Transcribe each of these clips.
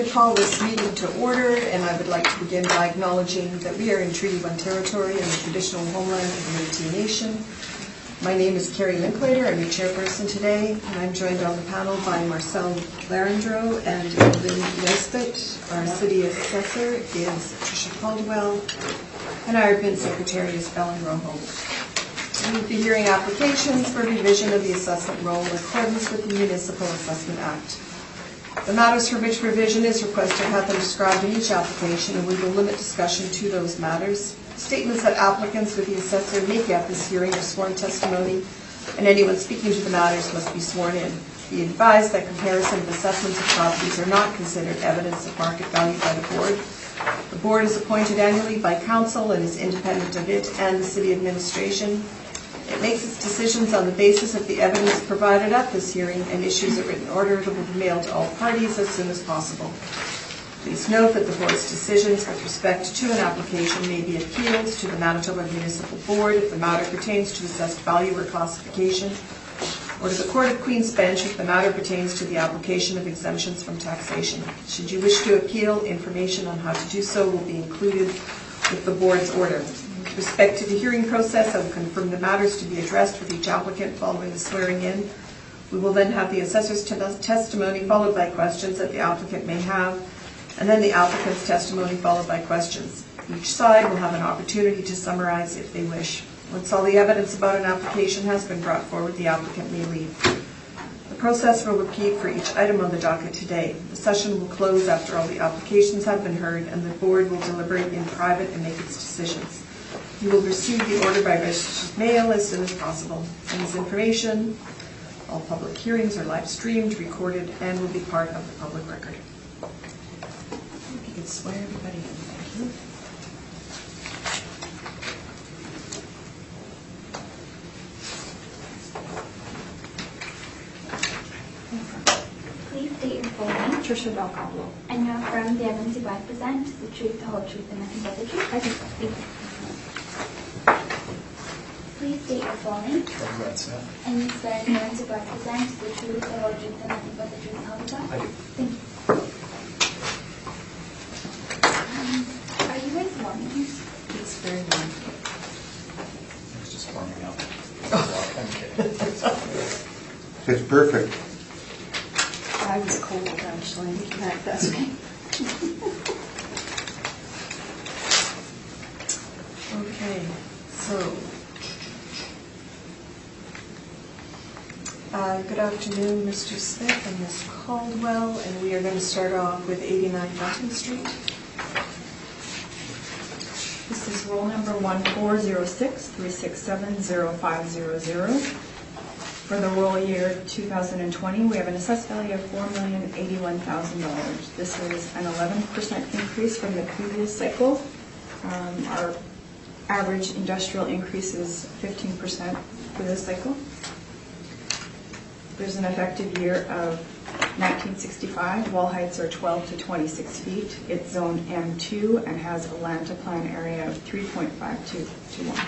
to call this meeting to order, and I would like to begin by acknowledging that we are in Treaty 1 territory and the traditional homeland of the Métis Nation. My name is Carrie Linklater. I'm your chairperson today, and I'm joined on the panel by Marcel Larendreau and Lynn Nesbitt. Our city assessor is Tricia Caldwell, and our admin secretary is Ellen Rojo. We will be hearing applications for revision of the assessment roll in accordance with the Municipal Assessment Act. The matters for which revision is requested have been described in each application, and we will limit discussion to those matters. Statements that applicants with the assessor make at this hearing are sworn testimony, and anyone speaking to the matters must be sworn in. Be advised that comparison of assessments of properties are not considered evidence of market value by the board. The board is appointed annually by council and is independent of it and the city administration. It makes its decisions on the basis of the evidence provided at this hearing and issues a written order that will be mailed to all parties as soon as possible. Please note that the board's decisions with respect to an application may be appealed to the Manitoba Municipal Board if the matter pertains to assessed value or classification, or to the Court of Queen's Bench if the matter pertains to the application of exemptions from taxation. Should you wish to appeal, information on how to do so will be included with the board's order. With respect to the hearing process, I will confirm the matters to be addressed with each applicant following the swearing in. We will then have the assessor's testimony followed by questions that the applicant may have, and then the applicant's testimony followed by questions. Each side will have an opportunity to summarize if they wish. Once all the evidence about an application has been brought forward, the applicant may leave. The process will repeat for each item on the docket today. The session will close after all the applications have been heard, and the board will deliberate in private and make its decisions. You will receive the order by registered mail as soon as possible. And this information, all public hearings are live streamed, recorded, and will be part of the public record. If you could swear everybody in, thank you. Please state your full name. Tricia Caldwell. And you affirm the evidence you about to present is the truth, the whole truth, and nothing but the truth. I do. Thank you. Please state your full name. And you swear the evidence you about to present is the truth, the whole truth, and nothing but the truth, and help you God? I do. Thank you. Are you guys warming? It's very warm. It's just warming up. I'm kidding. It's perfect. I was cold, actually. That's okay. Okay, so good afternoon, Mr. Smith and Ms. Caldwell, and we are going to start off with 89 Mountain Street. This is roll number 1406-367-0500. For the roll year 2020, we have an assessed value of $4,081,000. This is an 11% increase from the previous cycle. Our average industrial increase is 15% for this cycle. There's an effective year of 1965. Wall heights are 12 to 26 feet. It's zone M2 and has a land to plan area of 3.52 to 1.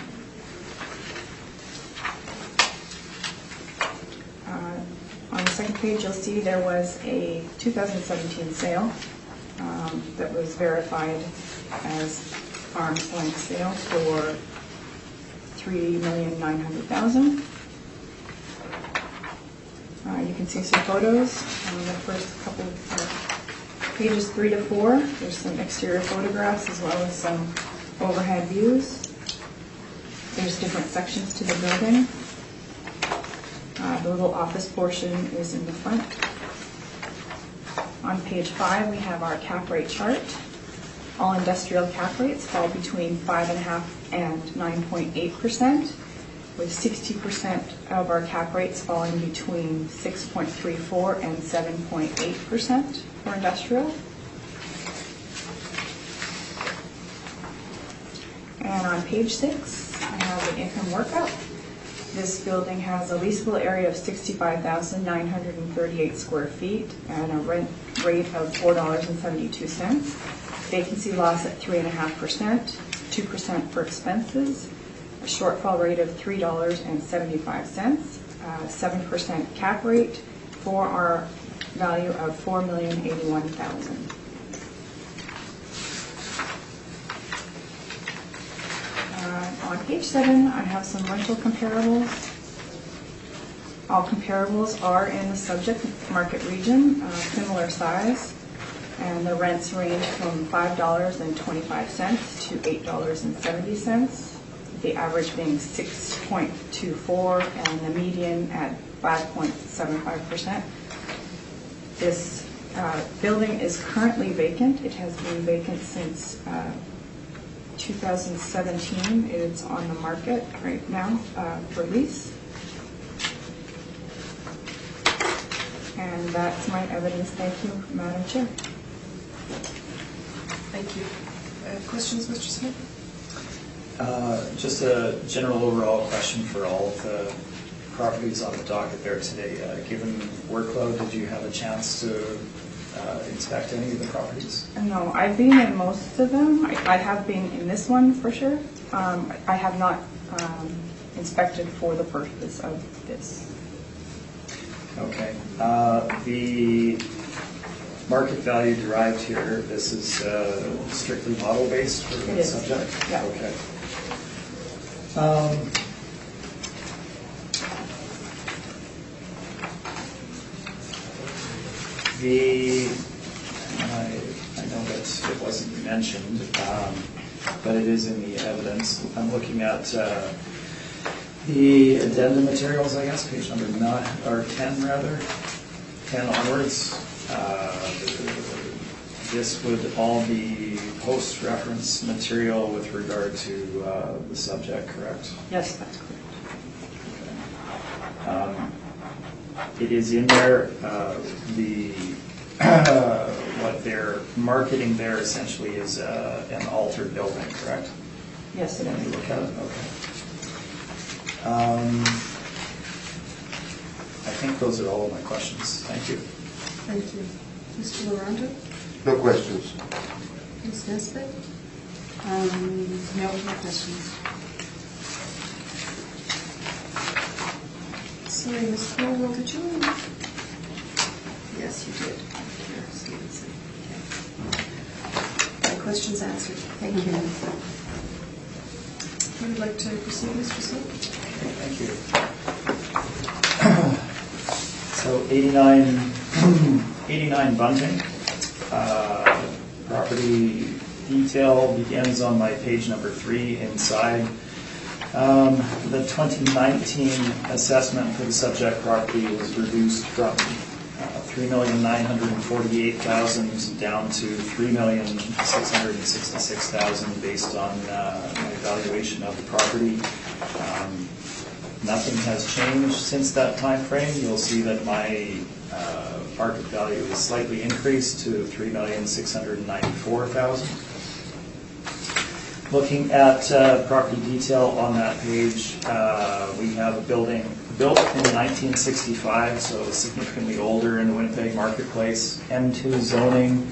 On the second page, you'll see there was a 2017 sale that was verified as arm's length sale for $3,900,000. You can see some photos on the first couple of pages 3 to 4. There's some exterior photographs as well as some overhead views. There's different sections to the building. The little office portion is in the front. On page 5, we have our cap rate chart. All industrial cap rates fall between 5.5% and 9.8%, with 60% of our cap rates falling between 6.34% and 7.8% for industrial. And on page 6, I have the income workup. This building has a leasable area of 65,938 square feet and a rent rate of $4.72. Vacancy loss at 3.5%, 2% for expenses, a shortfall rate of $3.75, 7% cap rate for our value of $4,081,000. page 7, I have some rental comparables. All comparables are in the subject market region, similar size, and the rents range from $5.25 to $8.70, the average being 6.24 and the median at 5.75%. This building is currently vacant. It has been vacant since 2017. It's on the market right now for lease. And that's my evidence. Thank you, Madam Chair. Thank you. Questions, Mr. Smith? Just a general overall question for all of the properties on the docket there today. Given workload, did you have a chance to inspect any of the properties? No, I've been in most of them. I have been in this one for sure. I have not inspected for the purpose of this. Okay. The market value derived here, this is strictly model-based for the subject? Yeah. Okay. I know that it wasn't mentioned, but it is in the evidence. I'm looking at the addendum materials, I guess, page number 9, or 10 rather, 10 onwards. This would all be post-reference material with regard to the subject, correct? Yes, that's correct. Okay. It is in there, what they're marketing there essentially is an altered building, correct? Yes, it Let me is. look at it, okay. I think those are all of my questions. Thank you. Thank you. Mr. Laurando? No questions. Ms. Nesbitt? No questions. Sorry, Ms. Colwell, did you? Yes, you did. Here, Stevenson. Okay. My questions answered. Thank you. Who would like to proceed, Mr. Smith? Thank you. So 89 Bunting. Property detail begins on my page number 3 inside. The 2019 assessment for the subject property was reduced from $3,948,000 down to $3,666,000 based on my evaluation of the property. Nothing has changed since that time frame. You'll see that my market value is slightly increased to $3,694,000. Looking at property detail on that page, we have a building built in 1965, so significantly older in the Winnipeg marketplace, M2 zoning,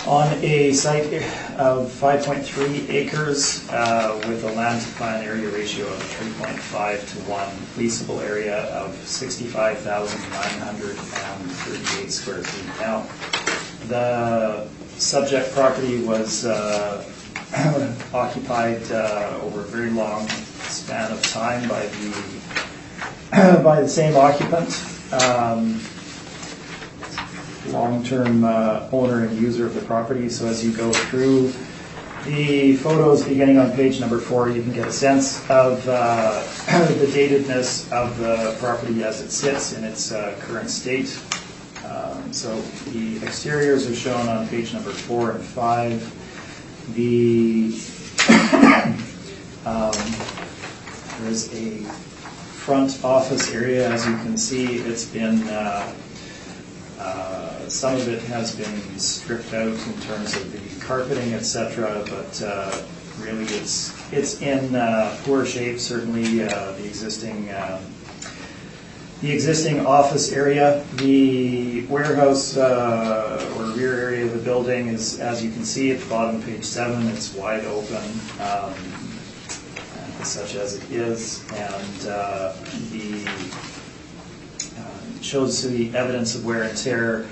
on a site of 5.3 acres with a land to plan area ratio of 3.5 to 1, leasable area of 65,938 square feet. Now, the subject property was occupied over a very long span of time by the same occupant, long-term owner and user of the property. So as you go through the photos beginning on page number 4, you can get a sense of the datedness of the property as it sits in its current state. So the exteriors are shown on page number 4 and 5. There's a front office area, as you can see. It's been some of it has been stripped out in terms of the carpeting, etc. But really, it's in poor shape. Certainly, the existing office area. The warehouse or rear area of the building is, as you can see at the bottom of page 7, it's wide open, such as it is, and shows the evidence of wear and tear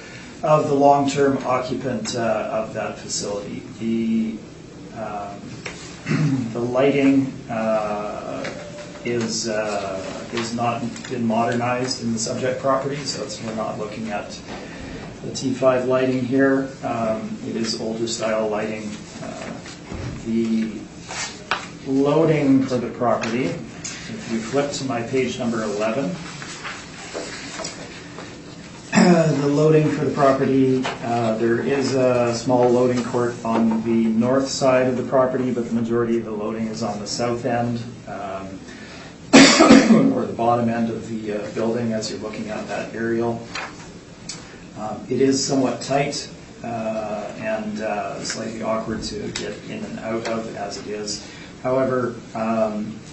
of the long-term occupant of that facility. The The lighting is not been modernized in the subject property, so we're not looking at the T5 lighting here. It is older style lighting. The loading for the property, if you flip to my page number 11, the loading for the property, there is a small loading court on the north side of the property, but the majority of the loading is on the south end, or the bottom end of the building as you're looking at that aerial. It is somewhat tight and slightly awkward to get in and out of as it is. However,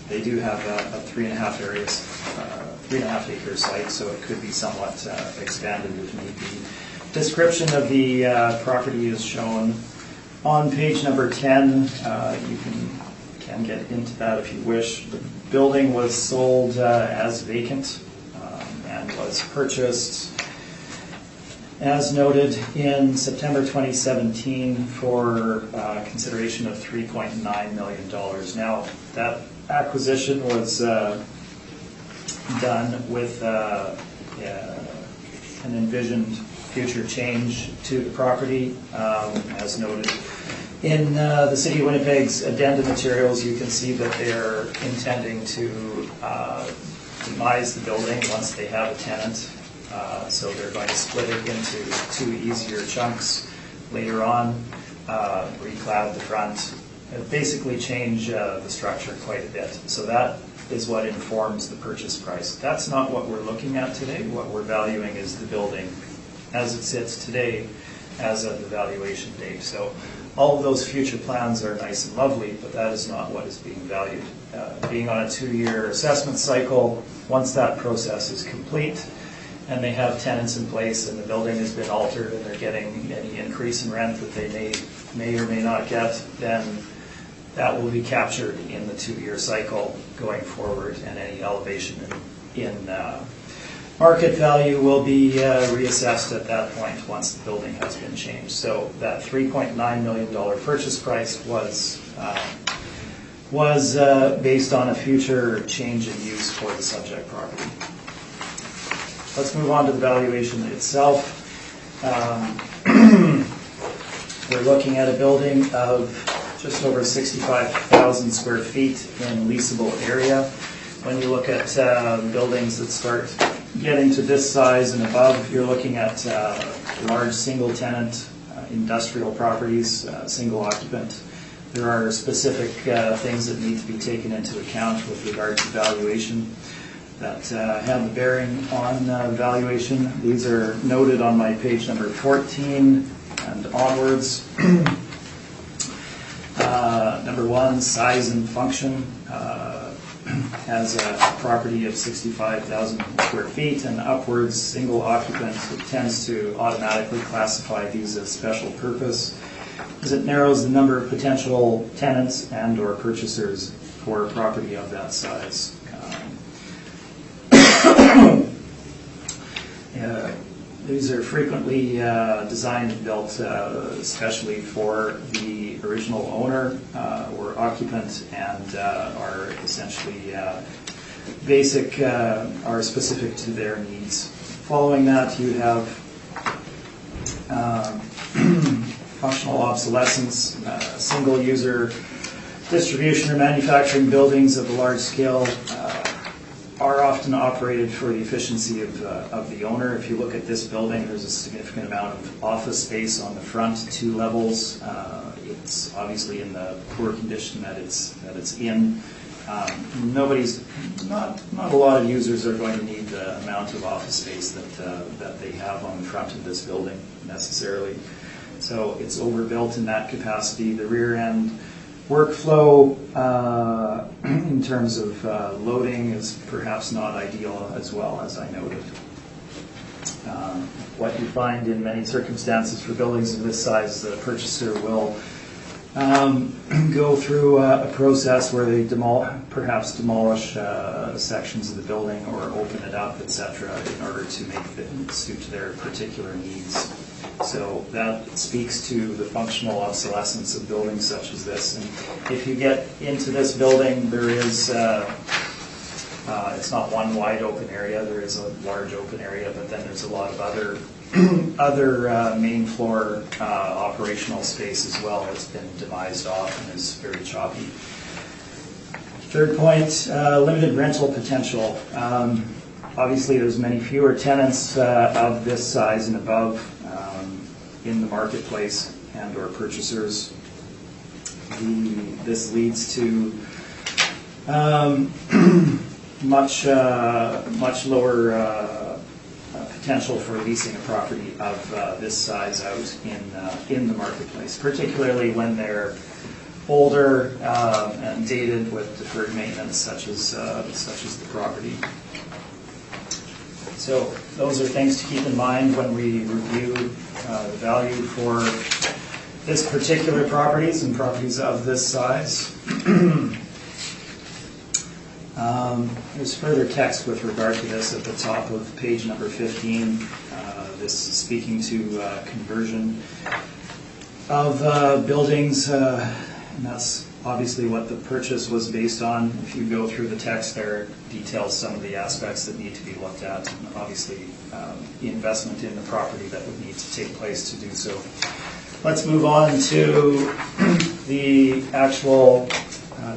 they do have a 3.5 acre site, so it could be somewhat expanded if need be. Description of the property is shown on page number 10. You can get into that if you wish. The building was sold as vacant and was purchased, as noted, in September 2017 for consideration of $3.9 million. Now, that acquisition was done with an envisioned future change to the property. As noted in the City of Winnipeg's addenda materials, you can see that they're intending to demise the building once they have a tenant. So they're going to split it into 2 easier chunks later on, reclad the front, basically change the structure quite a bit. So that is what informs the purchase price. That's not what we're looking at today. What we're valuing is the building as it sits today as of the valuation date. So all of those future plans are nice and lovely, but that is not what is being valued. Being on a 2-year assessment cycle, once that process is complete, and they have tenants in place and the building has been altered and they're getting any increase in rent that they may or may not get, then that will be captured in the 2-year cycle going forward, and any elevation in market value will be reassessed at that point once the building has been changed. So that $3.9 million purchase price was based on a future change in use for the subject property. Let's move on to the valuation itself. We're looking at a building of just over 65,000 square feet in leasable area. When you look at buildings that start getting to this size and above, you're looking at large single tenant industrial properties, single occupant. There are specific things that need to be taken into account with regard to valuation that have a bearing on valuation. These are noted on my page number 14 and onwards. Number 1, size and function. Has a property of 65,000 square feet and upwards, single occupant. It tends to automatically classify these as special purpose, as it narrows the number of potential tenants and or purchasers for a property of that size. These are frequently designed and built especially for the original owner or occupant, and are essentially basic, are specific to their needs. Following that, you have functional obsolescence, single user distribution or manufacturing buildings of a large scale are often operated for the efficiency of the owner. If you look at this building, there's a significant amount of office space on the front, 2 levels. It's obviously in the poor condition that it's in. Not a lot of users are going to need the amount of office space that they have on the front of this building necessarily. So it's overbuilt in that capacity. The rear end workflow in terms of loading is perhaps not ideal as well, as I noted. What you find in many circumstances for buildings of this size, the purchaser will go through a process where they perhaps demolish sections of the building or open it up, etc., in order to make it suit their particular needs. So that speaks to the functional obsolescence of buildings such as this. And if you get into this building, there is, it's not one wide open area, there is a large open area, but then there's a lot of other main floor operational space as well. It's been demised off and is very choppy. Third point, limited rental potential. Obviously, there's many fewer tenants of this size and above in the marketplace and or purchasers. This leads to much lower potential for leasing a property of this size out in the marketplace, particularly when they're older and dated with deferred maintenance, such as the property. So those are things to keep in mind when we review the value for this particular properties and properties of this size. There's further text with regard to this at the top of page number 15. This is speaking to conversion of buildings, and that's obviously what the purchase was based on. If you go through the text there, it details some of the aspects that need to be looked at, and obviously the investment in the property that would need to take place to do so. Let's move on to the actual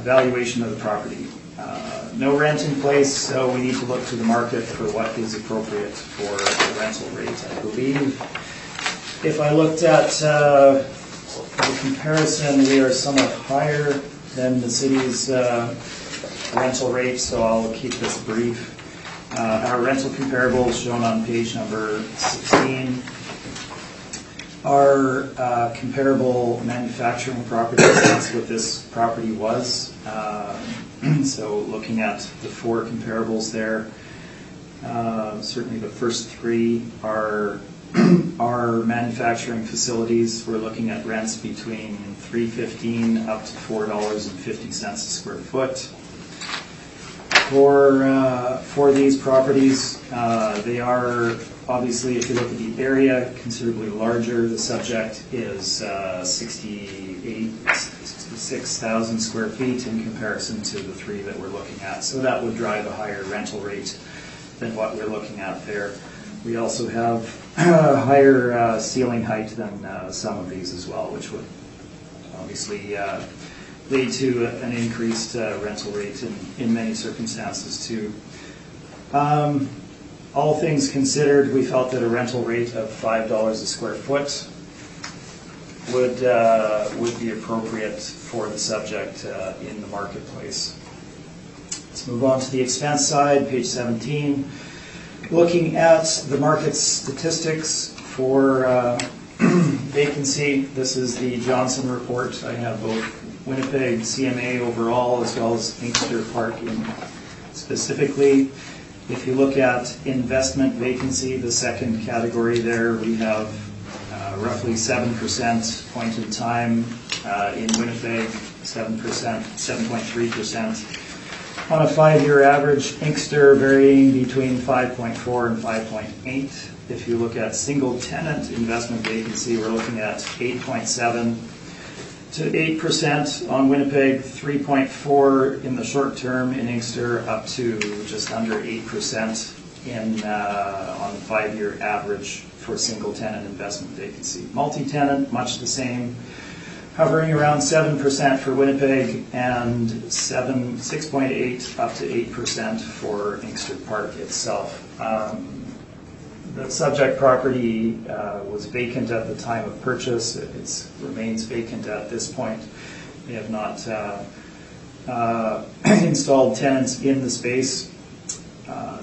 valuation of the property. No rent in place, so we need to look to the market for what is appropriate for the rental rate. I believe if I looked at the comparison, we are somewhat higher than the city's rental rate, so I'll keep this brief. Our rental comparables shown on page number 16 are comparable manufacturing properties. That's what this property was. So looking at the four comparables there, certainly the first three are manufacturing facilities. We're looking at rents between $3.15 up to $4.50 a square foot. For these properties, they are obviously, if you look at the area, considerably larger. The subject is 66,000 square feet in comparison to the three that we're looking at. So that would drive a higher rental rate than what we're looking at there. We also have higher ceiling height than some of these as well, which would obviously lead to an increased rental rate in many circumstances too. All things considered, we felt that a rental rate of $5 a square foot would be appropriate for the subject in the marketplace. Let's move on to the expense side, page 17. Looking at the market statistics for vacancy, this is the Johnson report. I have both Winnipeg CMA overall as well as Inkster Park specifically. If you look at investment vacancy, the second category there, we have roughly 7% point in time in Winnipeg, 7.3%. On a 5-year average, Inkster varying between 5.4 and 5.8. If you look at single tenant investment vacancy, we're looking at 8.7 to 8% on Winnipeg, 3.4 in the short term in Inkster, up to just under 8% on the 5-year average for single tenant investment vacancy. Multi-tenant, much the same, hovering around 7% for Winnipeg and 6.8 up to 8% for Inkster Park itself. The subject property was vacant at the time of purchase. It remains vacant at this point. They have not installed tenants in the space.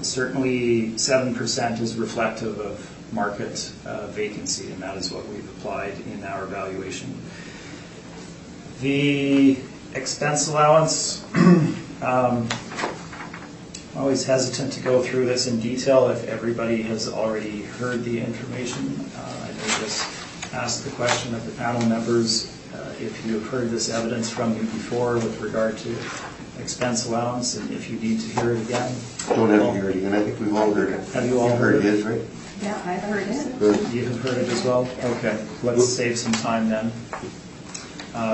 Certainly 7% is reflective of market vacancy, and that is what we've applied in our valuation. The expense allowance, always hesitant to go through this in detail if everybody has already heard the information. I may just ask the question of the panel members if you have heard this evidence from me before with regard to expense allowance, and if you need to hear it again. Don't have to hear it again. I think we've all heard it. Have you all heard it? It is, right? Yeah, I've heard it. Good. You have heard it as well? Okay, let's save some time then.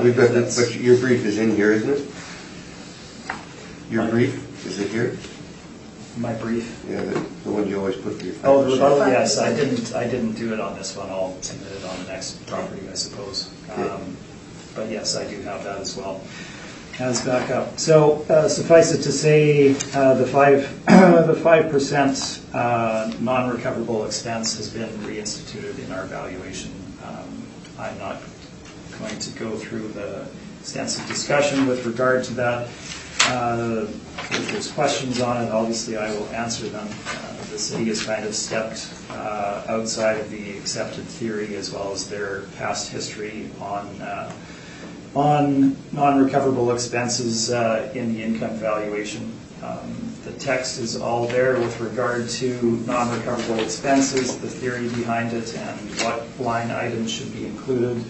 We've got That's- but your brief is in here, isn't it? Your brief, is it here? My brief. Yeah, the one you always put for your. Oh, the rebuttal, yes, I didn't do it on this one, I'll submit it on the next property, I suppose. But yes, I do have that as well as backup. So suffice it to say, the 5% non-recoverable expense has been reinstituted in our valuation. I'm not going to go through the extensive discussion with regard to that. If there's questions on it, obviously I will answer them. The city has kind of stepped outside of the accepted theory as well as their past history on non-recoverable expenses in the income valuation. The text is all there with regard to non-recoverable expenses, the theory behind it, and what line items should be included.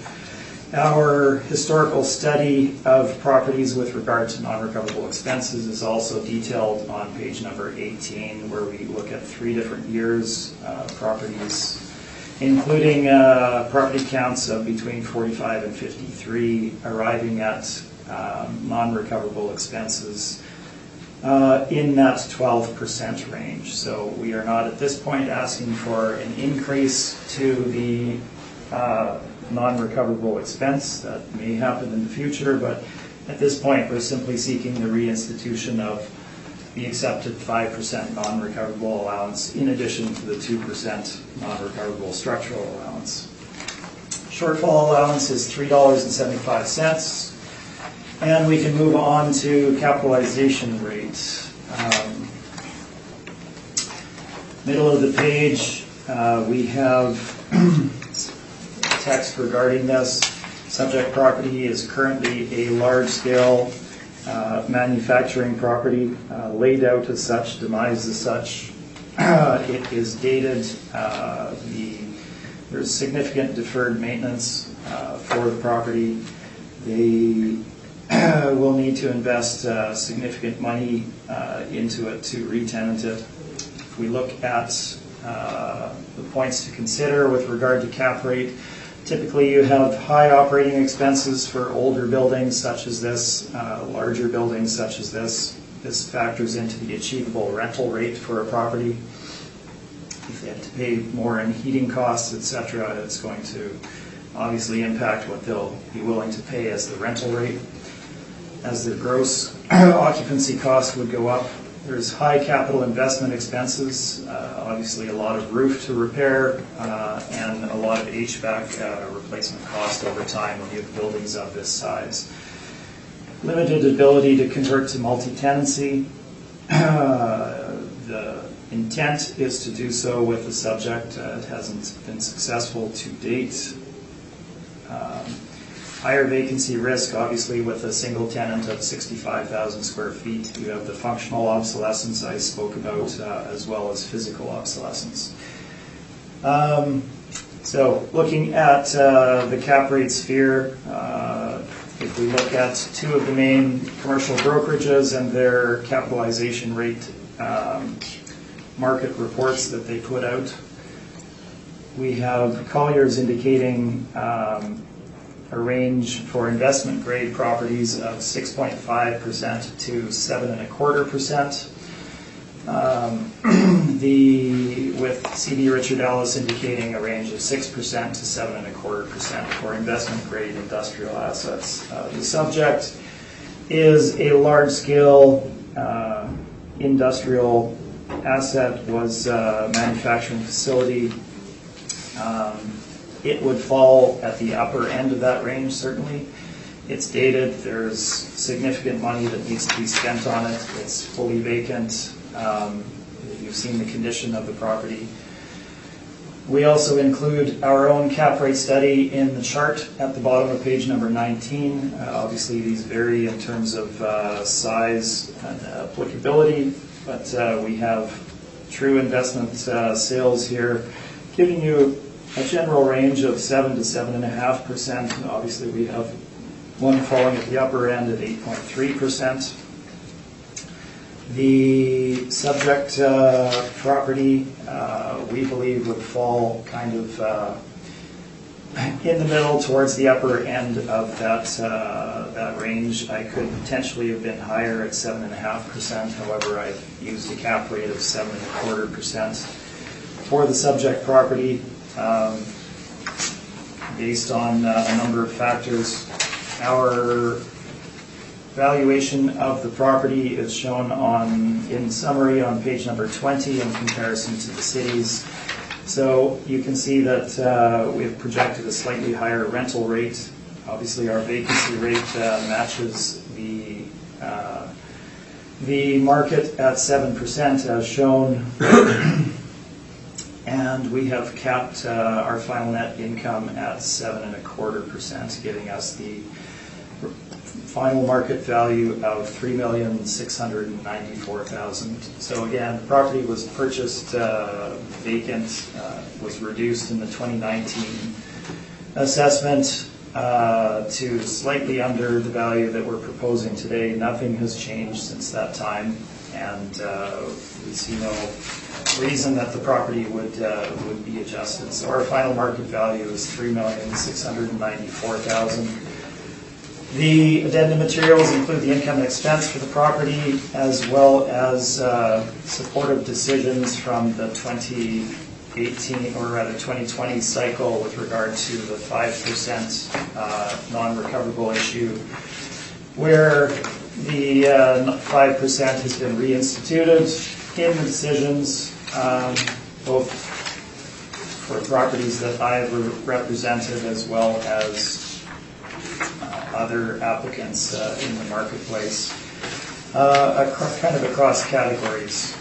Our historical study of properties with regard to non-recoverable expenses is also detailed on page number 18, where we look at 3 different years, properties, including property counts of between 45 and 53, arriving at non-recoverable expenses in that 12% range. So we are not at this point asking for an increase to the non-recoverable expense. That may happen in the future, but at this point we're simply seeking the reinstitution of the accepted 5% non-recoverable allowance in addition to the 2% non-recoverable structural allowance. Shortfall allowance is $3.75, and we can move on to capitalization rate. Middle of the page, we have text regarding this. Subject property is currently a large-scale manufacturing property, laid out as such, demised as such. It is dated. There's significant deferred maintenance for the property. They will need to invest significant money into it to re-tenant it. If we look at the points to consider with regard to cap rate, typically you have high operating expenses for older buildings such as this, larger buildings such as this. This factors into the achievable rental rate for a property. If they have to pay more in heating costs, etc., it's going to obviously impact what they'll be willing to pay as the rental rate. As the gross occupancy cost would go up, there's high capital investment expenses, obviously a lot of roof to repair, and a lot of HVAC replacement cost over time when you have buildings of this size. Limited ability to convert to multi-tenancy. The intent is to do so with the subject. It hasn't been successful to date. Higher vacancy risk, obviously, with a single tenant of 65,000 square feet. You have the functional obsolescence I spoke about, as well as physical obsolescence. So looking at the cap rate sphere, if we look at 2 of the main commercial brokerages and their capitalization rate market reports that they put out, we have Colliers indicating a range for investment grade properties of 6.5% to 7.25%. With C.B. Richard Ellis indicating a range of 6% to 7.25% for investment grade industrial assets. The subject is a large scale industrial asset, was a manufacturing facility. It would fall at the upper end of that range, certainly. It's dated. There's significant money that needs to be spent on it. It's fully vacant. You've seen the condition of the property. We also include our own cap rate study in the chart at the bottom of page number 19. Obviously, these vary in terms of size and applicability, but we have true investment sales here, giving you a general range of 7 to 7.5%. Obviously, we have one falling at the upper end at 8.3%. The subject property, we believe, would fall kind of in the middle towards the upper end of that range. I could potentially have been higher at 7.5%. However, I've used a cap rate of 7.25% for the subject property, based on a number of factors. Our valuation of the property is shown in summary on page number 20 in comparison to the cities. So you can see that we have projected a slightly higher rental rate. Obviously, our vacancy rate matches the market at 7% as shown. And we have capped our final net income at 7.25%, giving us the final market value of $3,694,000. So again, the property was purchased vacant, was reduced in the 2019 assessment to slightly under the value that we're proposing today. Nothing has changed since that time, and we see no reason that the property would be adjusted. So our final market value is $3,694,000. The addendum materials include the income and expense for the property, as well as supportive decisions from the 2018, or rather 2020 cycle with regard to the 5% non-recoverable issue, where the 5% has been reinstituted in the decisions, both for properties that I have represented as well as other applicants in the marketplace, kind of across categories.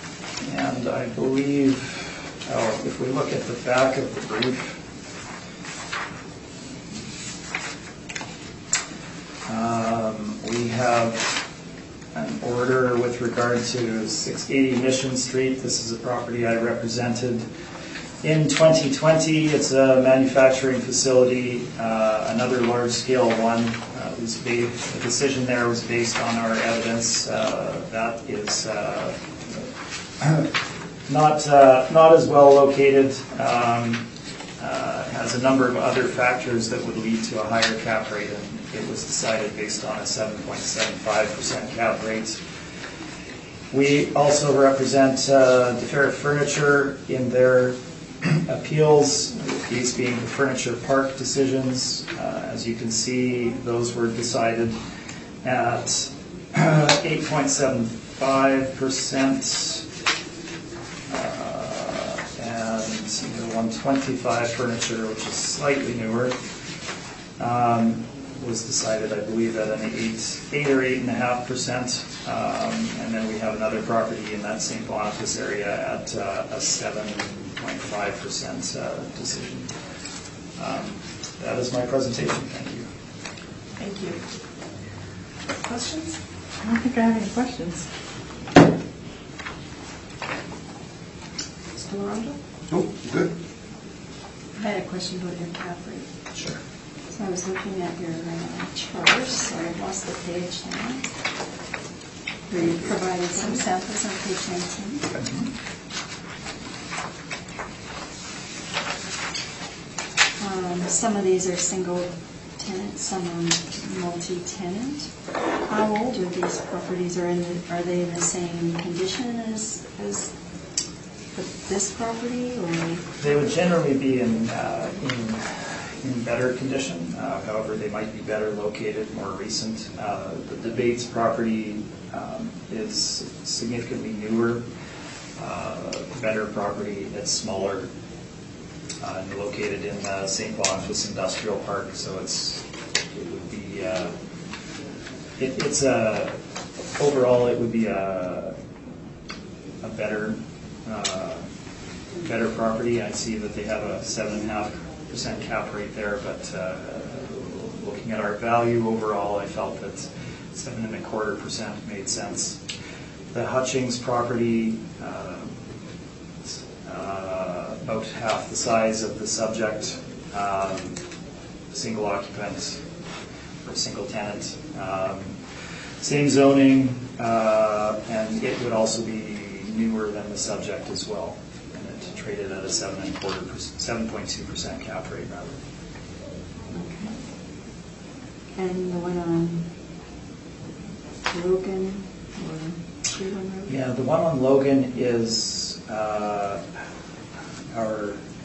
And I believe, if we look at the back of the brief, we have an order with regard to 680 Mission Street. This is a property I represented in 2020. It's a manufacturing facility, another large-scale one. The decision there was based on our evidence. That is not as well located. Has a number of other factors that would lead to a higher cap rate, and it was decided based on a 7.75% cap rate. We also represent DeFerre Furniture in their appeals, these being the Furniture Park decisions. As you can see, those were decided at 8.75%, and the 125 Furniture, which is slightly newer, was decided, I believe, at an 8 or 8.5%, and then we have another property in that St. Boniface area at a 7.5% decision. That is my presentation. Thank you. Thank you. Questions? I don't think I have any questions. Mr. Lorenzo? Oh, good. I had a question about your cap rate. Sure. So I was looking at your chart, so I lost the page now. Where you provided some samples on page 19. Some of these are single tenant, some are multi-tenant. How old are these properties? Are they in the same condition as this property, or? They would generally be in better condition. However, they might be better located, more recent. The Bates property is significantly newer, better property. It's smaller, and located in St. Boniface Industrial Park. So overall it would be a better property. I see that they have a 7.5% cap rate there, but looking at our value overall, I felt that 7.25% made sense. The Hutchings property, about half the size of the subject, single occupant or single tenant. Same zoning, and it would also be newer than the subject as well. And it traded at a 7.2% cap rate rather. Okay. And the one on Logan or Cleveland Road? Yeah, the one on Logan is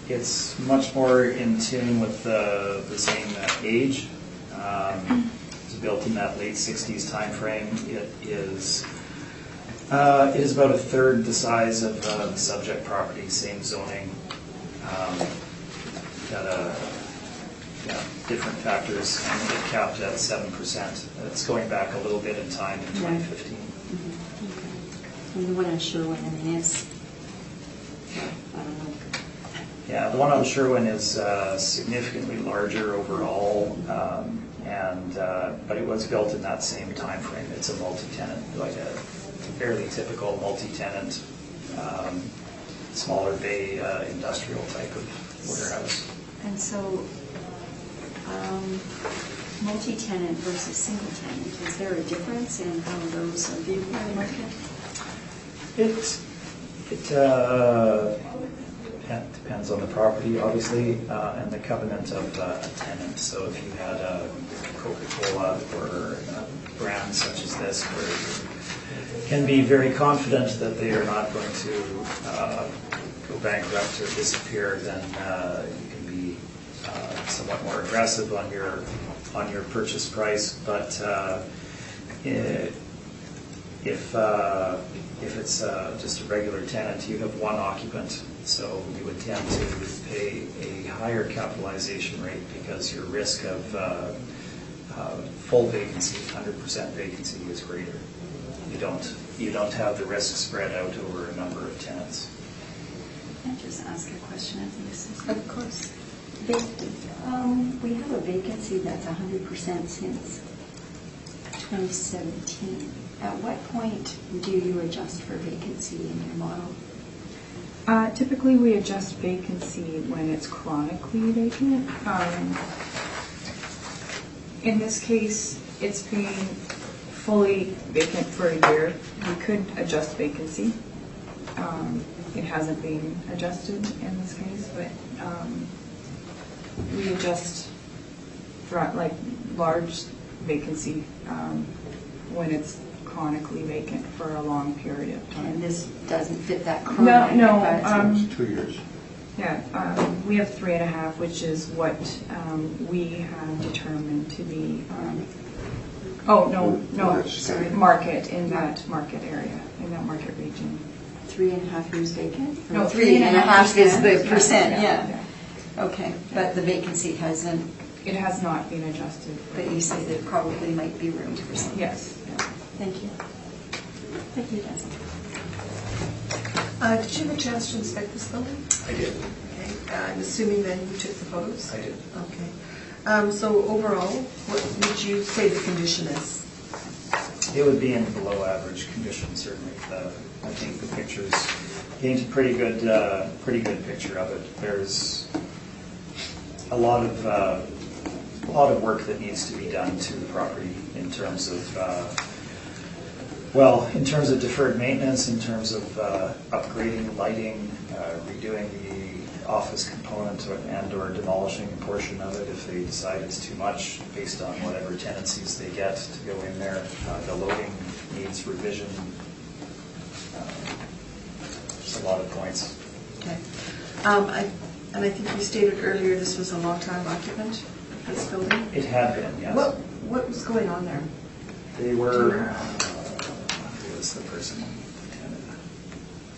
it's much more in tune with the same age. It was built in that late 60s time frame. It is about a third the size of the subject property, same zoning. Got different factors, and it capped at 7%. It's going back a little bit in time in 2015. Mm-hmm. Okay. And the one on Sherwin, I mean, it's, I don't know. Yeah, the one on Sherwin is significantly larger overall, but it was built in that same time frame. It's a multi-tenant, like a fairly typical multi-tenant, smaller bay industrial type of warehouse. And so, multi-tenant versus single-tenant, is there a difference in how those are viewed by the market? It depends on the property, obviously, and the covenant of a tenant. So if you had a Coca-Cola or a brand such as this, where you can be very confident that they are not going to go bankrupt or disappear, then you can be somewhat more aggressive on your purchase price. But if it's just a regular tenant, you have one occupant, so you would tend to pay a higher capitalization rate because your risk of full vacancy, 100% vacancy, is greater. You don't have the risk spread out over a number of tenants. Can I just ask a question as an assistant? Of course. We have a vacancy that's 100% since 2017. At what point do you adjust for vacancy in your model? Typically, we adjust vacancy when it's chronically vacant. In this case, it's been fully vacant for a year. We could adjust vacancy. It hasn't been adjusted in this case, but we adjust for like large vacancy when it's chronically vacant for a long period of time. And this doesn't fit that chronic. No. It's 2 years. Yeah, we have 3.5, which is what we have determined to be. Sorry, market in that market area, in that market region. 3.5 years vacant? Or No, 3.5 is the percent, yeah. Okay, but the vacancy hasn't, It has not been adjusted. but you say there probably might be room for some. Yes. Thank you. Thank you, Jessica. Did you have a chance to inspect this building? I did. Okay. I'm assuming then you took the photos? I did. Okay. So overall, what would you say the condition is? It would be in below average condition, certainly. I think the pictures paint a pretty good picture of it. There's a lot of work that needs to be done to the property in terms of deferred maintenance, in terms of upgrading lighting, redoing the office component and/or demolishing a portion of it if they decide it's too much based on whatever tenancies they get to go in there. The loading needs revision. Just a lot of points. Okay. I think you stated earlier this was a long-time occupant of this building? It had been, yes. What was going on there? They were, who was the person?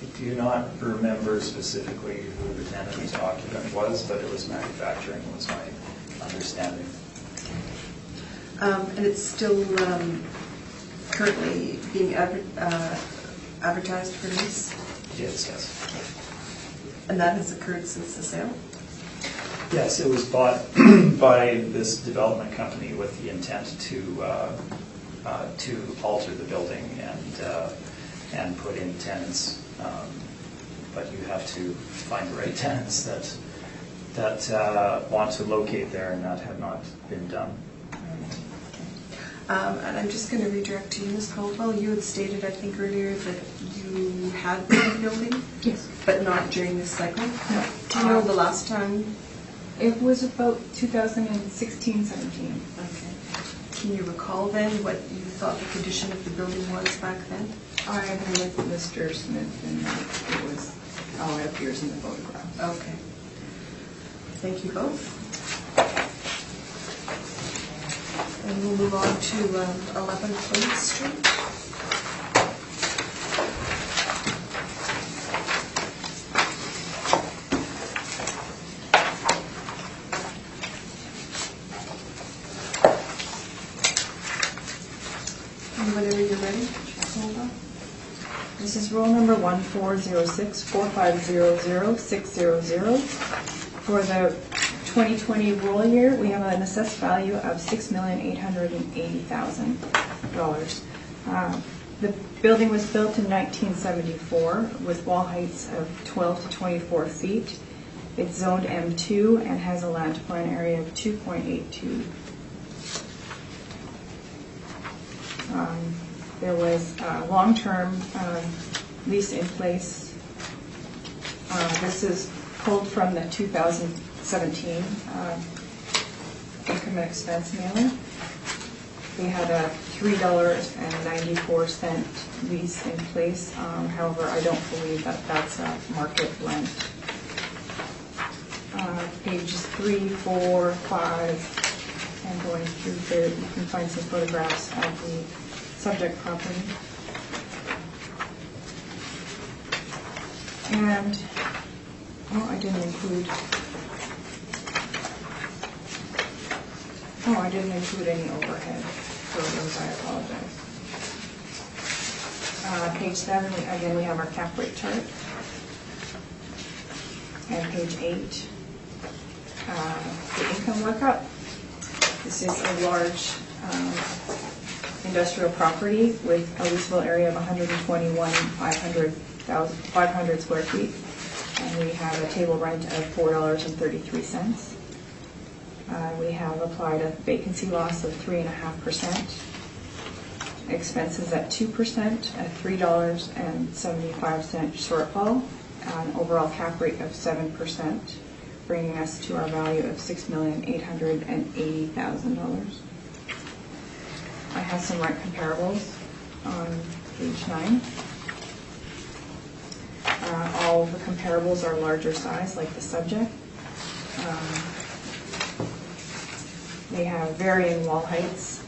I do not remember specifically who the tenant occupant was, but it was manufacturing, was my understanding. And it's still currently being advertised for lease? It is, yes. And that has occurred since the sale? Yes, it was bought by this development company with the intent to alter the building and put in tenants. But you have to find the right tenants that want to locate there, and that have not been done. And I'm just going to redirect to you, Ms. Caldwell. You had stated, I think earlier, that you had been in the building, Yes. but not during this cycle. No. Do you know the last time? It was about 2016-17. Okay. Can you recall then what you thought the condition of the building was back then? I had been with Mr. Smith, and it was how it appears in the photograph. Okay. Thank you both. And we'll move on to 11 Plymouth Street. And whenever you're ready, hold on. This is roll number 1406-4500-600. For the 2020 roll year, we have an assessed value of $6,880,000. The building was built in 1974 with wall heights of 12 to 24 feet. It's zoned M2 and has a land plan area of 2.82. There was a long-term lease in place. This is pulled from the 2017 income and expense mailer. We had a $3.94 lease in place. However, I don't believe that that's a market rent. Pages 3, 4, 5, and going through there, you can find some photographs of the subject property. And, I didn't include any overhead for those, I apologize. Page 7, again, we have our cap rate chart. And page 8, the income workup. This is a large industrial property with a leasable area of 121,500 square feet. And we have a table rent of $4.33. We have applied a vacancy loss of 3.5%, expenses at 2%, a $3.75 shortfall, an overall cap rate of 7%, bringing us to our value of $6,880,000. I have some rent comparables on page 9. All the comparables are larger size, like the subject. They have varying wall heights.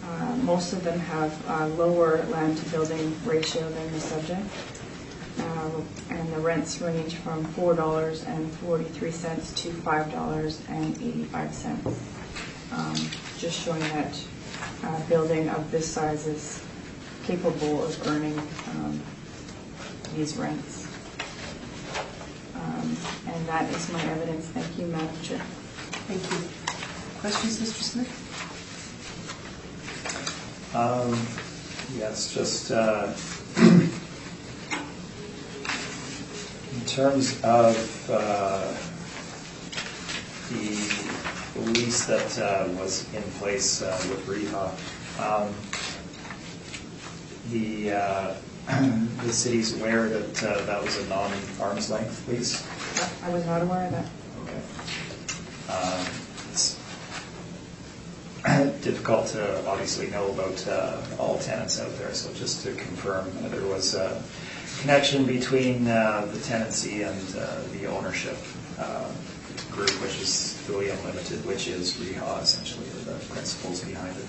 Most of them have a lower land-to-building ratio than the subject. And the rents range from $4.43 to $5.85. Just showing that a building of this size is capable of earning these rents. And that is my evidence. Thank you, Madam Chair. Thank you. Questions, Mr. Smith? Yes, just in terms of the lease that was in place with REHA, the city's aware that that was a non-arm's length lease? I was not aware of that. Okay. It's difficult to obviously know about all tenants out there, so just to confirm there was a connection between the tenancy and the ownership group, which is fully unlimited, which is REHA essentially, or the principles behind it.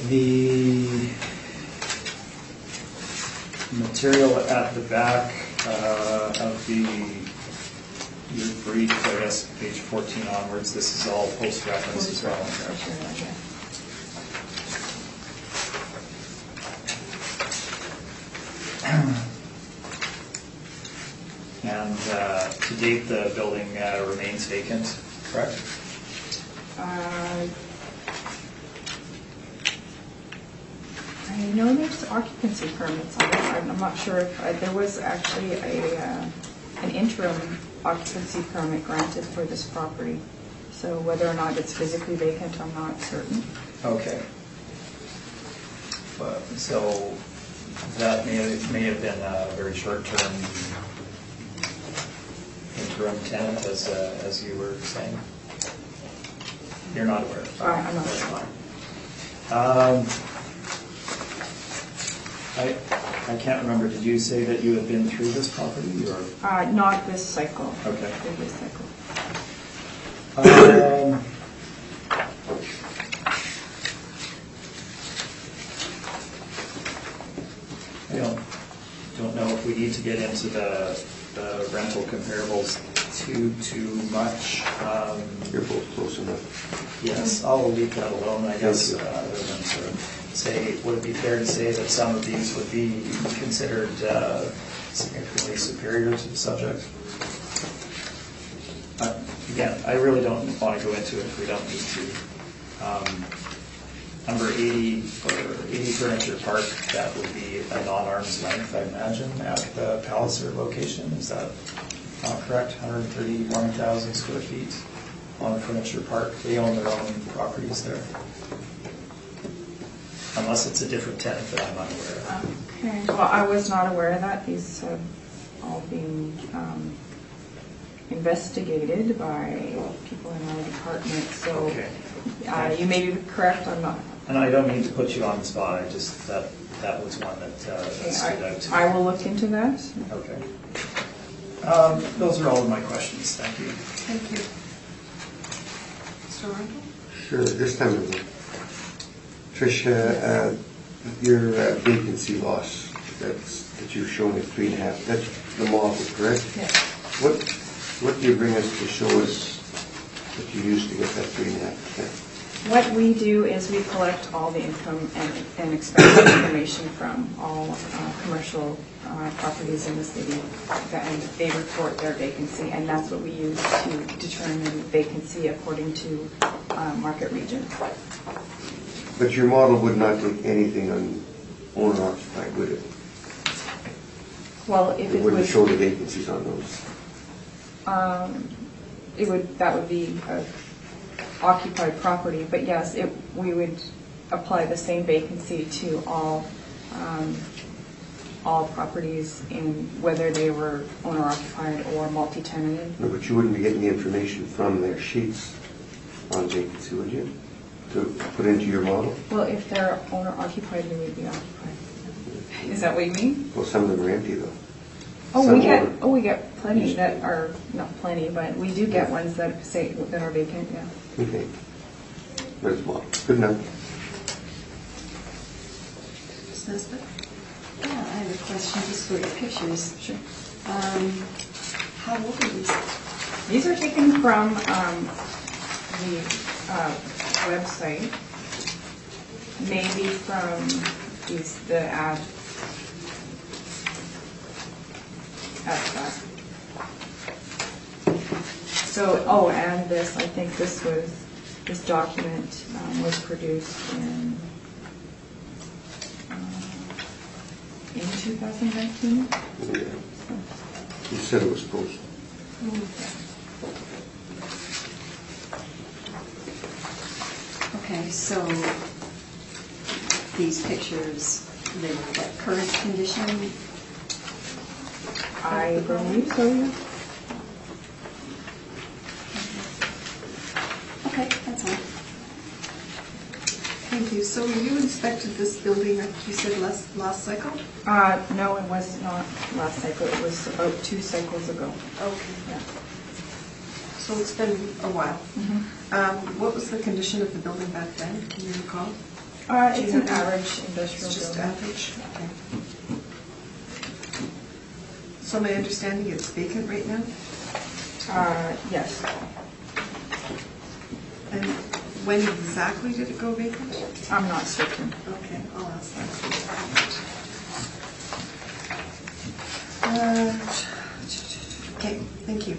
The material at the back of your brief, I guess, page 14 onwards, this is all post-reference as well. And to date, the building remains vacant, correct? I know there's occupancy permits on it. I'm not sure if there was actually an interim occupancy permit granted for this property. So So whether or not it's physically vacant, I'm not certain. Okay. But, so that may have been a very short-term interim tenant, as you were saying? You're not aware? I'm not That's sure. fine. I can't remember, did you say that you had been through this property, or? Not this cycle. Okay. Previous cycle. I don't know if we need to get into the rental comparables too much. You're both close enough. Yes, I'll leave that alone, I guess, other than sort of say, would it be fair to say that some of these would be considered significantly superior to the subject? Again, I really don't want to go into it if we don't need to. Number 80, for 80 Furniture Park, that would be a non-arm's length, I imagine, at the Palliser location. Is that not correct? 131,000 square feet on Furniture Park. They own their own properties there. Unless it's a different tenant that I'm unaware of. Okay. Well, I was not aware of that. These have all been investigated by people in our department. So Okay. you may be correct. I'm not. And I don't mean to put you on the spot, I just, that was one that stood out to me. I will look into that. Okay. Those are all of my questions, thank you. Thank you. Mr. Arundel? Sure, this time of Tricia, your vacancy loss that you've shown at 3.5, that's the model, correct? Yes. What do you bring us to show us that you used to get that 3.5%? What we do is we collect all the income and expense information from all commercial properties in the city, and they report their vacancy, and that's what we use to determine vacancy according to market region. But your model would not take anything on owner occupied, would it? Well, if It it wouldn't was, show the vacancies on those. that would be a occupied property, but yes, we would apply the same vacancy to all properties, in whether they were owner occupied or multi-tenanted. No, but you wouldn't be getting the information from their sheets on vacancy, would you? To put into your model? Well, if they're owner occupied, they would be occupied. Is that what you mean? Well, some of them are empty though. We get plenty that are, not plenty, but we do get ones that say, that are vacant, yeah. Okay. But it's model. Good enough. Ms. Nesbitt? Yeah, I have a question just for your pictures. Sure. How old are these? These are taken from the website, maybe from the ad track. So, and this, I think this document was produced in 2019. Yeah. You said it was posted. Okay, so these pictures, they reflect current condition? I believe so, yeah. Okay, that's all. Thank you. So you inspected this building, I think you said last cycle? No, it was not last cycle. It was about 2 cycles ago. Okay. Yeah. So it's been a while. What was the condition of the building back then? Can you recall? It's an average industrial It's just building. average? Okay. So my understanding it's vacant right now? Yes. And when exactly did it go vacant? I'm not certain. Okay, I'll ask that. Okay, thank you.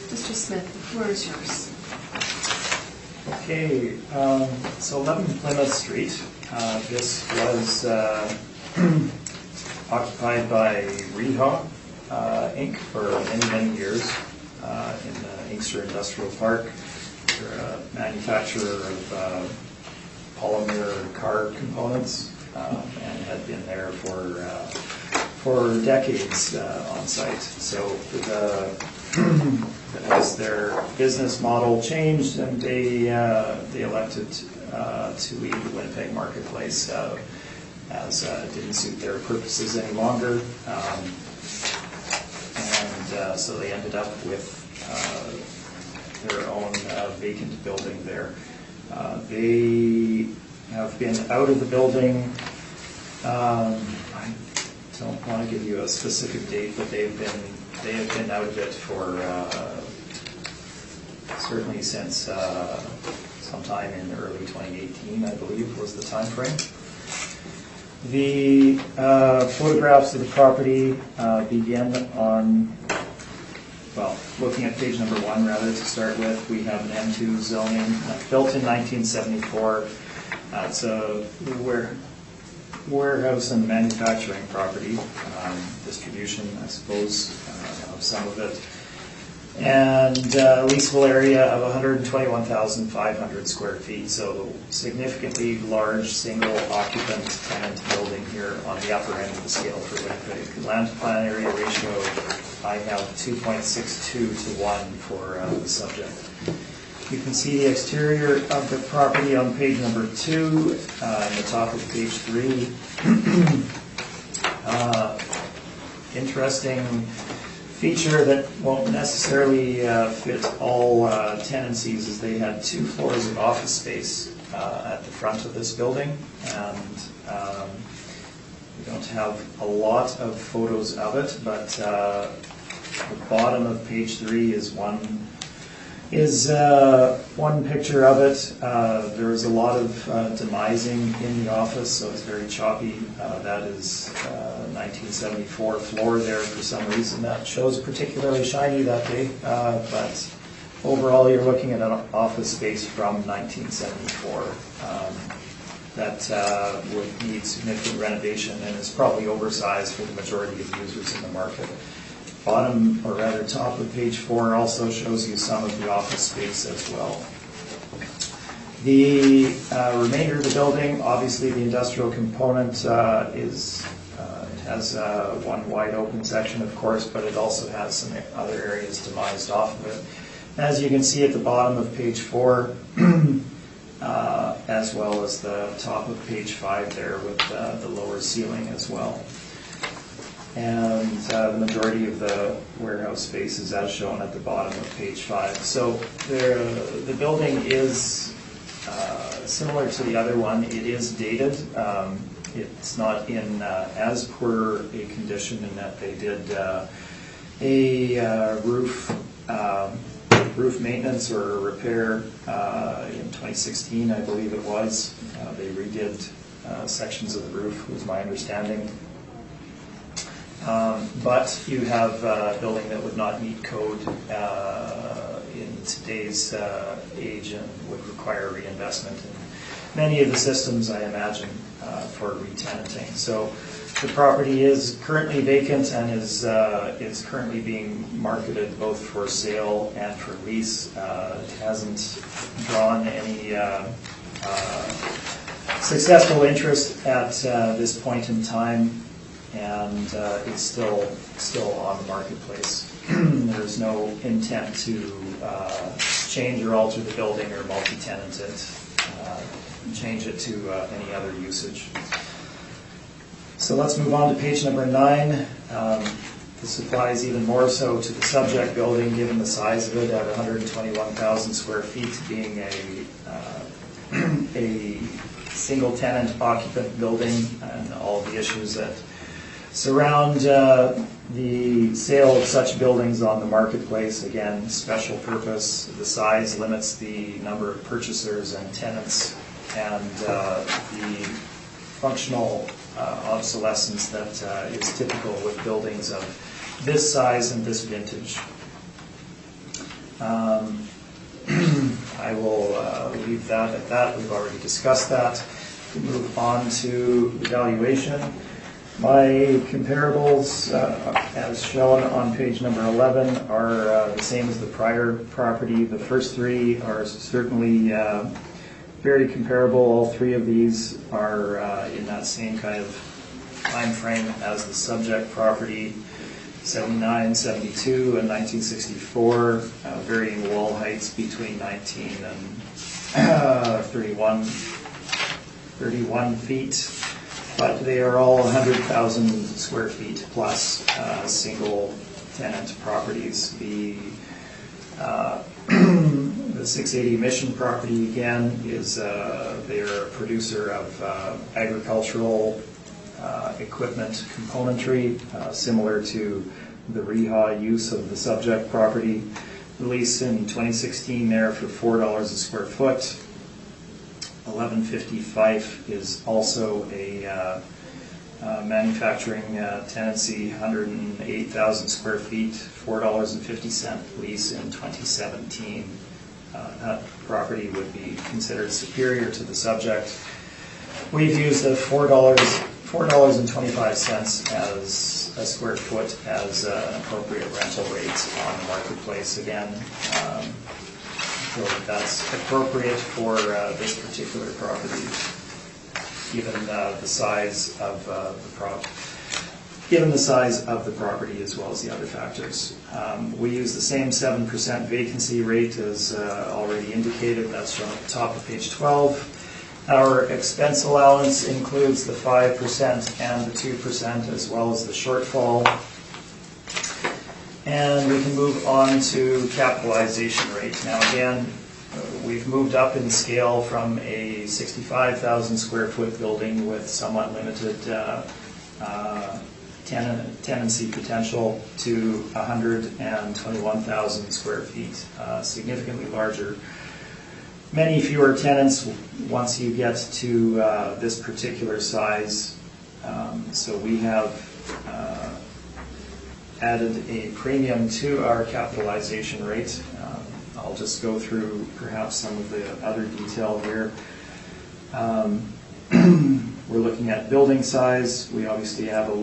Mr. Smith, the floor is yours. Okay, so 11 Plymouth Street. This was occupied by Reha Inc. for many, many years in the Inkster Industrial Park. They're a manufacturer of polymer car components and had been there for decades on site. So as their business model changed and they elected to leave the Winnipeg marketplace as it didn't suit their purposes any longer. And so they ended up with their own vacant building there. They have been out of the building. I don't want to give you a specific date, but they have been out of it for certainly since sometime in early 2018, I believe, was the time frame. The photographs of the property begin on, well, looking at page number 1 rather to start with. We have an M2 zoning built in 1974. It's a warehouse and manufacturing property, distribution, I suppose, of some of it. And leasable area of 121,500 square feet, so significantly large single occupant tenant building here on the upper end of the scale for Winnipeg. Land to plan area ratio, I have 2.62 to 1 for the subject. You can see the exterior of the property on page number 2, and the top of page 3. Interesting feature that won't necessarily fit all tenancies is they had 2 floors of office space at the front of this building, and we don't have a lot of photos of it, but the bottom of page 3 is one picture of it. There is a lot of demising in the office, so it's very choppy. That is 1974 floor there for some reason. That shows particularly shiny that day, but overall you're looking at an office space from 1974 that would need significant renovation and is probably oversized for the majority of users in the market. Bottom, or rather top of page 4 also shows you some of the office space as well. The remainder of the building, obviously the industrial component it has one wide open section, of course, but it also has some other areas demised off of it. As you can see at the bottom of page 4, as well as the top of page 5 there with the lower ceiling as well. And the majority of the warehouse space is as shown at the bottom of page 5. So the building is similar to the other one. It is dated. It's not in as poor a condition in that they did a roof maintenance or repair in 2016, I believe it was. They redid sections of the roof, was my understanding. But you have a building that would not meet code in today's age and would require reinvestment in many of the systems, I imagine, for re-tenanting. So the property is currently vacant and is currently being marketed both for sale and for lease. It hasn't drawn any successful interest at this point in time, and it's still on the marketplace. There's no intent to change or alter the building or multi-tenant it, change it to any other usage. So let's move on to page number 9. This applies even more so to the subject building, given the size of it at 121,000 square feet, being a single tenant occupant building, and all the issues that surround the sale of such buildings on the marketplace. Again, special purpose. The size limits the number of purchasers and tenants, and the functional obsolescence that is typical with buildings of this size and this vintage. I will leave that at that. We've already discussed that. We move on to the valuation. My comparables, as shown on page number 11, are the same as the prior property. The first three are certainly very comparable. All three of these are in that same kind of time frame as the subject property, 79, 72, and 1964, varying wall heights between 19 and 31 feet. But they are all 100,000 square feet plus single tenant properties. The 680 Mission property again is they're a producer of agricultural equipment componentry, similar to the REHA use of the subject property. Release in 2016 there for $4 a square foot. 1150 Fife is also a manufacturing tenancy, 108,000 square feet, $4.50 lease in 2017. That property would be considered superior to the subject. We've used the $4.25 as a square foot as an appropriate rental rate on the marketplace. Again, I feel that that's appropriate for this particular property, given the size of the property as well as the other factors. We use the same 7% vacancy rate as already indicated. That's shown at the top of page 12. Our expense allowance includes the 5% and the 2% as well as the shortfall. And we can move on to capitalization rate. Now again, we've moved up in scale from a 65,000 square foot building with somewhat limited tenancy potential to 121,000 square feet, significantly larger. Many fewer tenants once you get to this particular size. So we have added a premium to our capitalization rate. I'll just go through perhaps some of the other detail here. We're looking at building size. We obviously have a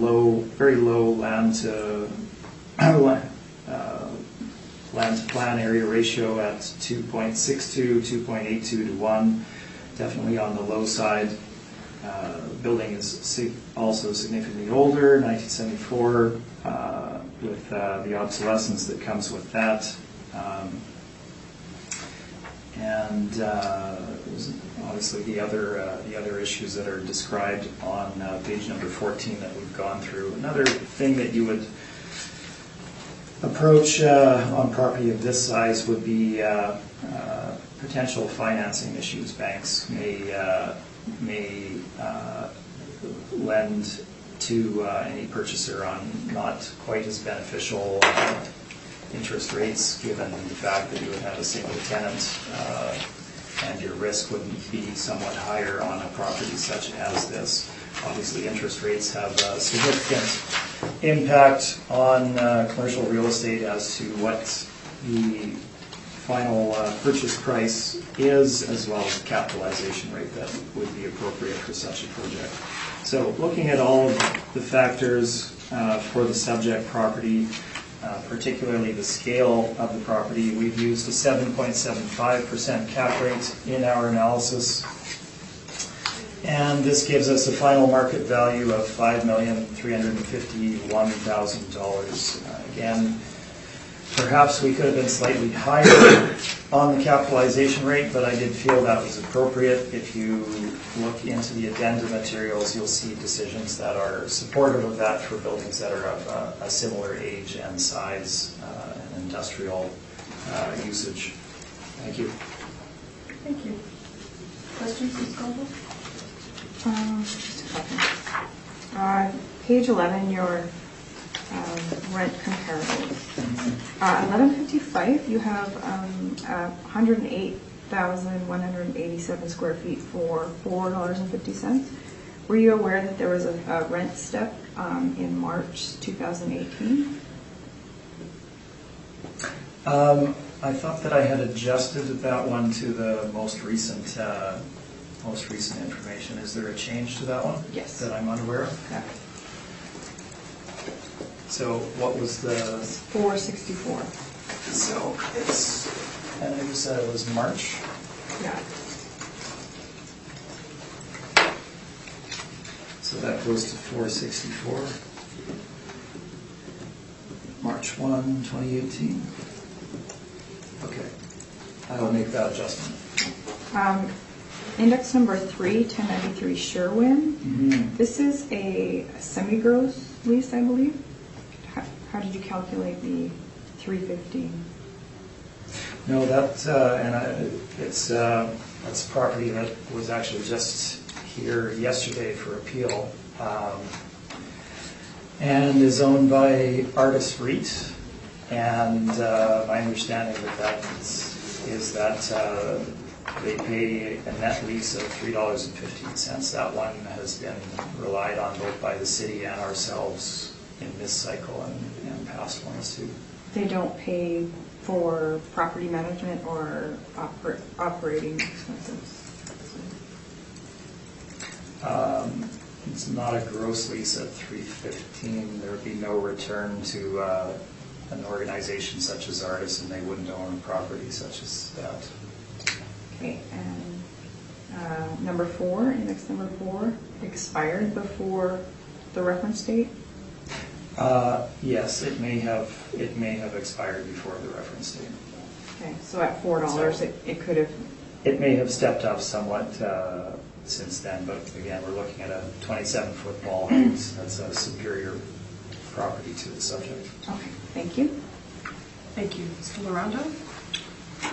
very low land to plan area ratio at 2.62, 2.82 to 1. Definitely on the low side. Building is also significantly older, 1974, with the obsolescence that comes with that. And obviously the other issues that are described on page number 14 that we've gone through. Another thing that you would approach on property of this size would be potential financing issues. Banks may lend to any purchaser on not quite as beneficial interest rates, given the fact that you would have a single tenant and your risk would be somewhat higher on a property such as this. Obviously, interest rates have a significant impact on commercial real estate as to what the final purchase price is, as well as the capitalization rate that would be appropriate for such a project. So looking at all of the factors for the subject property, particularly the scale of the property, we've used a 7.75% cap rate in our analysis. And this gives us a final market value of $5,351,000. Again, perhaps we could have been slightly higher on the capitalization rate, but I did feel that was appropriate. If you look into the addenda materials, you'll see decisions that are supportive of that for buildings that are of a similar age and size and industrial usage. Thank you. Thank you. Questions, Ms. Goldberg? Just a couple. Page 11, your rent comparables. 1155, you have 108,187 square feet for $4.50. Were you aware that there was a rent step in March 2018? I thought that I had adjusted that one to the most recent information. Is there a change to that one? Yes. That I'm unaware of? Okay. So what was the, 464. so it's, and you said it was March? Yeah. So that goes to 464. March 1, 2018. Okay. I will make that adjustment. Index number 3, 1093 Sherwin. This is a semi-gross lease, I believe. How did you calculate the 315? No, that's a property that was actually just here yesterday for appeal, and is owned by Artis REIT. And my understanding of that is that they pay a net lease of $3.15. That one has been relied on both by the city and ourselves in this cycle and past ones too. They don't pay for property management or operating expenses. It's not a gross lease at $3.15. There would be no return to an organization such as Artis, and they wouldn't own a property such as that. Okay, and number 4, index number 4, expired before the reference date? Yes, it may have expired before the reference date. Okay, so at $4, it could have... It may have stepped up somewhat since then, but again, we're looking at a 27-foot ball height. That's a superior property to the subject. Okay, thank you. Thank you. Mr. Lorando?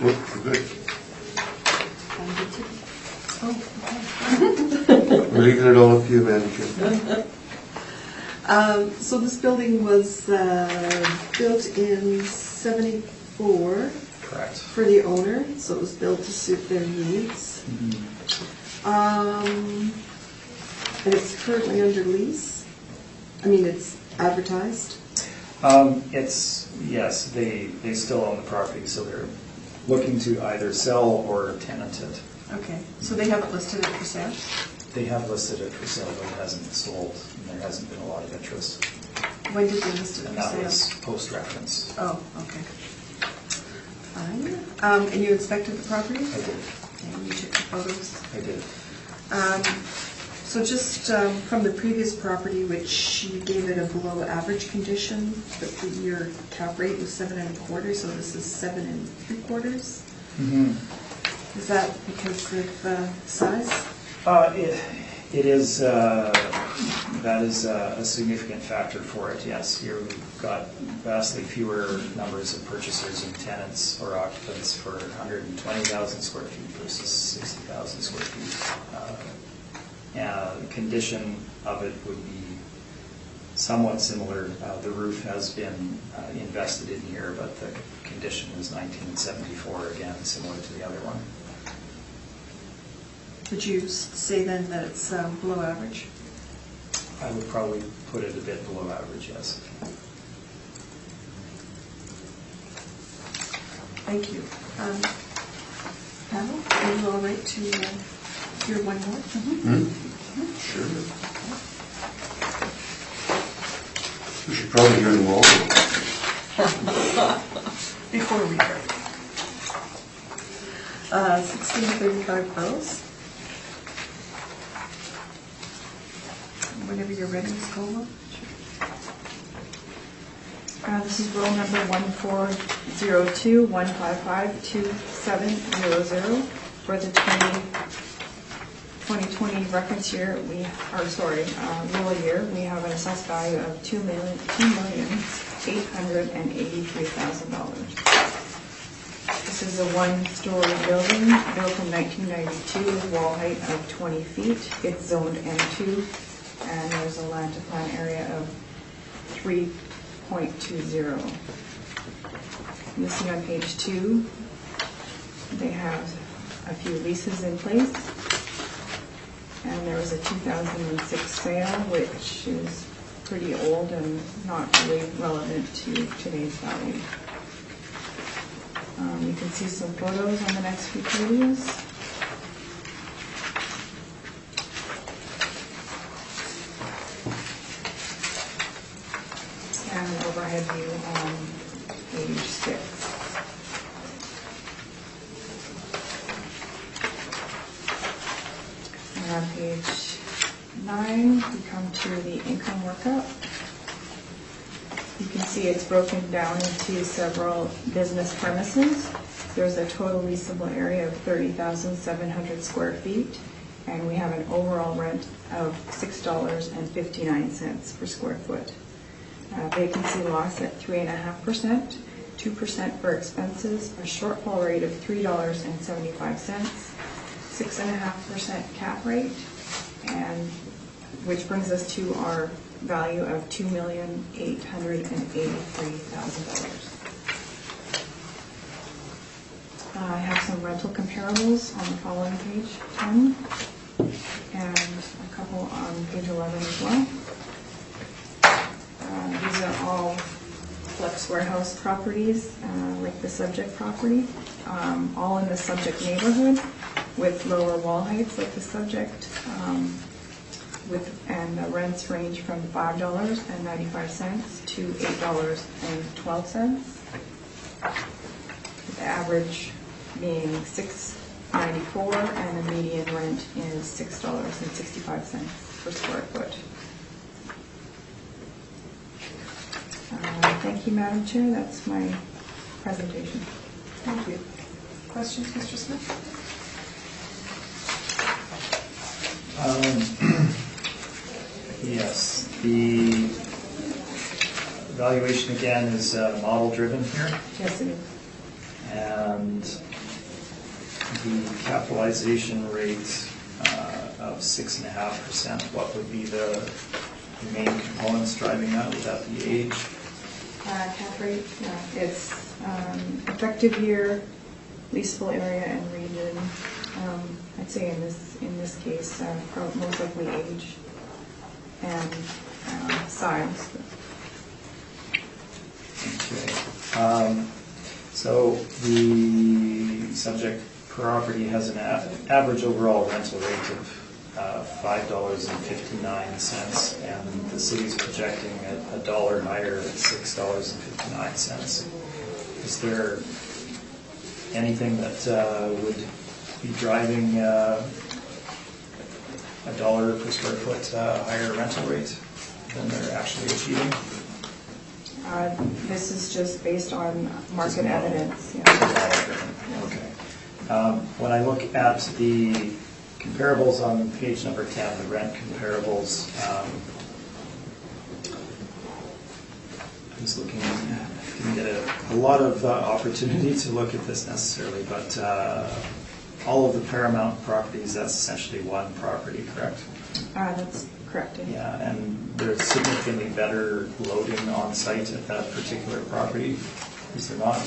Nope, we're good. Oh, We're leaving it all up to you, Madam Chair. So this building was built in '74 Correct. for the owner, so it was built to suit their needs. And it's currently under lease. I mean, it's advertised. Yes, they still own the property, so they're looking to either sell or tenant it. Okay, so they haven't listed it for sale? They have listed it for sale, but it hasn't been sold, and there hasn't been a lot of interest. When did they list it And for that sale? was post-reference. Oh, okay. Fine. And you inspected the property? I did. And you took the photos? I did. So just from the previous property, which you gave it a below average condition, but your cap rate was 7 1/4, so this is 7 3/4. Is that because of size? It is, that is a significant factor for it, yes. You've got vastly fewer numbers of purchasers and tenants or occupants for 120,000 square feet versus 60,000 square feet. The condition of it would be somewhat similar. The roof has been invested in here, but the condition is 1974, again, similar to the other one. Would you say then that it's below average? I would probably put it a bit below average, yes. Thank you. Panel, are you all right to hear one more? Sure. We should probably hear them all. Before we go. 1635 Bells. Whenever you're ready, Ms. Colwell. This is roll number 1402-155-2700 for the 2020 reference year. Rural year. We have an assessed value of $2,883,000. This is a one-story building built in 1992 with wall height of 20 feet. It's zoned M2, and there's a land to plan area of 3.20. Listed on page 2, they have a few leases in place, and there was a 2006 sale, which is pretty old and not really relevant to today's value. You can see some photos on the next few pages. And you on page 6. And on page 9, we come to the income workup. You can see it's broken down into several business premises. There's a total leasable area of 30,700 square feet, and we have an overall rent of $6.59 per square foot. Vacancy loss at 3.5%, 2% for expenses, a shortfall rate of $3.75, 6.5% cap rate, and which brings us to our value of $2,883,000. I have some rental comparables on the following page 10, and a couple on page 11 as well. These are all flex warehouse properties, like the subject property, all in the subject neighborhood with lower wall heights like the subject, and the rents range from $5.95 to $8.12. The average being $6.94, and the median rent is $6.65 per square foot. Thank you, Madam Chair. That's my presentation. Thank you. Questions, Mr. Smith? Yes, the valuation again is model-driven here, Yes, it is. and the capitalization rate of 6.5%. What would be the main components driving that? Would that be age? Cap rate, yeah, it's effective year, leasable area, and region. I'd say in this case, probably most likely age and size. Okay. So the subject property has an average overall rental rate of $5.59, and the city's projecting a dollar higher at $6.59. Is there anything that would be driving a dollar per square foot higher rental rate than they're actually achieving? This is just based on market evidence. Yeah. Okay. When I look at the comparables on page number 10, the rent comparables, I was looking, didn't get a lot of opportunity to look at this necessarily, but all of the Paramount properties, that's essentially one property, correct? That's correct. Yeah, and there's significantly better loading on site at that particular property, is there not?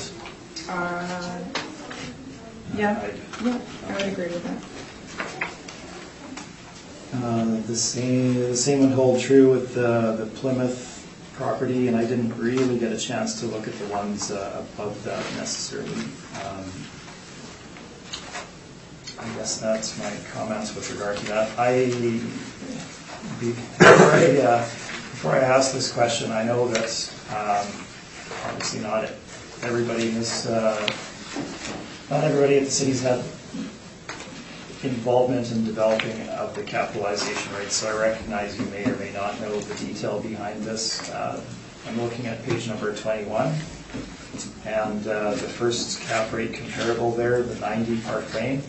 Yeah, I would agree with that. The same would hold true with the Plymouth property, and I didn't really get a chance to look at the ones above that necessarily. I guess that's my comments with regard to that. Before I ask this question, I know that obviously not everybody at the city's had involvement in developing of the capitalization rate, so I recognize you may or may not know the detail behind this. I'm looking at page number 21, and the first cap rate comparable there, the 90 Park Lane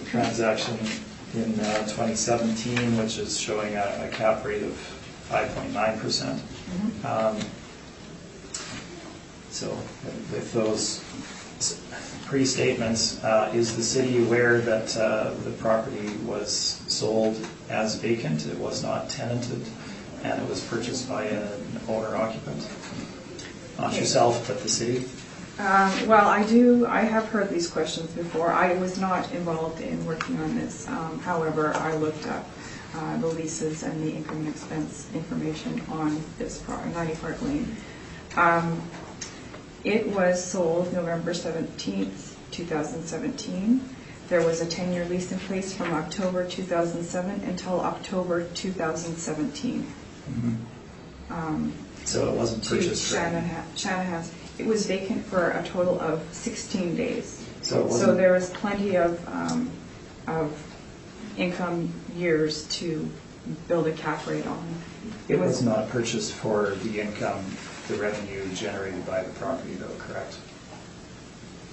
transaction in 2017, which is showing a cap rate of 5.9%. So with those pre-statements, is the city aware that the property was sold as vacant, it was not tenanted, and it was purchased by an owner-occupant? Not yourself, but the city? Well, I have heard these questions before. I was not involved in working on this. However, I looked up the leases and the income and expense information on this property, 90 Park Lane. It was sold November 17th, 2017. There was a 10-year lease in place from October 2007 until October 2017. So it wasn't to purchased for... Shanahan's. It was vacant for a total of 16 days. So it wasn't... there was plenty of income years to build a cap rate on. It was not purchased for the income, the revenue generated by the property though, correct?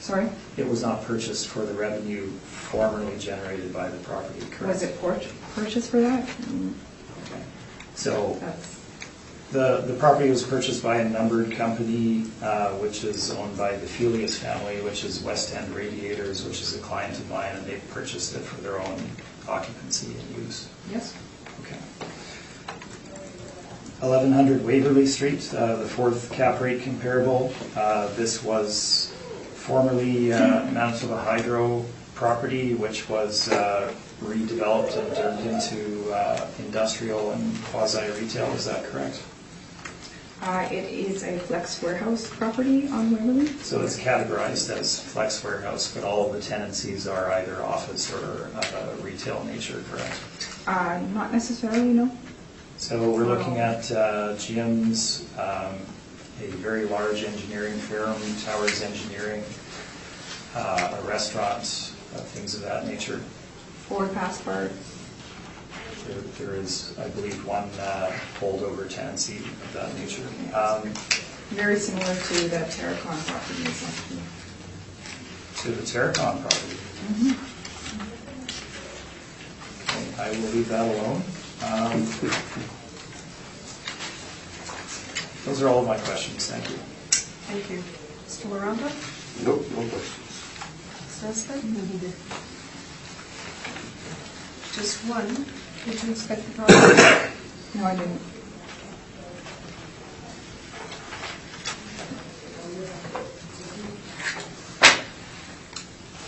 Sorry? It was not purchased for the revenue formerly generated by the property, correct? Was it purchased for that? Okay. So That's, the property was purchased by a numbered company, which is owned by the Felius family, which is West End Radiators, which is a client of mine, and they've purchased it for their own occupancy and use. yes. Okay. 1100 Waverly Street, the fourth cap rate comparable. This was formerly Manitoba Hydro property, which was redeveloped and turned into industrial and quasi-retail. Is that correct? It is a flex warehouse property on Waverly. So it's categorized as flex warehouse, but all of the tenancies are either office or retail nature, correct? Not necessarily, no. So we're looking at gyms, a very large engineering firm, Towers Engineering, a restaurant, things of that nature. Ford Passport. There is, I believe, one holdover tenancy of that nature. Very similar to the Terracon properties, actually. To the Terracon property. Okay, I will leave that alone. Those are all of my questions. Thank you. Thank you. Mr. Laramba? Nope, no questions. Mr. Just one. Did you inspect the property? No, I didn't.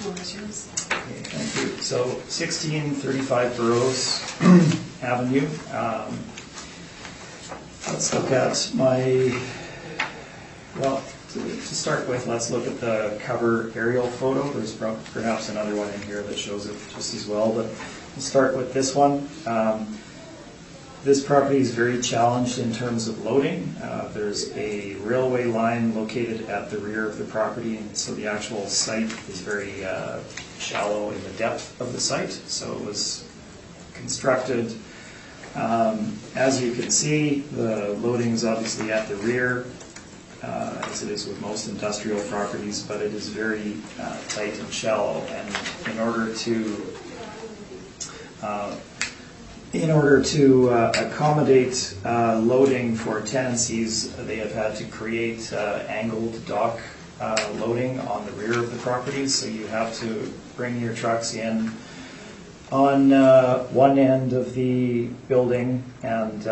What was yours? Okay, thank you. So 1635 Burroughs Avenue. Let's look at my, well, to start with, let's look at the cover aerial photo. There's perhaps another one in here that shows it just as well, but we'll start with this one. This property is very challenged in terms of loading. There's a railway line located at the rear of the property, and so the actual site is very shallow in the depth of the site. So it was constructed. As you can see, the loading is obviously at the rear, as it is with most industrial properties, but it is very tight and shallow. And in order to accommodate loading for tenancies, they have had to create angled dock loading on the rear of the properties. So you have to bring your trucks in on one end of the building and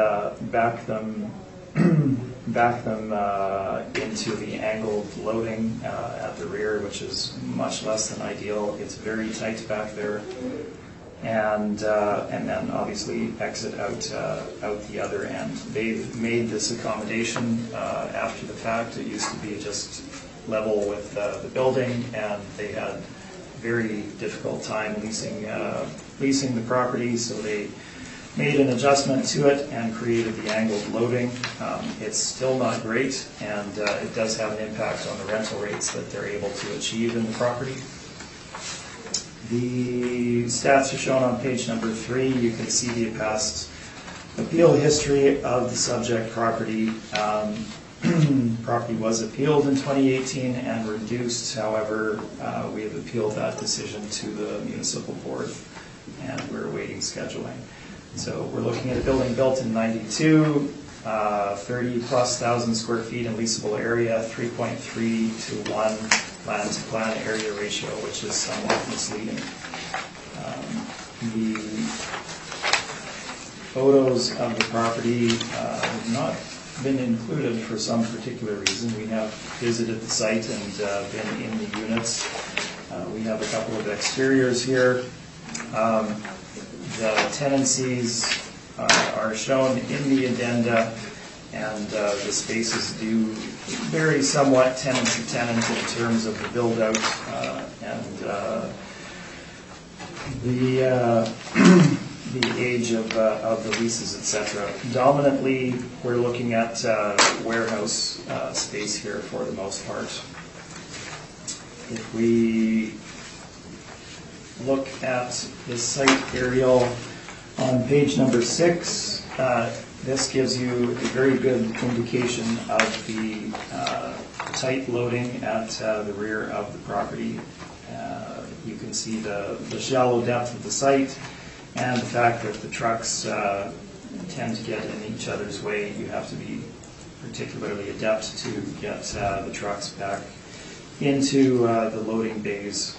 back them into the angled loading at the rear, which is much less than ideal. It's very tight back there, and then obviously exit out the other end. They've made this accommodation after the fact. It used to be just level with the building, and they had very difficult time leasing the property, so they made an adjustment to it and created the angled loading. It's still not great, and it does have an impact on the rental rates that they're able to achieve in the property. The stats are shown on page number 3. You can see the past appeal history of the subject property. Property was appealed in 2018 and reduced. However, we have appealed that decision to the municipal board, and we're awaiting scheduling. So we're looking at a building built in 92, 30,000+ square feet in leasable area, 3.3 to 1 plan-to-plan area ratio, which is somewhat misleading. The photos of the property have not been included for some particular reason. We have visited the site and been in the units. We have a couple of exteriors here. The tenancies are shown in the addenda, and the spaces do vary somewhat tenant to tenant in terms of the build-out, and the age of the leases, etc. Dominantly, we're looking at warehouse space here for the most part. If we look at the site aerial on page number 6, this gives you a very good indication of the tight loading at the rear of the property. You can see the shallow depth of the site and the fact that the trucks tend to get in each other's way. You have to be particularly adept to get the trucks back into the loading bays.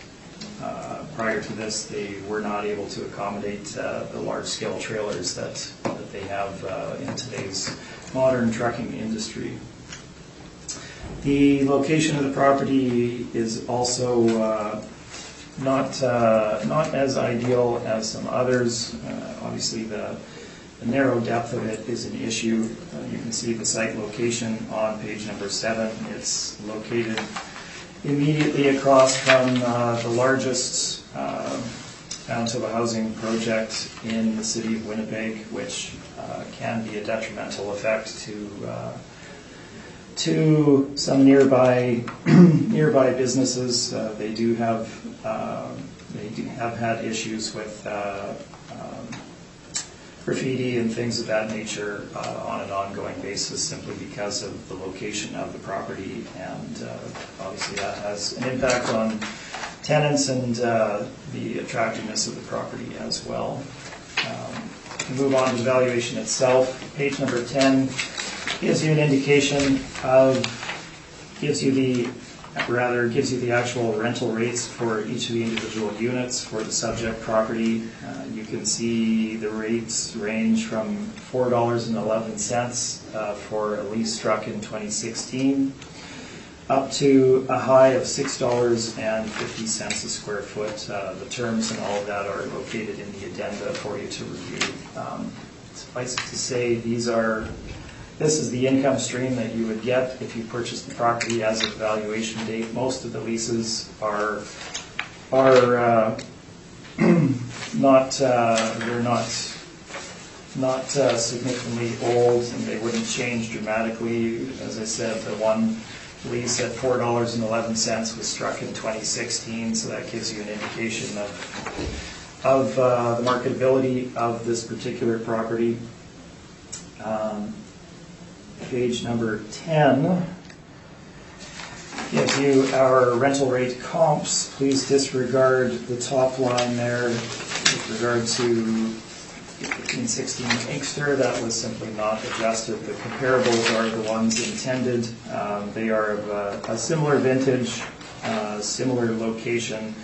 Prior to this, they were not able to accommodate the large-scale trailers that they have in today's modern trucking industry. The location of the property is also not as ideal as some others. Obviously, the narrow depth of it is an issue. You can see the site location on page number 7. It's located immediately across from the largest township housing project in the city of Winnipeg, which can be a detrimental effect to some nearby businesses. They do have had issues with graffiti and things of that nature on an ongoing basis, simply because of the location of the property, and obviously that has an impact on tenants and the attractiveness of the property as well. We move on to the valuation itself. Page number 10 gives you an indication of, gives you the actual rental rates for each of the individual units for the subject property. You can see the rates range from $4.11 for a lease struck in 2016 up to a high of $6.50 a square foot. The terms and all of that are located in the addenda for you to review. Suffice it to say, this is the income stream that you would get if you purchased the property as of valuation date. Most of the leases are not significantly old, and they wouldn't change dramatically. As I said, the one lease at $4.11 was struck in 2016, so that gives you an indication of the marketability of this particular property. Page number 10 gives you our rental rate comps. Please disregard the top line there with regard to 1516 Inkster. That was simply not adjusted. The comparables are the ones intended. They are of a similar vintage, similar location,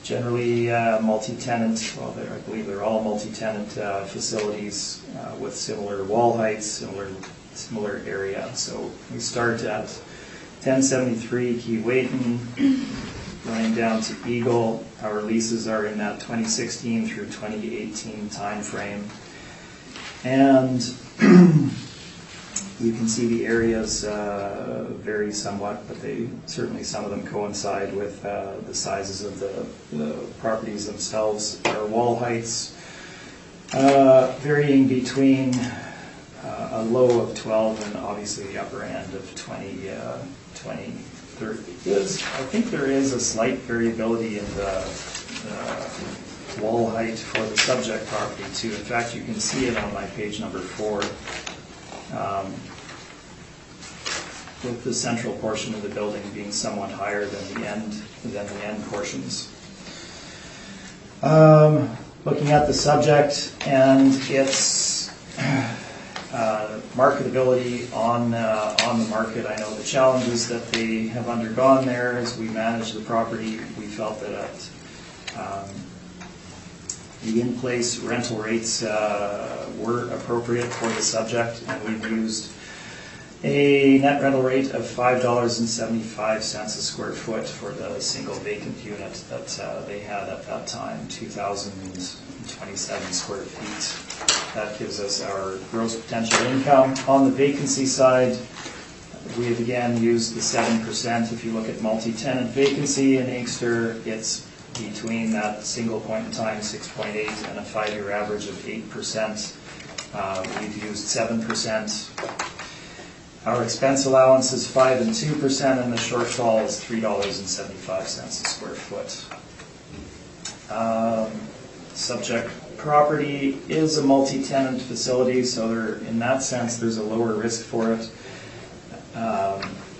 generally multi-tenant. Well, I believe they're all multi-tenant facilities with similar wall heights, similar area. So we start at 1073 Keewatin, running down to Eagle. Our leases are in that 2016 through 2018 time frame. And you can see the areas vary somewhat, but certainly some of them coincide with the sizes of the properties themselves. Our wall heights varying between a low of 12 and obviously the upper end of 20, 30. I think there is a slight variability in the wall height for the subject property too. In fact, you can see it on my page number 4, with the central portion of the building being somewhat higher than the end portions. Looking at the subject and its marketability on the market, I know the challenges that they have undergone there as we manage the property. We felt that the in-place rental rates were appropriate for the subject, and we've used a net rental rate of $5.75 a square foot for the single vacant unit that they had at that time, 2,027 square feet. That gives us our gross potential income. On the vacancy side, we have again used the 7%. If you look at multi-tenant vacancy in Inkster, it's between that single point in time, 6.8, and a 5-year average of 8%. We've used 7%. Our expense allowance is 5 and 2%, and the shortfall is $3.75 a square foot. Subject property is a multi-tenant facility, so in that sense, there's a lower risk for it.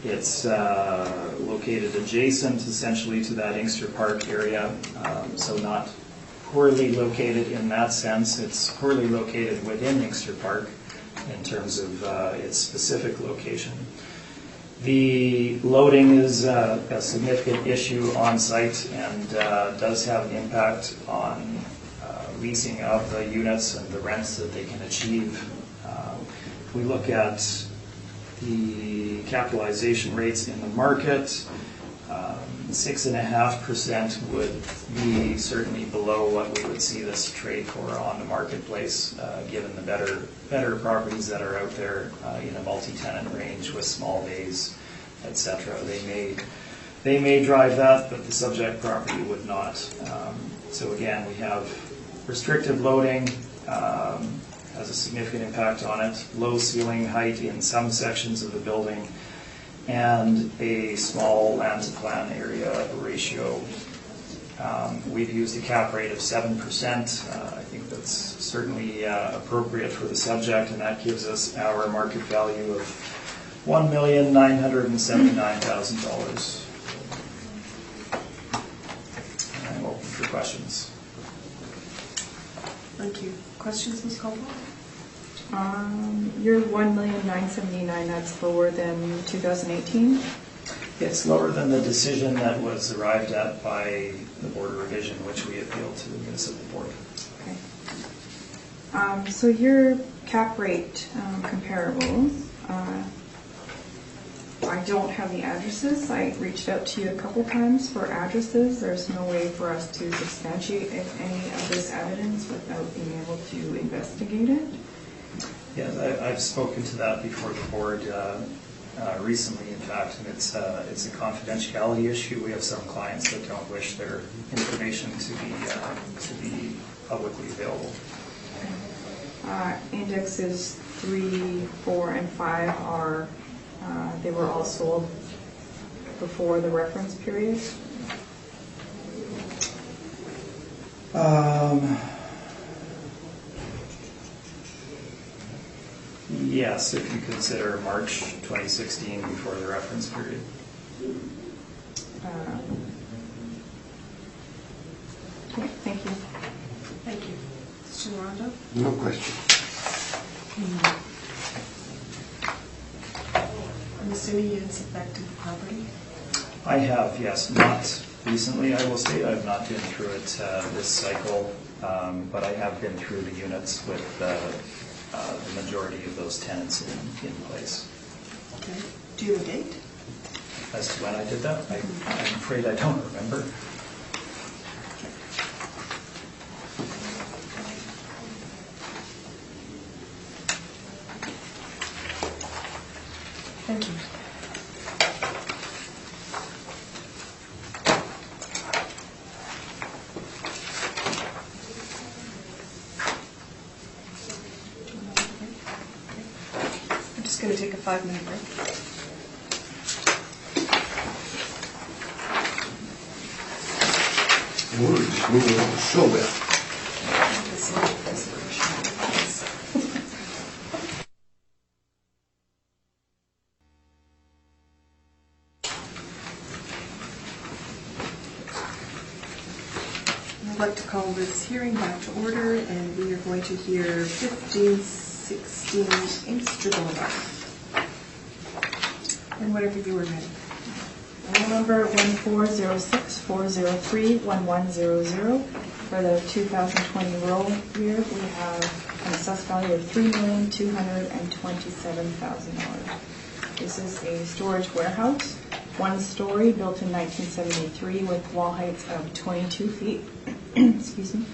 It's located adjacent, essentially, to that Inkster Park area, so not poorly located in that sense. It's poorly located within Inkster Park in terms of its specific location. The loading is a significant issue on site and does have an impact on leasing of the units and the rents that they can achieve. If we look at the capitalization rates in the market, 6.5% would be certainly below what we would see this trade for on the marketplace, given the better properties that are out there in a multi-tenant range with small bays, etc. They may drive that, but the subject property would not. So again, we have restrictive loading, has a significant impact on it, low ceiling height in some sections of the building, and a small land to plan area ratio. We've used a cap rate of 7%. I think that's certainly appropriate for the subject, and that gives us our market value of $1,979,000. I'm open for questions. Thank you. Questions, Ms. Caldwell? Your $1,979,000, that's lower than 2018? It's lower than the decision that was arrived at by the Board of Revision, which we appealed to the Municipal Board. Okay. So your cap rate comparables, I don't have the addresses. I reached out to you a couple times for addresses. There's no way for us to substantiate any of this evidence without being able to investigate it. Yeah, I've spoken to that before the board recently, in fact, and it's a confidentiality issue. We have some clients that don't wish their information to be publicly available. Indexes 3, 4, and 5 are they were all sold before the reference period. Yes, if you consider March 2016 before the reference period. Okay, thank you. Thank you. Mr. Miranda? No question. I'm assuming you inspected the property? I have, yes. Not recently, I will say. I've not been through it this cycle, but I have been through the units with the majority of those tenants in place. Okay. Do you have a date? As to when I did that, I'm afraid I don't remember. Thank you. I'm just going to take a 5-minute break. We're just moving on so well. I'd like to call this hearing back to order, and we are going to hear 1516 Inkster Boulevard. And whatever you were ready. Roll number 14064031100. For the 2020 roll year, we have an assessed value of $3,227,000. This is a storage warehouse, 1-story, built in 1973 with wall heights of 22 feet. Excuse me.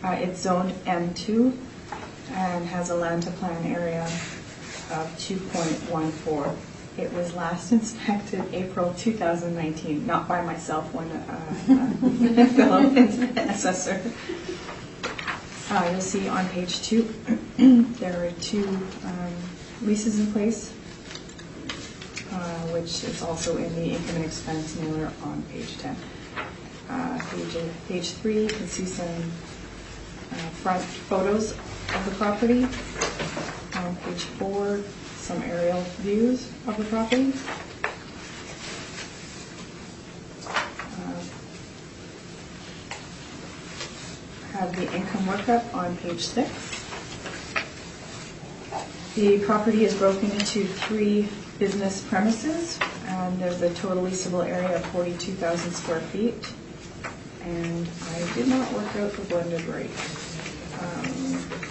It's zoned M2 and has a land to plan area of 2.14 It was last inspected April 2019, not by myself, one fellow assessor. You'll see on page 2, there are 2 leases in place, which is also in the income and expense mailer on page 10. Page 3, you can see some front photos of the property. On page 4, some aerial views of the property. Have the income workup on page 6. The property is broken into 3 business premises, and there's a total leasable area of 42,000 square feet. And I did not work out the blended rate.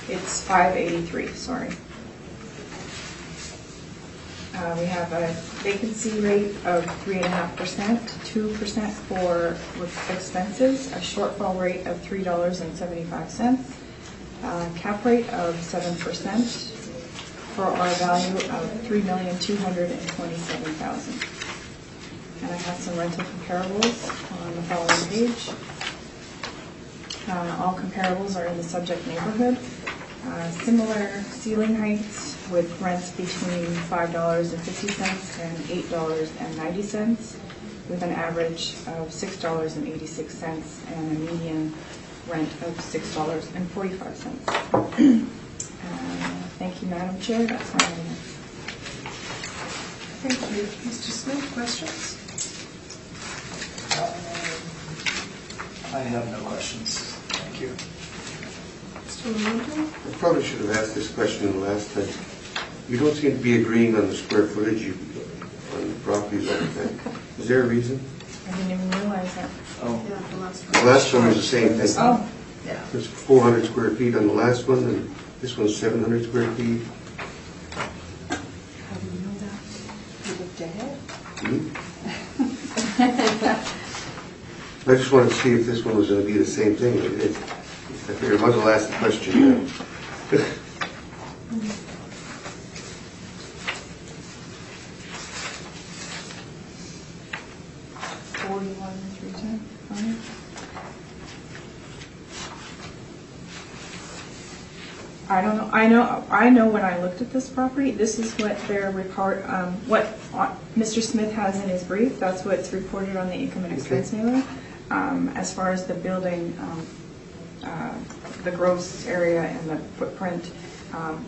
It's 583, sorry. We have a vacancy rate of 3.5%, 2% for expenses, a shortfall rate of $3.75, cap rate of 7%, for our value of $3,227,000. And I have some rental comparables on the following page. All comparables are in the subject neighborhood. Similar ceiling heights with rents between $5.50 and $8.90, with an average of $6.86 and a median rent of $6.45. Thank you, Madam Chair. That's my minutes. Thank you. Mr. Smith, questions? I have no questions. Thank you. Mr. Lamonte? I probably should have asked this question last time. You don't seem to be agreeing on the square footage on the properties all the time. Is there a reason? I didn't even realize that. Oh, Yeah, the last one. The last one was the same thing. Oh, Yeah. There's 400 square feet on the last one, and this one's 700 square feet. How do you know that? You looked ahead? I just wanted to see if this one was going to be the same thing. I figured I might as well ask the question now. I don't know. I know when I looked at this property, this is what their report, what Mr. Smith has in his brief. That's what's reported on the income and expense mailer. As far as the building, the gross area and the footprint,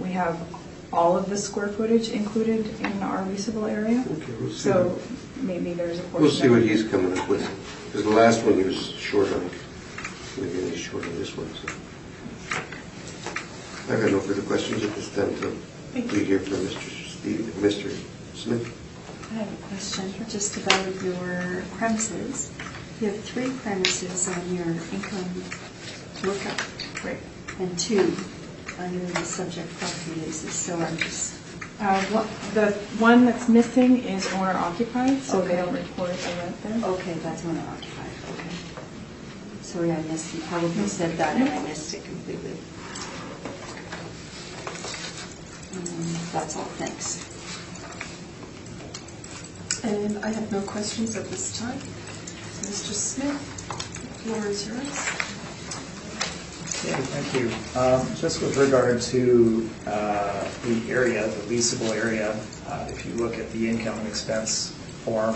we have all of the square footage included in our leasable area. Okay, we'll see. So maybe there's a portion. We'll see what he's coming up with. Because the last one he was short on. Maybe he's short on this one. So. I got no further questions at this time, so we hear from Mr. Smith. I have a question just about your premises. You have 3 premises on your income workup, Right. and 2 under the subject property leases, so I'm just... The one that's missing is owner occupied, so they Okay. don't report the rent there. Okay, that's owner occupied, okay. Sorry, I missed, you probably said that and I missed it completely. That's all, thanks. And I have no questions at this time. Mr. Smith, the floor is yours. okay, thank you. Just with regard to the area, the leasable area, if you look at the income and expense form,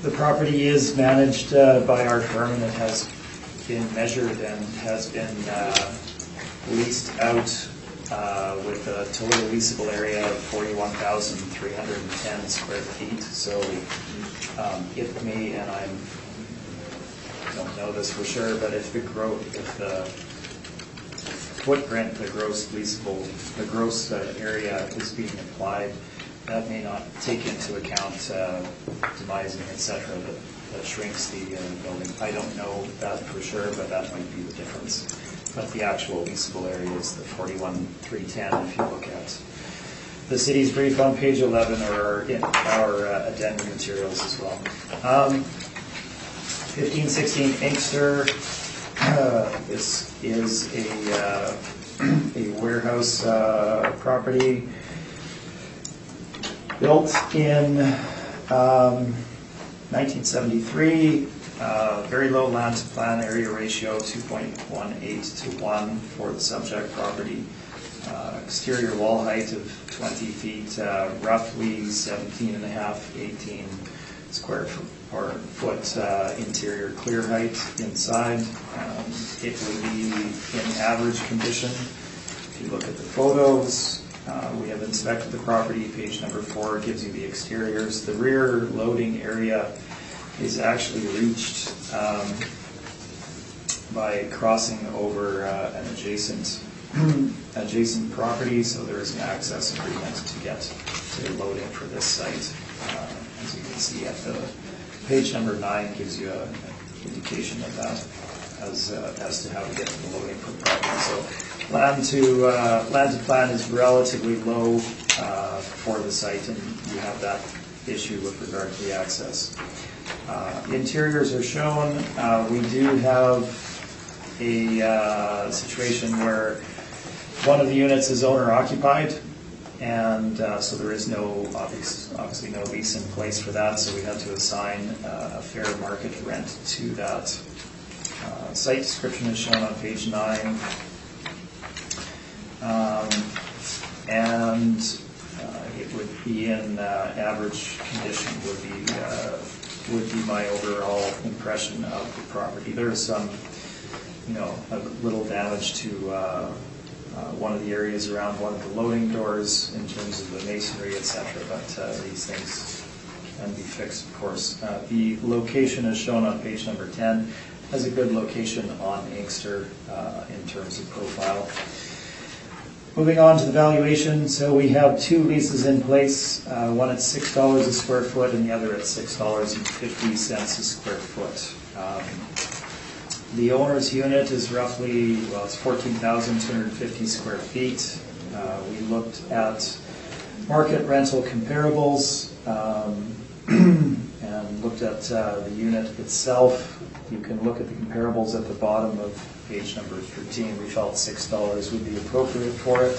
the property is managed by our firm, and it has been measured and has been leased out with a total leasable area of 41,310 square feet. So it may, and I don't know this for sure, but if the footprint, the gross leasable, the gross area is being applied, that may not take into account demising, etc. That shrinks the building. I don't know that for sure, but that might be the difference. But the actual leasable area is the 41,310 if you look at the city's brief on page 11 or in our addendum materials as well. 1516 Inkster. This is a warehouse property. Built in 1973, very low land to plan area ratio, 2.18 to 1 for the subject property. Exterior wall height of 20 feet, roughly 17 and a half, 18 square foot interior clear height inside. It would be in average condition. If you look at the photos, we have inspected the property. Page number 4 gives you the exteriors. The rear loading area is actually reached by crossing over an adjacent property, so there is an access agreement to get to loading for this site. As you can see, at the page number 9 gives you an indication of that as to how to get to the loading for the property. So land to plan is relatively low for the site, and you have that issue with regard to the access. Interiors are shown. We do have a situation where one of the units is owner occupied, and so there is obviously no lease in place for that, so we had to assign a fair market rent to that. Site description is shown on page 9. And it would be in average condition would be my overall impression of the property. There is some, a little damage to one of the areas around one of the loading doors in terms of the masonry, etc. But these things can be fixed, of course. The location is shown on page number 10 as a good location on Inkster in terms of profile. Moving on to the valuation, so we have 2 leases in place, one at $6 a square foot and the other at $6.50 a square foot. The owner's unit is roughly, it's 14,250 square feet. We looked at market rental comparables and looked at the unit itself. You can look at the comparables at the bottom of page number 13. We felt $6 would be appropriate for it.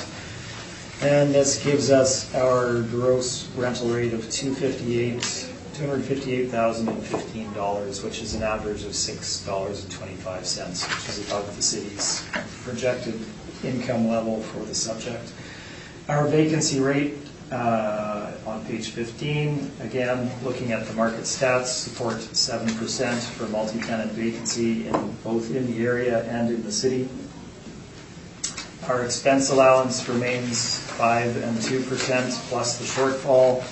And this gives us our gross rental rate of $258,015, which is an average of $6.25, which is above the city's projected income level for the subject. Our vacancy rate on page 15, again, looking at the market stats, support 7% for multi-tenant vacancy both in the area and in the city. Our expense allowance remains 5 and 2% plus the shortfall.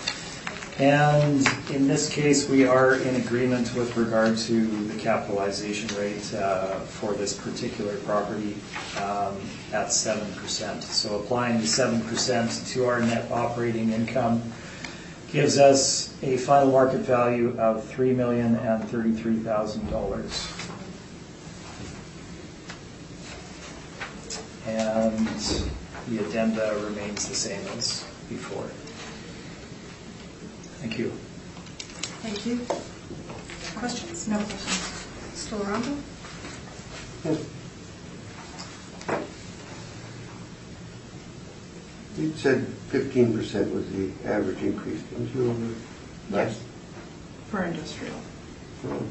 And in this case, we are in agreement with regard to the capitalization rate for this particular property at 7%. So applying the 7% to our net operating income gives us a final market value of $3,033,000. And the addenda remains the same as before. Thank you. Thank you. Questions? No questions. Still around? You said 15% was the average increase, didn't you? Yes. For industrial. Oh.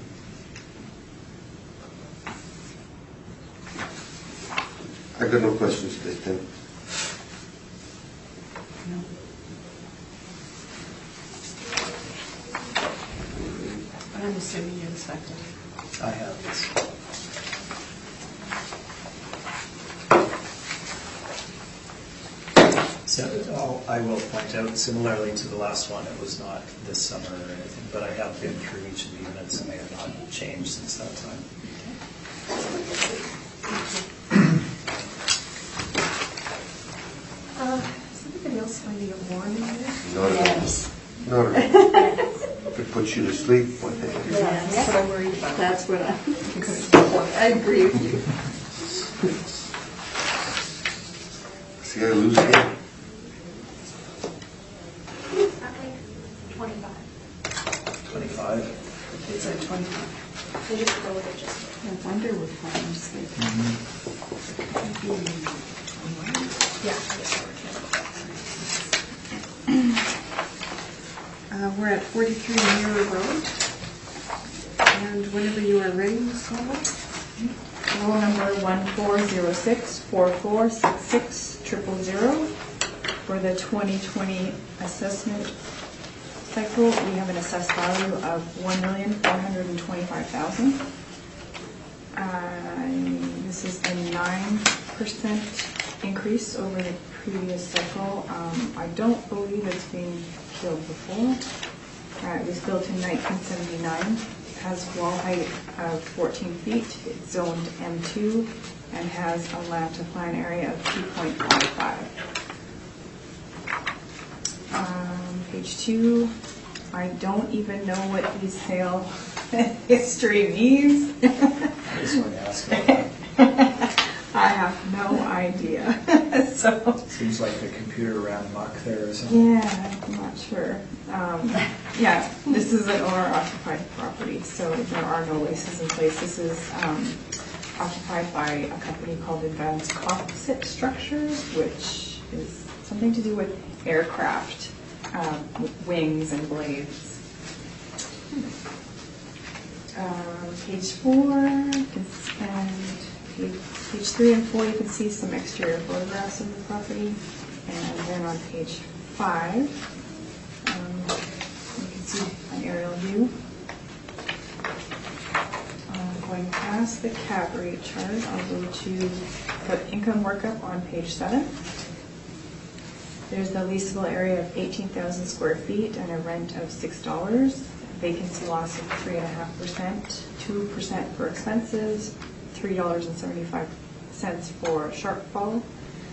I got no questions this time. No. I'm assuming you inspected. I have this. So I will point out, similarly to the last one, it was not this summer or anything, but I have been through each of the units and they have not changed since that time. Is anybody else finding it warm in here? Not at all. Yes. Not at all. If it puts you to sleep, what the heck? That's what I'm worried about. That's what I agree with you. See, I lose again. It's at like 25. 25. It's at 25. So just go with it, just. No wonder we're finding sleep. Yeah. we're at 43 Mirror Road. And whenever you are ready, Ms. Noble. Roll number 1406446600. For the 2020 assessment cycle, we have an assessed value of $1,425,000. This is a 9% increase over the previous cycle. I don't believe it's been built before. It was built in 1979. It has wall height of 14 feet. It's zoned M2 and has a land to plan area of 2.55. Page 2. I don't even know what the sale history means. I just want to ask about that. I have no idea. So Seems like the computer ran amok there or something. yeah, I'm not sure. Yeah, this is an owner-occupied property, so there are no leases in place. This is occupied by a company called Advanced Composite Structures, which is something to do with aircraft, with wings and blades. Page 4, and page 3 and 4, you can see some exterior photographs of the property. And then on page 5, you can see an aerial view. Going past the cap rate chart, I'll go to the income workup on page 7. There's the leasable area of 18,000 square feet and a rent of $6. Vacancy loss of 3.5%, 2% for expenses, $3.75 for shortfall,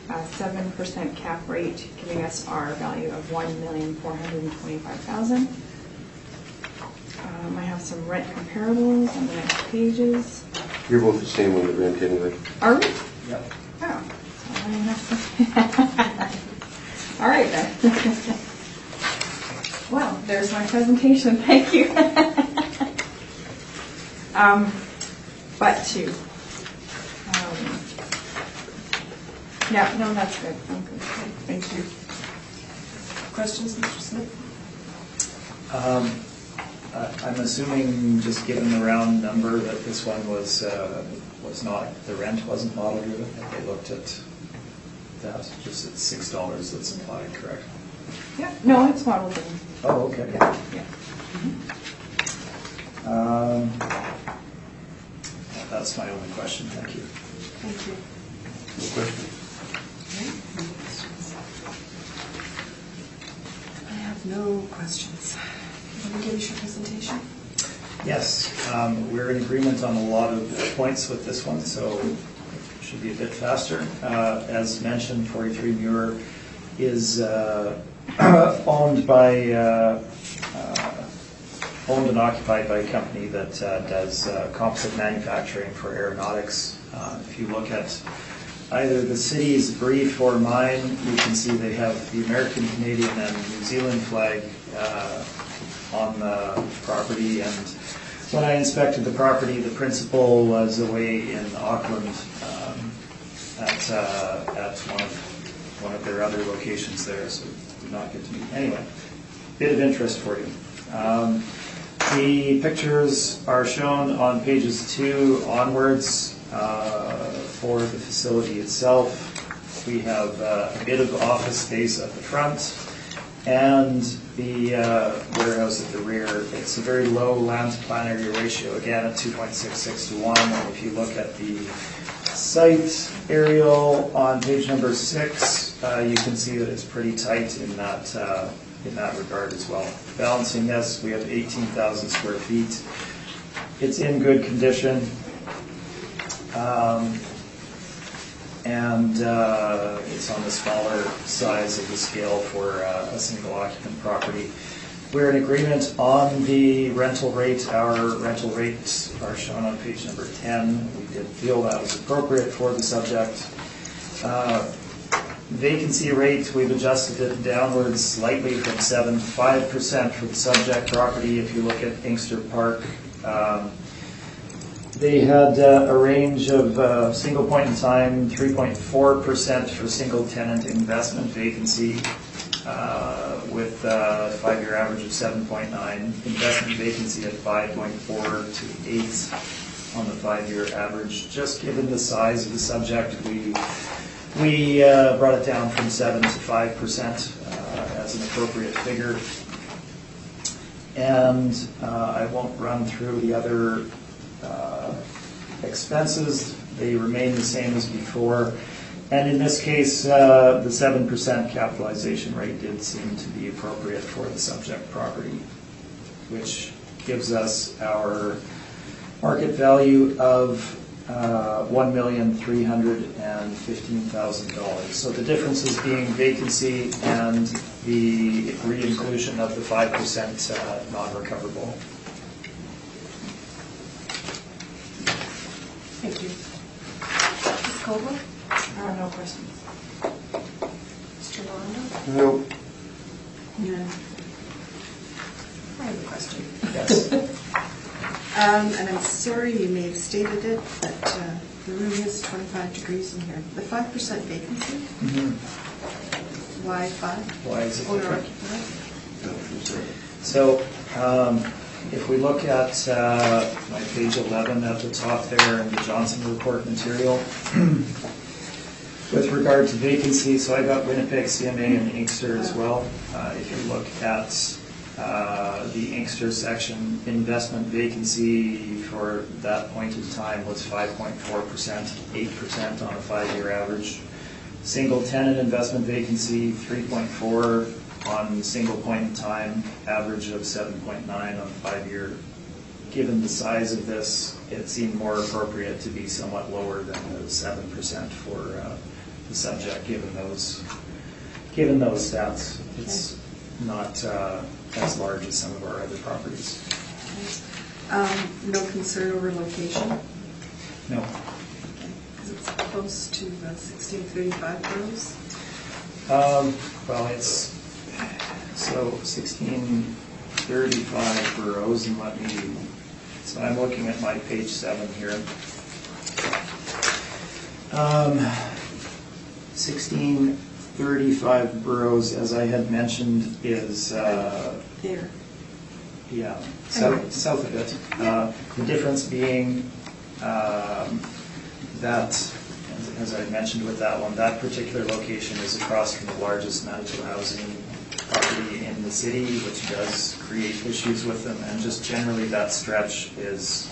7% cap rate, giving us our value of $1,425,000. I have some rent comparables on the next pages. You're both the same on the rent anyway. Are we? Yep. Oh. All right then. Well, there's my presentation. Thank you. Yeah, no, that's good. I'm good. Thank you. Questions, Mr. Smith? I'm assuming, just given the round number, that this one was not, the rent wasn't model driven, that they looked at that, just at $6 that's implied, correct? Yeah, no, it's model driven. Oh, okay. Yeah, yeah. That's my only question, thank you. Thank you. No question. I have no questions. Can you give us your presentation? Yes, we're in agreement on a lot of points with this one, so it should be a bit faster. As mentioned, 43 Muir is owned and occupied by a company that does composite manufacturing for aeronautics. If you look at either the city's brief or mine, you can see they have the American, Canadian, and New Zealand flag on the property. And when I inspected the property, the principal was away in Auckland at one of their other locations there, so did not get to meet. Anyway, bit of interest for you. The pictures are shown on pages 2 onwards for the facility itself. We have a bit of office space at the front and the warehouse at the rear. It's a very low land to plan area ratio, again at 2.66 to 1. And if you look at the site aerial on page number 6, you can see that it's pretty tight in that regard as well. Balancing this, we have 18,000 square feet. It's in good condition. And it's on the smaller size of the scale for a single occupant property. We're in agreement on the rental rate. Our rental rates are shown on page number 10. We did feel that was appropriate for the subject. Vacancy rate, we've adjusted it downwards slightly from 7 to 5% for the subject property. If you look at Inkster Park, they had a range of single point in time, 3.4% for single tenant investment vacancy, with a 5-year average of 7.9, investment vacancy at 5.4 to 8 on the 5-year average. Just given the size of the subject, we brought it down from 7 to 5% as an appropriate figure. And I won't run through the other expenses. They remain the same as before. And in this case, the 7% capitalization rate did seem to be appropriate for the subject property, which gives us our market value of $1,315,000. So the differences being vacancy and the re-inclusion of the 5% non-recoverable. Thank you. Ms. Caldwell? No questions. Mr. Londo? No. No. I have a question. Yes. And I'm sorry, you may have stated it, but the room is 25 degrees in here. The 5% vacancy, why 5? Why is it Owner different? occupied? So if we look at my page 11 at the top there in the Johnson report material, with regard to vacancy, so I got Winnipeg, CMA, and Inkster as well. If you look at the Inkster section, investment vacancy for that point in time was 5.4%, 8% on a 5-year average. Single tenant investment vacancy, 3.4 on single point in time, average of 7.9 on a 5-year. Given the size of this, it seemed more appropriate to be somewhat lower than the 7% for the subject, given those stats. It's not as large as some of our other properties. No concern over location? No. Because it's close to 1635 Burroughs? Well, it's so 1635 Burroughs, and so I'm looking at my page 7 here. 1635 Burroughs, as I had mentioned, is There. yeah, south of it. The difference being that, as I mentioned with that one, that particular location is across from the largest medical housing property in the city, which does create issues with them, and just generally that stretch is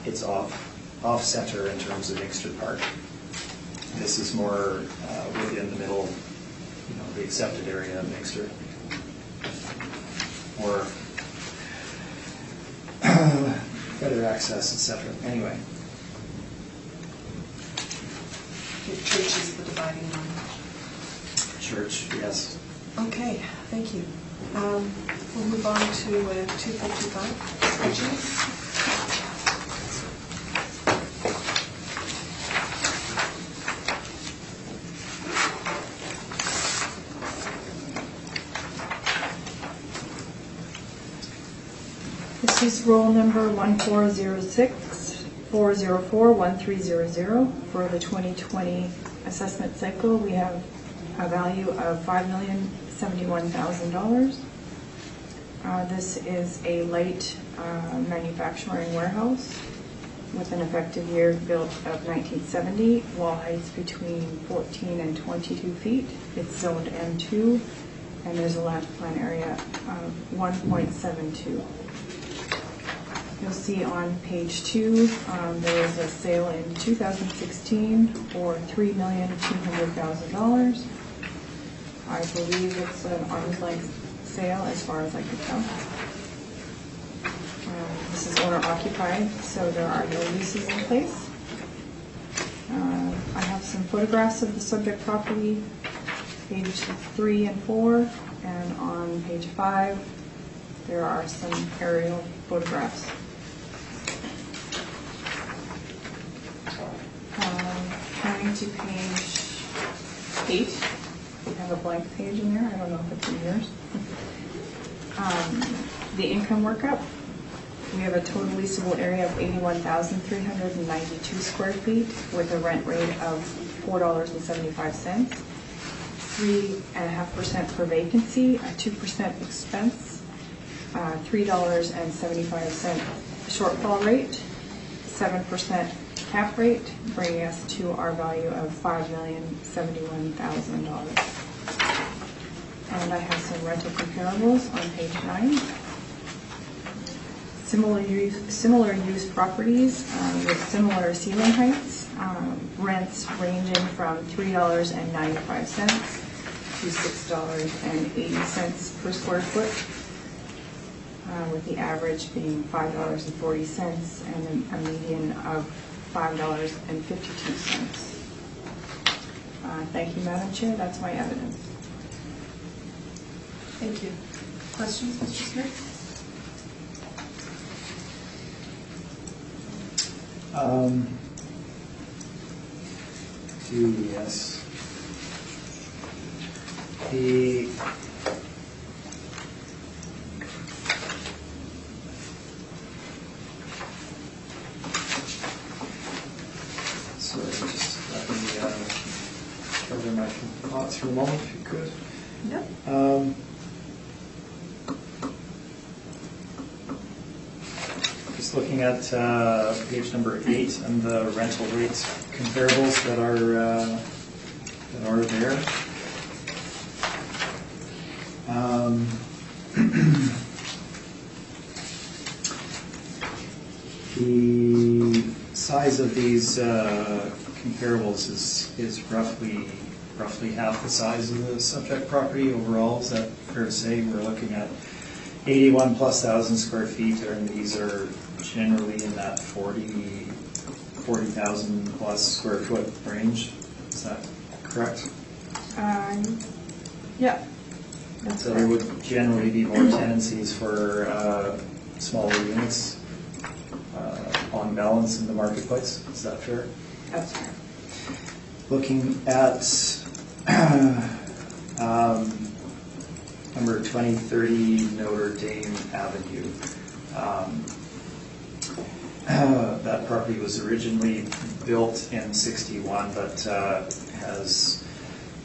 it's off-center in terms of Inkster Park. This is more within the middle, the accepted area of Inkster, or better access, etc. Anyway. The church is the dividing line. Church, yes. Okay, thank you. We'll move on to 255. Reggie? This is roll number 1406-404-1300. For the 2020 assessment cycle, we have a value of $5,071,000. This is a light manufacturing warehouse with an effective year built of 1970, wall heights between 14 and 22 feet. It's zoned M2, and there's a land plan area of 1.72. You'll see on page 2, there was a sale in 2016 for $3,200,000. I believe it's an arm's length sale as far as I can tell. This is owner occupied, so there are no leases in place. I have some photographs of the subject property, page 3 and 4, and on page 5 there are some aerial photographs. Turning to page 8, we have a blank page in there. I don't know if it's in yours. The income workup. We have a total leasable area of 81,392 square feet with a rent rate of $4.75. 3.5% for vacancy, a 2% expense, $3.75 shortfall rate, 7% cap rate, bringing us to our value of $5,071,000. And I have some rental comparables on page 9. Similar use properties with similar ceiling heights, rents ranging from $3.95 to $6.80 per square foot, with the average being $5.40 and a median of $5.52. Thank you, Madam Chair. That's my evidence. Thank you. Questions, Mr. Smith? Yes. The sorry, just let me cover my thoughts for a moment, if you could. Yep. Just looking at page number 8 and the rental rate comparables that are there. The size of these comparables is roughly half the size of the subject property overall. Is that fair to say? We're looking at 81,000+ square feet, and these are generally in that 40,000+ square foot range. Is that correct? Yeah. So there would generally be more tendencies for smaller units on balance in the marketplace. Is that fair? That's fair. Looking at number 2030 Notre Dame Avenue. That property was originally built in '61, but has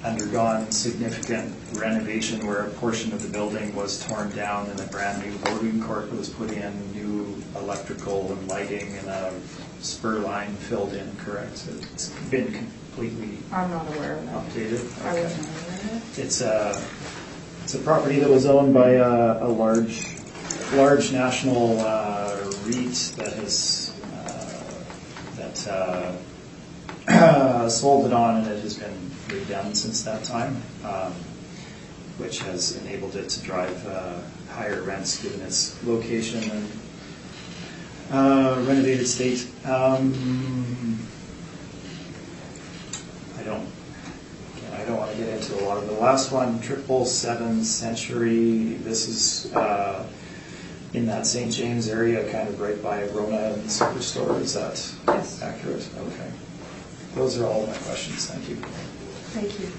undergone significant renovation where a portion of the building was torn down and a brand new boardroom court was put in, new electrical and lighting, and a spur line filled in, correct? It's been completely I'm not aware of that. updated. I wasn't aware of it. It's a property that was owned by a large national REIT that has sold it on, and it has been redone since that time, which has enabled it to drive higher rents given its location and renovated state. I don't want to get into a lot of the last one. 777 Century. This is in that St. James area, kind of right by Rona and Superstore. Is that accurate? Okay. Those are all of my questions. Thank you. Thank you.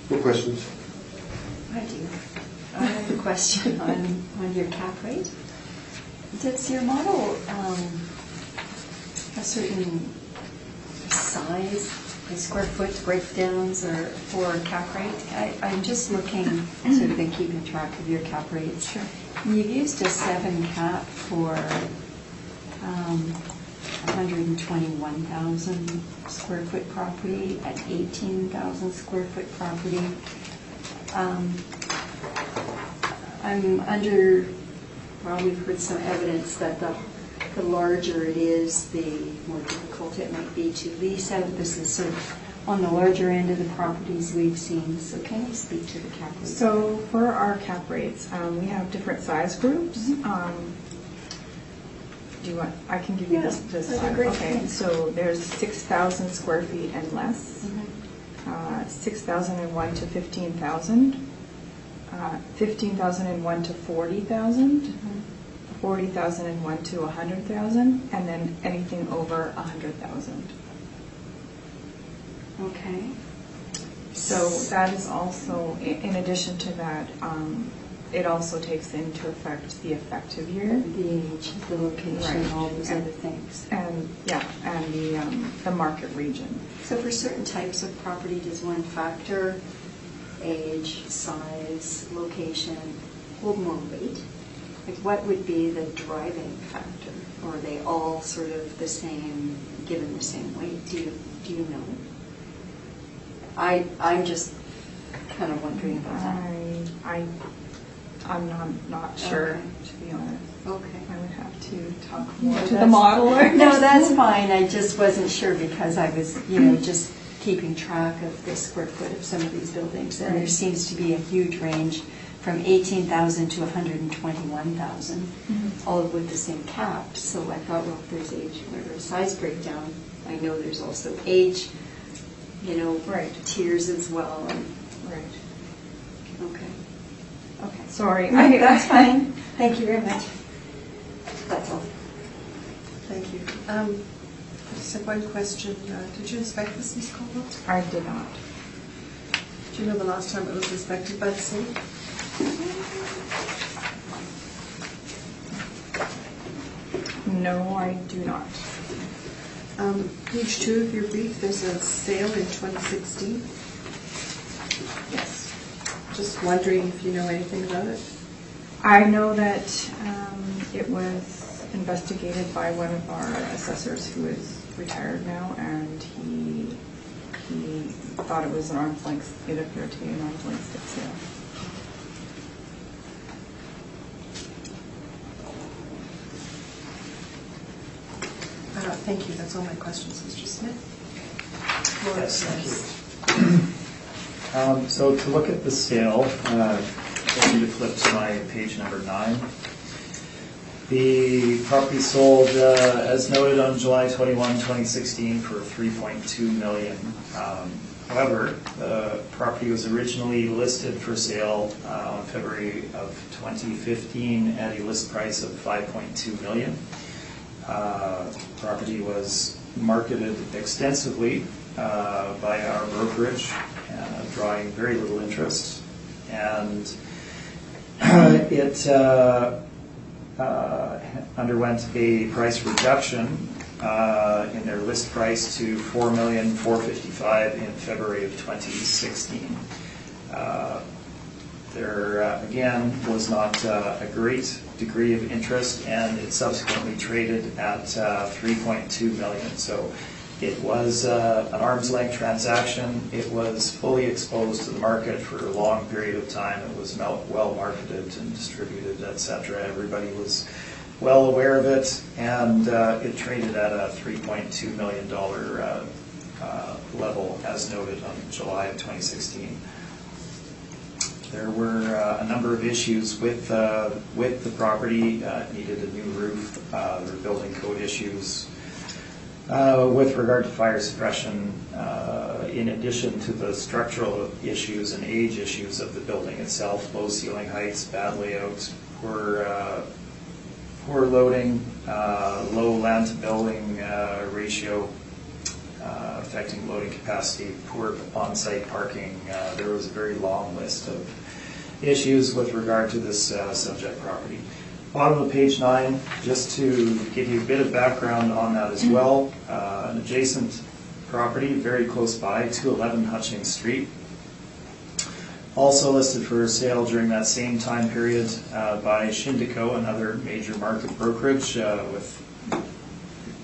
More questions? I do. I have a question on your cap rate. Does your model a certain size, the square foot breakdowns or for cap rate? I'm just looking, sort of been keeping track of your cap rates. Sure. You've used a 7 cap for 121,000 square foot property, at 18,000 square foot property. I'm under, well, we've heard some evidence that the larger it is, the more difficult it might be to lease out. This is sort of on the larger end of the properties we've seen. So can you speak to the cap rate? So for our cap rates, we have different size groups. Do you want? I can give you this. That'd be great. Okay. So there's 6,000 square feet and less. 6,001 to 15,000. 15,001 to 40,000. 40,001 to 100,000, and then anything over 100,000. Okay. So that is also, in addition to that, it also takes into effect the effective year. The age, the location, Right. all those other things. And the market region. So for certain types of property, does one factor age, size, location hold more weight? Like, what would be the driving factor? Or are they all sort of the same, given the same weight? Do you know? I'm just kind of wondering about that. I'm not sure, Okay. to be honest. Okay. I would have to talk more to the that's- modeler. No, that's fine. I just wasn't sure because I was, just keeping track of the square foot of some of these buildings. And there seems to be a huge range from 18,000 to 121,000, all with the same cap. So I thought, well, if there's age or size breakdown, I know there's also age, Right. tiers as well. And, Right. okay. Okay. Sorry. No, that's fine. Thank you very much. That's all. Thank you. I just have one question. Did you inspect this, Ms. Caldwell? I did not. Do you know the last time it was inspected by the city? No, I do not. Page 2 of your brief, there's a sale in 2016. Yes. Just wondering if you know anything about it. I know that it was investigated by one of our assessors who is retired now, and he thought it was an arm's length. It appeared to be an arm's length sale. Thank you. That's all my questions, Mr. Smith. Yes, thank you. So to look at the sale, I want you to flip to my page number 9. The property sold, as noted, on July 21, 2016 for $3.2 million. However, the property was originally listed for sale on February of 2015 at a list price of $5.2 million. Property was marketed extensively by our brokerage, drawing very little interest, and it underwent a price reduction in their list price to $4,455,000 in February of 2016. There, again, was not a great degree of interest, and it subsequently traded at $3.2 million. So it was an arm's length transaction. It was fully exposed to the market for a long period of time. It was well marketed and distributed, etc. Everybody was well aware of it, and it traded at a $3.2 million level, as noted on July of 2016. There were a number of issues with the property. It needed a new roof. There were building code issues with regard to fire suppression, in addition to the structural issues and age issues of the building itself: low ceiling heights, bad layout, poor loading, low land to building ratio, affecting loading capacity, poor on-site parking. There was a very long list of issues with regard to this subject property. Bottom of page 9, just to give you a bit of background on that as well. An adjacent property very close by, 211 Hutchings Street, also listed for sale during that same time period by Shindico, another major market brokerage with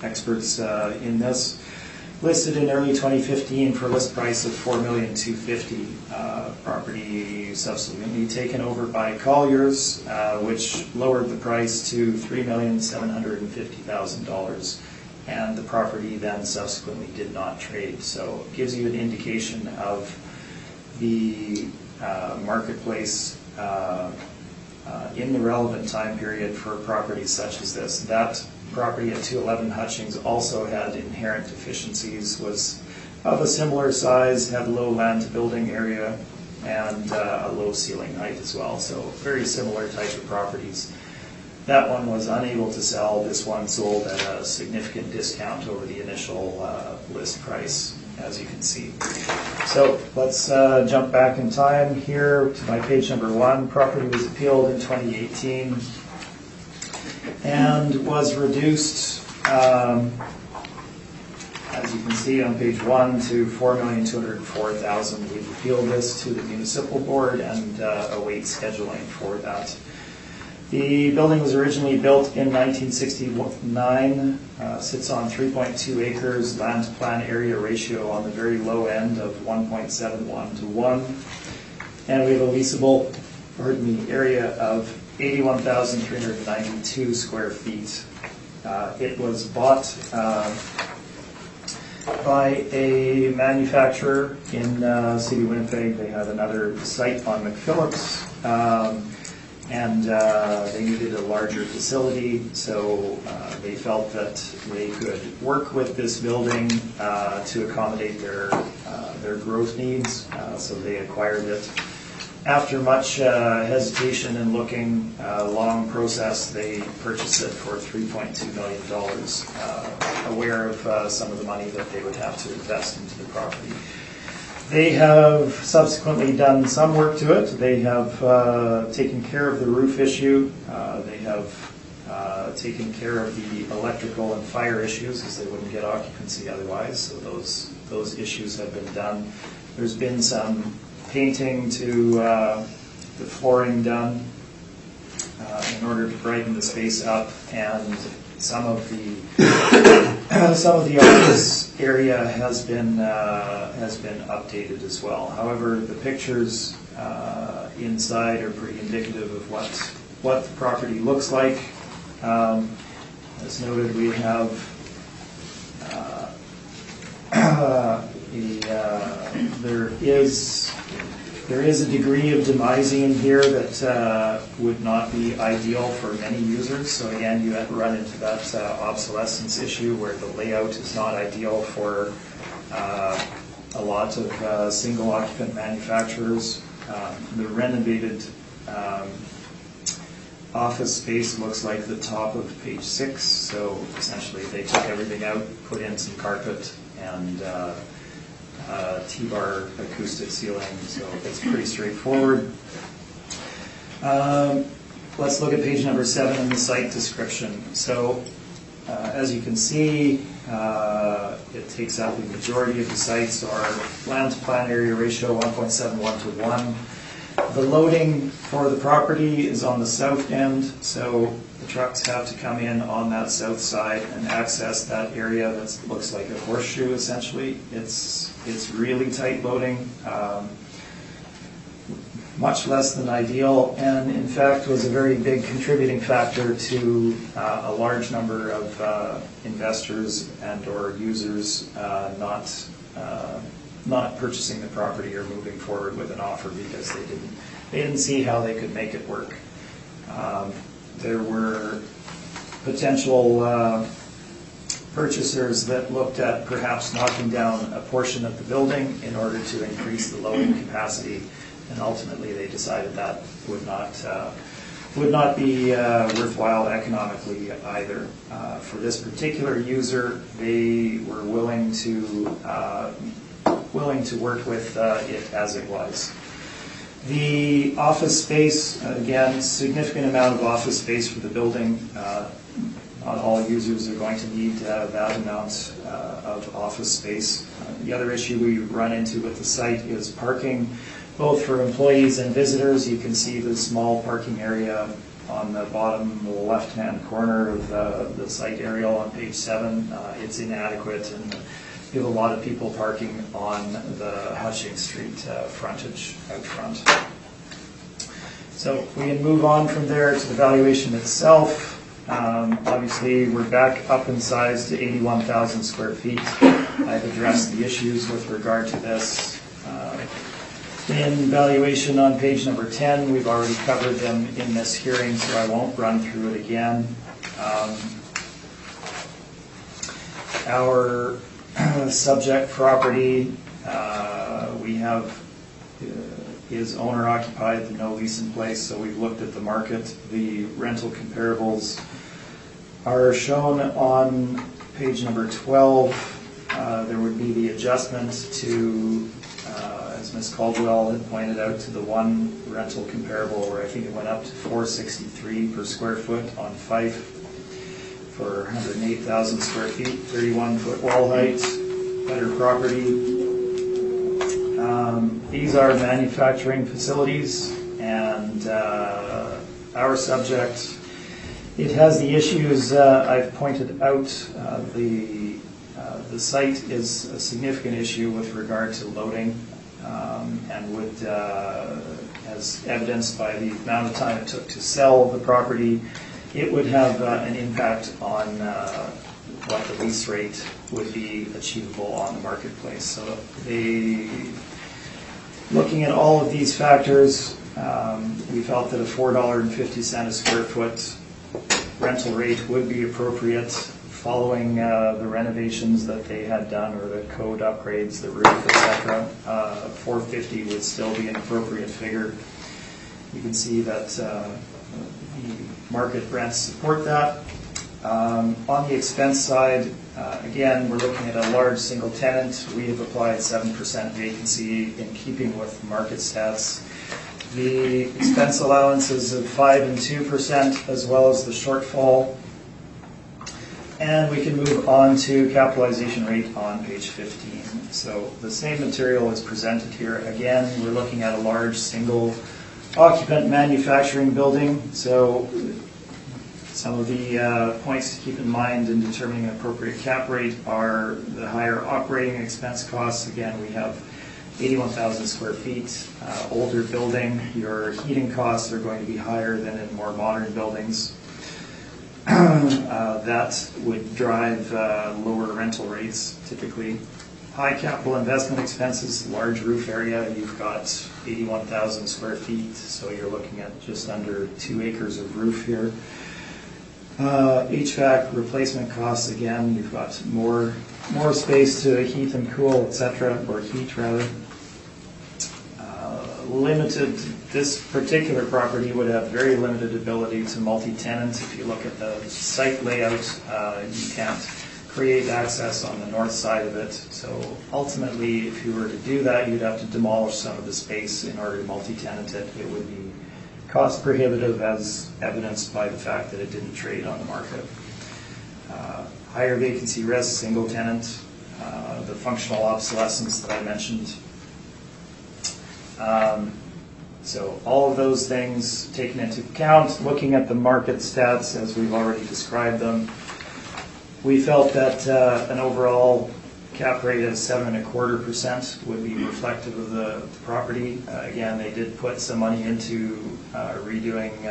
experts in this. Listed in early 2015 for a list price of $4,250,000. Property subsequently taken over by Colliers, which lowered the price to $3,750,000, and the property then subsequently did not trade. So it gives you an indication of the marketplace in the relevant time period for properties such as this. That property at 211 Hutchings also had inherent deficiencies, was of a similar size, had low land to building area, and a low ceiling height as well. So very similar type of properties. That one was unable to sell. This one sold at a significant discount over the initial list price, as you can see. So let's jump back in time here to my page number 1. Property was appealed in 2018 and was reduced, as as you can see on page 1, to $4,204,000. We appealed this to the municipal board and await scheduling for that. The building was originally built in 1969, sits on 3.2 acres, land to plan area ratio on the very low end of 1.71 to 1, and we have a leasable, area of 81,392 square feet. It was bought by a manufacturer in City of Winnipeg. They had another site on McPhillips, and they needed a larger facility, so they felt that they could work with this building to accommodate their growth needs, so they acquired it. After much hesitation and looking, long process, they purchased it for $3.2 million, aware of some of the money that they would have to invest into the property. They have subsequently done some work to it. They have taken care of the roof issue. They have taken care of the electrical and fire issues, because they wouldn't get occupancy otherwise, so those issues have been done. There's been some painting to the flooring done in order to brighten the space up, and some of the office area has been updated as well. However, the pictures inside are pretty indicative of what the property looks like. As noted, we have there is a degree of demising in here that would not be ideal for many users. So again, you have run into that obsolescence issue where the layout is not ideal for a lot of single occupant manufacturers. The renovated office space looks like the top of page 6. So essentially they took everything out, put in some carpet and T-bar acoustic ceiling, so it's pretty straightforward. Let's look at page number 7 in the site description. So as you can see, it takes up the majority of the site, so our land to plan area ratio 1.71 to 1. The loading for the property is on the south end, so the trucks have to come in on that south side and access that area that looks like a horseshoe essentially. It's really tight loading, much less than ideal, and in fact was a very big contributing factor to a large number of investors and or users not purchasing the property or moving forward with an offer because they didn't see how they could make it work. There were potential purchasers that looked at perhaps knocking down a portion of the building in order to increase the loading capacity, and ultimately they decided that would not be worthwhile economically either. For this particular user, they were willing to work with it as it was. The office space, again, significant amount of office space for the building. Not all users are going to need that amount of office space. The other issue we run into with the site is parking, both for employees and visitors. You can see the small parking area on the bottom left-hand corner of the site aerial on page 7. It's inadequate, and we have a lot of people parking on the Hutching Street frontage out front. So we can move on from there to the valuation itself. Obviously, we're back up in size to 81,000 square feet. I've addressed the issues with regard to this. In valuation on page number 10, we've already covered them in this hearing, so I won't run through it again. Our subject property we have is owner occupied, no lease in place, so we've looked at the market. The rental comparables are shown on page number 12. There would be the adjustment to, as Ms. Caldwell had pointed out, to the one rental comparable where I think it went up to $463 per square foot on Fife for 108,000 square feet, 31-foot wall height. better property. These are manufacturing facilities, and our subject, it has the issues I've pointed out. The site is a significant issue with regard to loading, and would, as evidenced by the amount of time it took to sell the property, it would have an impact on what the lease rate would be achievable on the marketplace. So looking at all of these factors, we felt that a $4.50 a square foot rental rate would be appropriate following the renovations that they had done, or the code upgrades, the roof, etc. $4.50 would still be an appropriate figure. You can see that the market rents support that. On the expense side, again, we're looking at a large single tenant. We have applied 7% vacancy in keeping with market stats. The expense allowances of 5% and 2%, as well as the shortfall. And we can move on to capitalization rate on page 15. So the same material is presented here. Again, we're looking at a large single occupant manufacturing building. So some of the points to keep in mind in determining an appropriate cap rate are the higher operating expense costs. Again, we have 81,000 square feet, older building. Your heating costs are going to be higher than in more modern buildings. That would drive lower rental rates typically. High capital investment expenses, large roof area. You've got 81,000 square feet, so you're looking at just under 2 acres of roof here. HVAC replacement costs, again, you've got more space to heat and cool, etc., or heat rather. This particular property would have very limited ability to multi-tenant. If you look at the site layout, you can't create access on the north side of it. So ultimately, if you were to do that, you'd have to demolish some of the space in order to multi-tenant it. It would be cost prohibitive, as evidenced by the fact that it didn't trade on the market. Higher vacancy risk, single tenant, the functional obsolescence that I mentioned. So all of those things taken into account, looking at the market stats as we've already described them, we felt that an overall cap rate of 7.25% would be reflective of the property. Again, they did put some money into redoing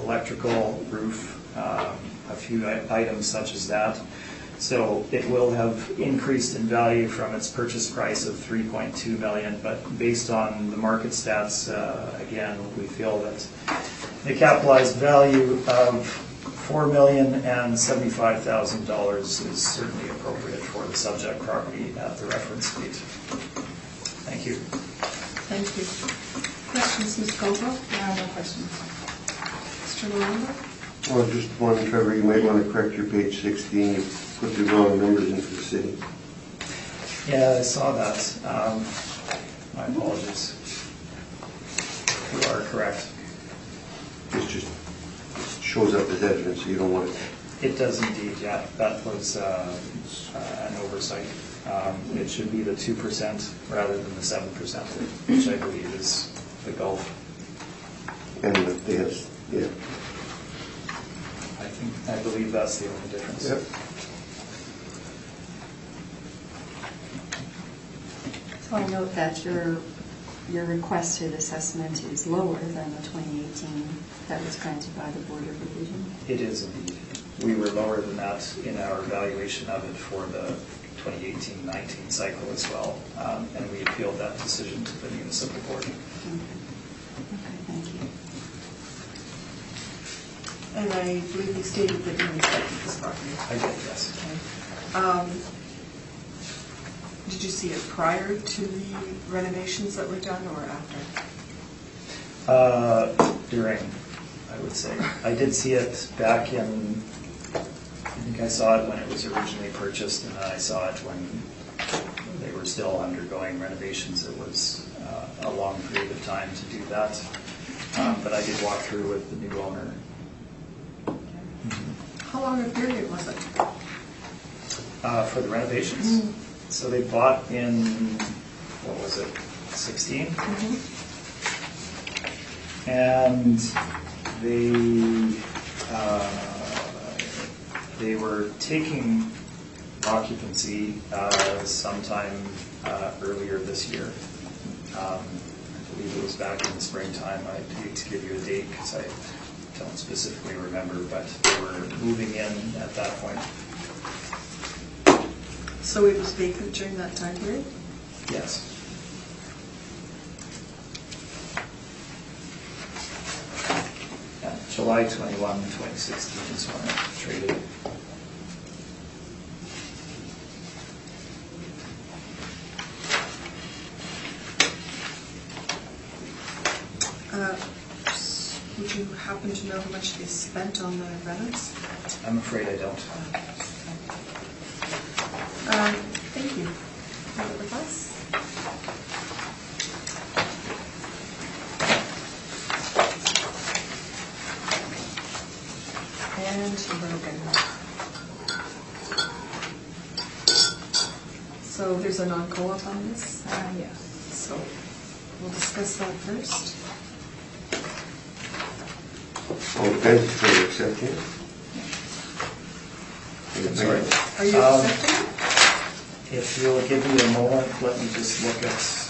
electrical, roof, a few items such as that. So it will have increased in value from its purchase price of $3.2 million, but based on the market stats, again, we feel that the capitalized value of $4,075,000 is certainly appropriate for the subject property at the reference date. Thank you. Thank you. Questions, Ms. Caldwell? No questions. Mr. Miranda? Well, just one, Trevor, you might want to correct your page 16. You put the wrong numbers into the city. Yeah, I saw that. My apologies. You are correct. It just shows up as evidence, so you don't want it. It does indeed, yeah. That was an oversight. It should be the 2% rather than the 7%, which I believe is the Gulf. And yes, yeah. I believe that's the only difference. Yep. So I note that your requested assessment is lower than the 2018 that was granted by the Board of Revision. It is indeed. We were lower than that in our evaluation of it for the 2018-19 cycle as well, and we appealed that decision to the municipal board. Okay, thank you. And I believe you stated that you inspected this property. I did, yes. Okay. Did you see it prior to the renovations that were done or after? During, I would say. I did see it back in, I think I saw it when it was originally purchased, and then I saw it when they were still undergoing renovations. It was a long period of time to do that, but I did walk through with the new owner. How long a period was it? For the renovations? So they bought in, what was it, 16? And they were taking occupancy sometime earlier this year. I believe it was back in the springtime. I'd hate to give you a date because I don't specifically remember, but they were moving in at that point. So it was vacant during that time period? Yes. Yeah, July 21, 2016 is when it traded. Would you happen to know how much they spent on the rentals? I'm afraid I don't. Thank you. Have it with us. And broken. So there's a non-co-op on this? Yes. So we'll discuss that first. All depends if you're accepting it. I'm sorry. Are you accepting it? If you'll give me a moment, let me just look at.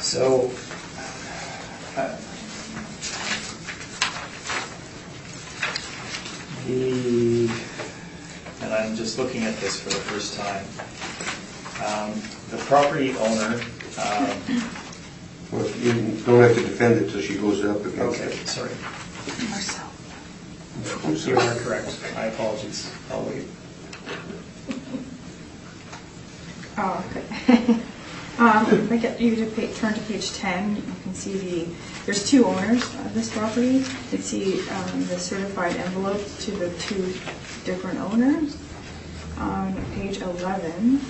So, and I'm just looking at this for the first time. The property owner. Well, you don't have to defend it till she goes up against Okay, it. sorry. Marcel. I'm You sorry. are correct. My apologies. I'll wait. Oh, okay. If I get you to turn to page 10, you can see there's two owners of this property. You can see the certified envelope to the two different owners. On page 11,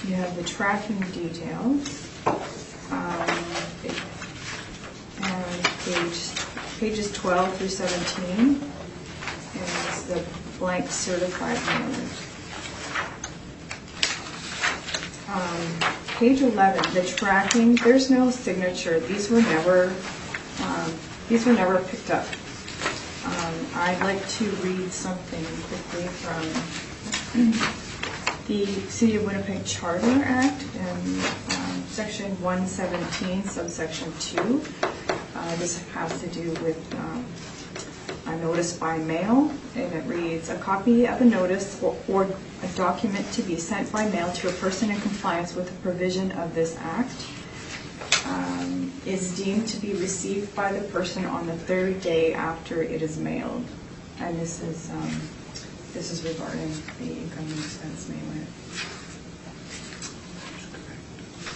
you have the tracking details. And pages 12 through 17 is the blank certified owners. Page 11, the tracking, there's no signature. These were never picked up. I'd like to read something quickly from the City of Winnipeg Charter Act in section 117, subsection 2. This has to do with a notice by mail, and it reads, a copy of a notice or a document to be sent by mail to a person in compliance with the provision of this act is deemed to be received by the person on the third day after it is mailed. And this is regarding the income and expense mailer.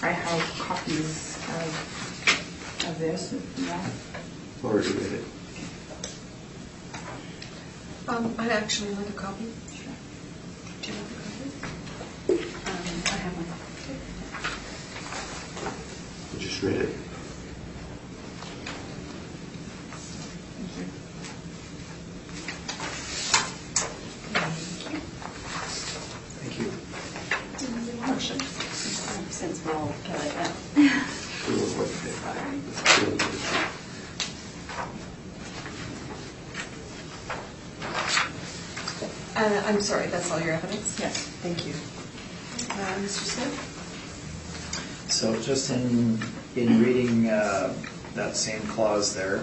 I have copies of this. Yeah. Already read it. I'd actually like a copy. Sure. Do you have a copy? I have one. I just read it. Thank you. Motion. Since we're all kind of Sure, what the- I'm sorry, that's all your evidence? Yes. Thank you. Mr. Smith? So just in reading that same clause there,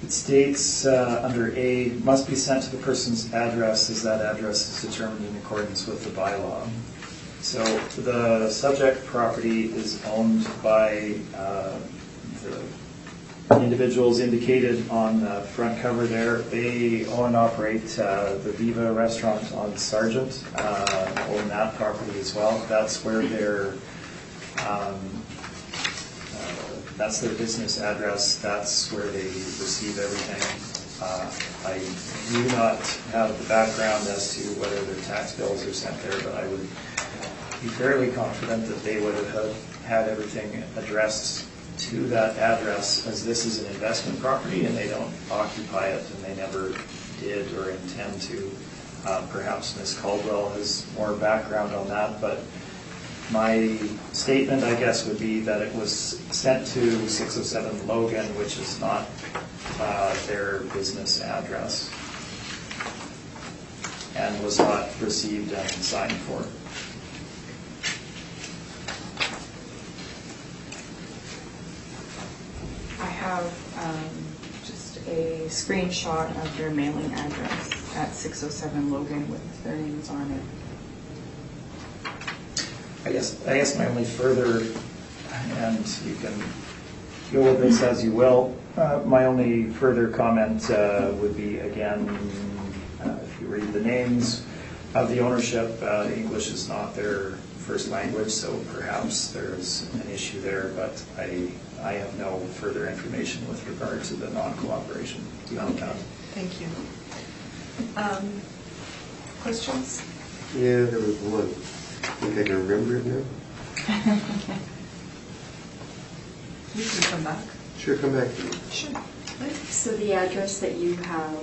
it states under A, must be sent to the person's address as that address is determined in accordance with the bylaw. So the subject property is owned by the individuals indicated on the front cover there. They own and operate the Viva restaurant on Sargent, own that property as well. That's where their that's their business address, that's where they receive everything. I do not have the background as to whether their tax bills are sent there, but I would be fairly confident that they would have had everything addressed to that address, as this is an investment property and they don't occupy it, and they never did or intend to. Perhaps Ms. Caldwell has more background on that, but my statement, I guess, would be that it was sent to 607 Logan, which is not their business address, and was not received and signed for. I have just a screenshot of their mailing address at 607 Logan with their names on it. I guess my only further, and you can go with this as you will, my only further comment would be, again, if you read the names of the ownership, English is not their first language, so perhaps there's an issue there, but I have no further information with regard to the non-cooperation beyond that. Thank you. Questions? Yeah, there was one. I think I can remember it now. You can come back. Sure, come back to me. Sure. So the address that you have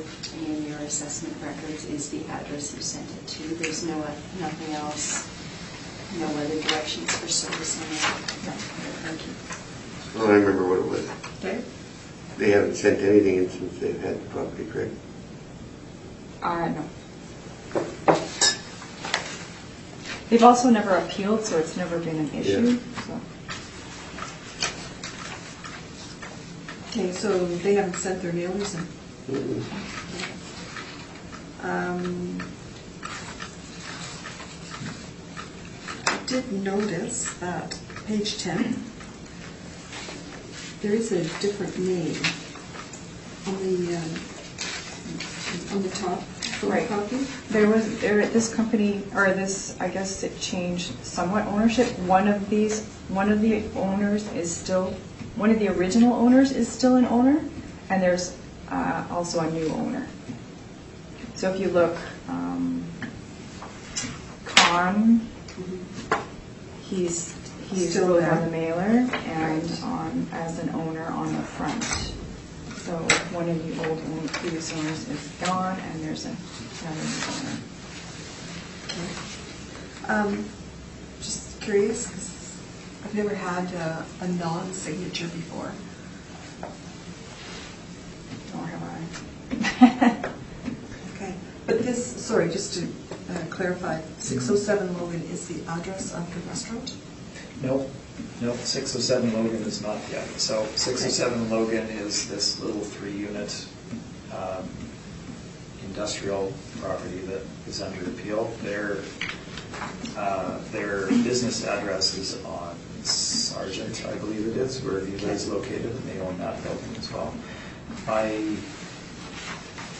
in your assessment records is the address you sent it to? There's nothing else, no other directions for service on it? No. Thank you. Oh, I remember what it was. Okay. They haven't sent anything in since they've had the property, correct? No. They've also never appealed, so it's never been an issue. So. Okay, so they haven't sent their mailers in. I did notice that page 10, there is a different name on the top Right. copy. This company, or this, I guess it changed somewhat ownership. One of the original owners is still an owner, and there's also a new owner. So if you look, Con, he's Still both there. on the mailer and on as an owner on the front. So one of the previous owners is gone, and there's another new owner. Just curious, because I've never had a non-signature before. Nor have I. Okay, but this, sorry, just to clarify, 607 Logan is the address of the restaurant? No, 607 Logan is not the address. So 607 Logan is this little 3-unit industrial property that is under appeal. Their business address is on Sargent, I believe it is, where Viva is located, and they own that building as well. My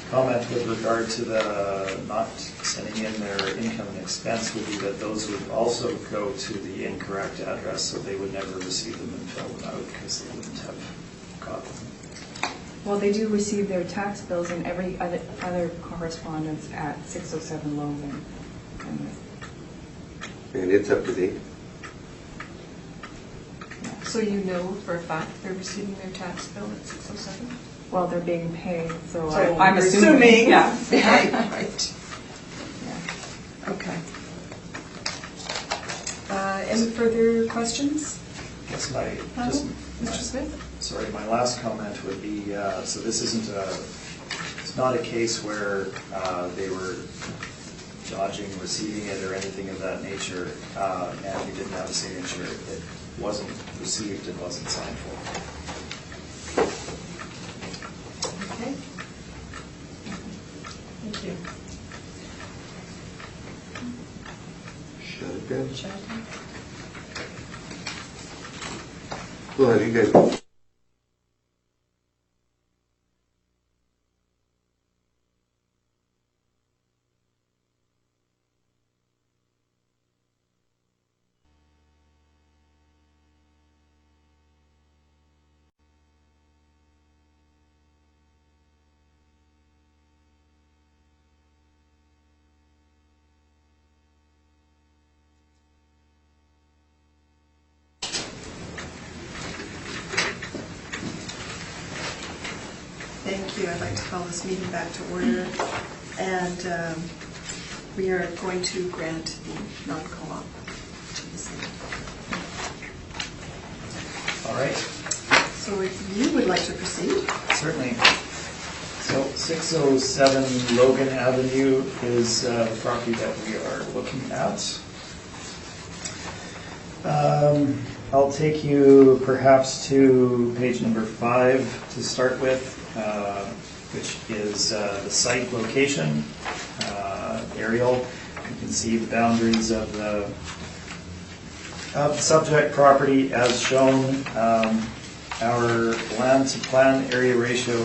comment with regard to the not sending in their income and expense would be that those would also go to the incorrect address, so they would never receive them and fill them out because they wouldn't have got them. Well, they do receive their tax bills and every other correspondence at 607 Logan. And it's up to date. So you know for a fact they're receiving their tax bill at 607? Well, they're being paid, so, So I'm you're assuming. Yeah. Right. Yeah. Okay. Any further questions? I guess Mr. Smith? Sorry, my last comment would be, so this it's not a case where they were dodging receiving it or anything of that nature, and we didn't have a signature. It wasn't received, it wasn't signed for. Okay. Thank you. Shut it down. Sharon? Well, have you guys Thank you. I'd like to call this meeting back to order. And we are going to grant the non-co-op to the city. All right, So if you would like to proceed. certainly. So 607 Logan Avenue is the property that we are looking at. I'll take you perhaps to page number 5 to start with, which is the site location aerial. You can see the boundaries of the subject property as shown. Our land to plan area ratio,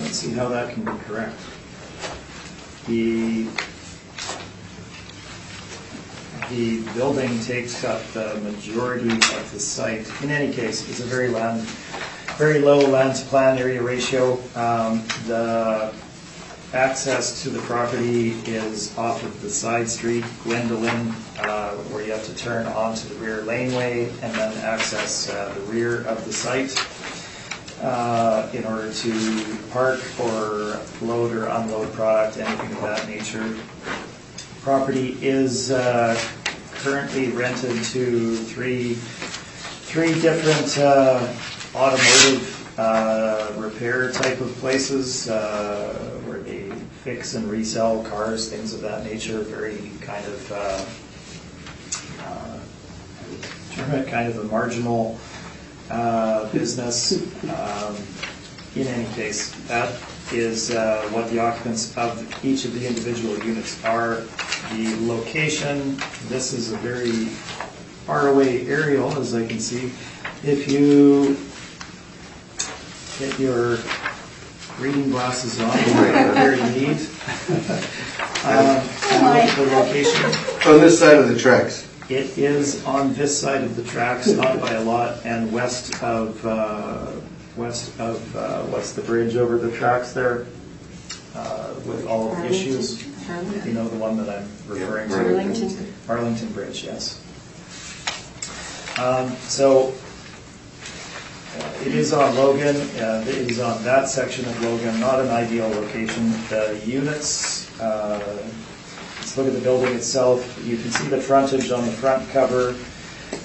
let's see how that can be correct. The building takes up the majority of the site. In any case, it's a very low land to plan area ratio. The access to the property is off of the side street, Gwendolyn, where you have to turn onto the rear laneway and then access the rear of the site in order to park or load or unload product, anything of that nature. Property is currently rented to three different automotive repair type of places where they fix and resell cars, things of that nature. Very kind of a marginal business. In any case, that is what the occupants of each of the individual units are. The location, this is a very far away aerial, as I can see. If you get your reading glasses on, very neat. And look at the location. On this side of the tracks. It is on this side of the tracks, not by a lot, and west of what's the bridge over the tracks there, with all of the issues. You know the one that I'm referring to? Arlington. Arlington Bridge, yes. So it is on Logan. It is on that section of Logan, not an ideal location. The units, let's look at the building itself. You can see the frontage on the front cover.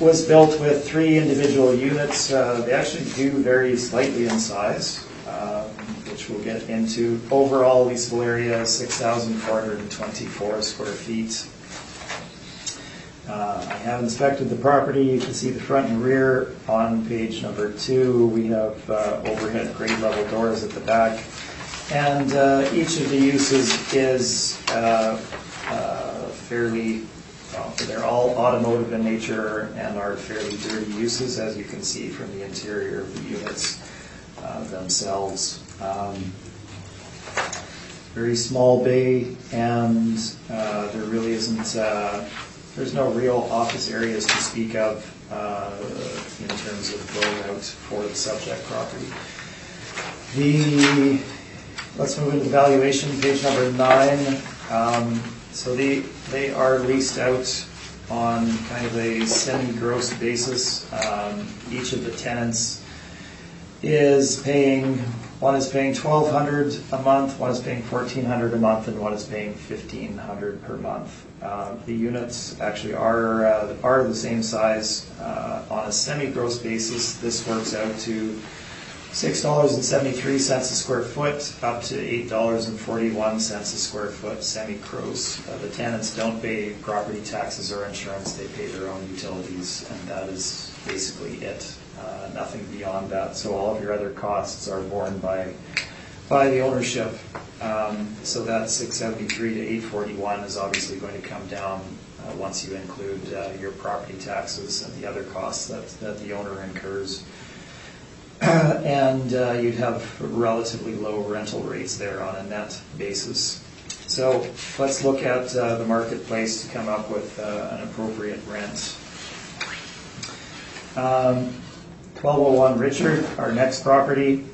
Was built with 3 individual units. They actually do vary slightly in size, which we'll get into. Overall leasable area, 6,424 square feet. I have inspected the property. You can see the front and rear on page number 2. We have overhead grade level doors at the back. And each of the uses is fairly, they're all automotive in nature and are fairly dirty uses, as you can see from the interior of the units themselves. Very small bay, and there really isn't, there's no real office areas to speak of in terms of build out for the subject property. Let's move into the valuation, page number 9. So they are leased out on kind of a semi-gross basis. Each of the tenants is paying, one is paying $1,200 a month, one is paying $1,400 a month, and one is paying $1,500 per month. The units actually are the same size. On a semi-gross basis, this works out to $6.73 a square foot, up to $8.41 a square foot semi-gross. The tenants don't pay property taxes or insurance, they pay their own utilities, and that is basically it. Nothing beyond that. So all of your other costs are borne by the ownership. So that $673 to $841 is obviously going to come down once you include your property taxes and the other costs that the owner incurs. And you'd have relatively low rental rates there on a net basis. So let's look at the marketplace to come up with an appropriate rent. 1201 Richard, our next property.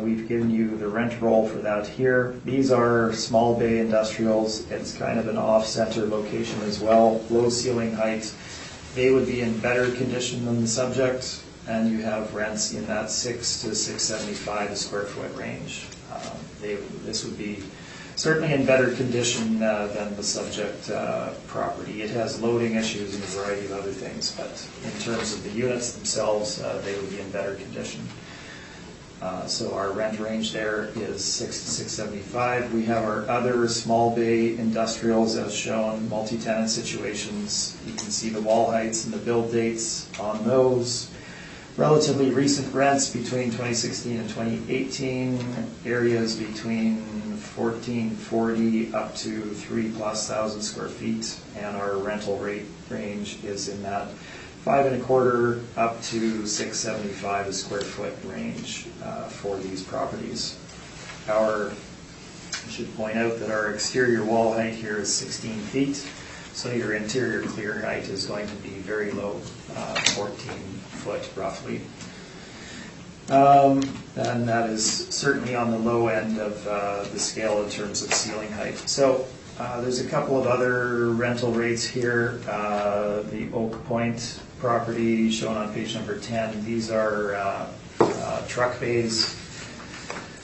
We've given you the rent roll for that here. These are small bay industrials. It's kind of an off-center location as well, low ceiling height. They would be in better condition than the subject. and you have rents in that $6 to $6.75 a square foot range. This would be certainly in better condition than the subject property. It has loading issues and a variety of other things, but in terms of the units themselves, they would be in better condition. So our rent range there is $6 to $6.75. We have our other small bay industrials as shown, multi-tenant situations. You can see the wall heights and the build dates on those. Relatively recent rents between 2016 and 2018, areas between 1440 up to 3,000+ square feet, and our rental rate range is in that $5.25 up to $6.75 a square foot range for these properties. I should point out that our exterior wall height here is 16 feet, so your interior clear height is going to be very low, 14 foot roughly. And that is certainly on the low end of the scale in terms of ceiling height. So there's a couple of other rental rates here. The Oak Point property shown on page number 10. These are truck bays,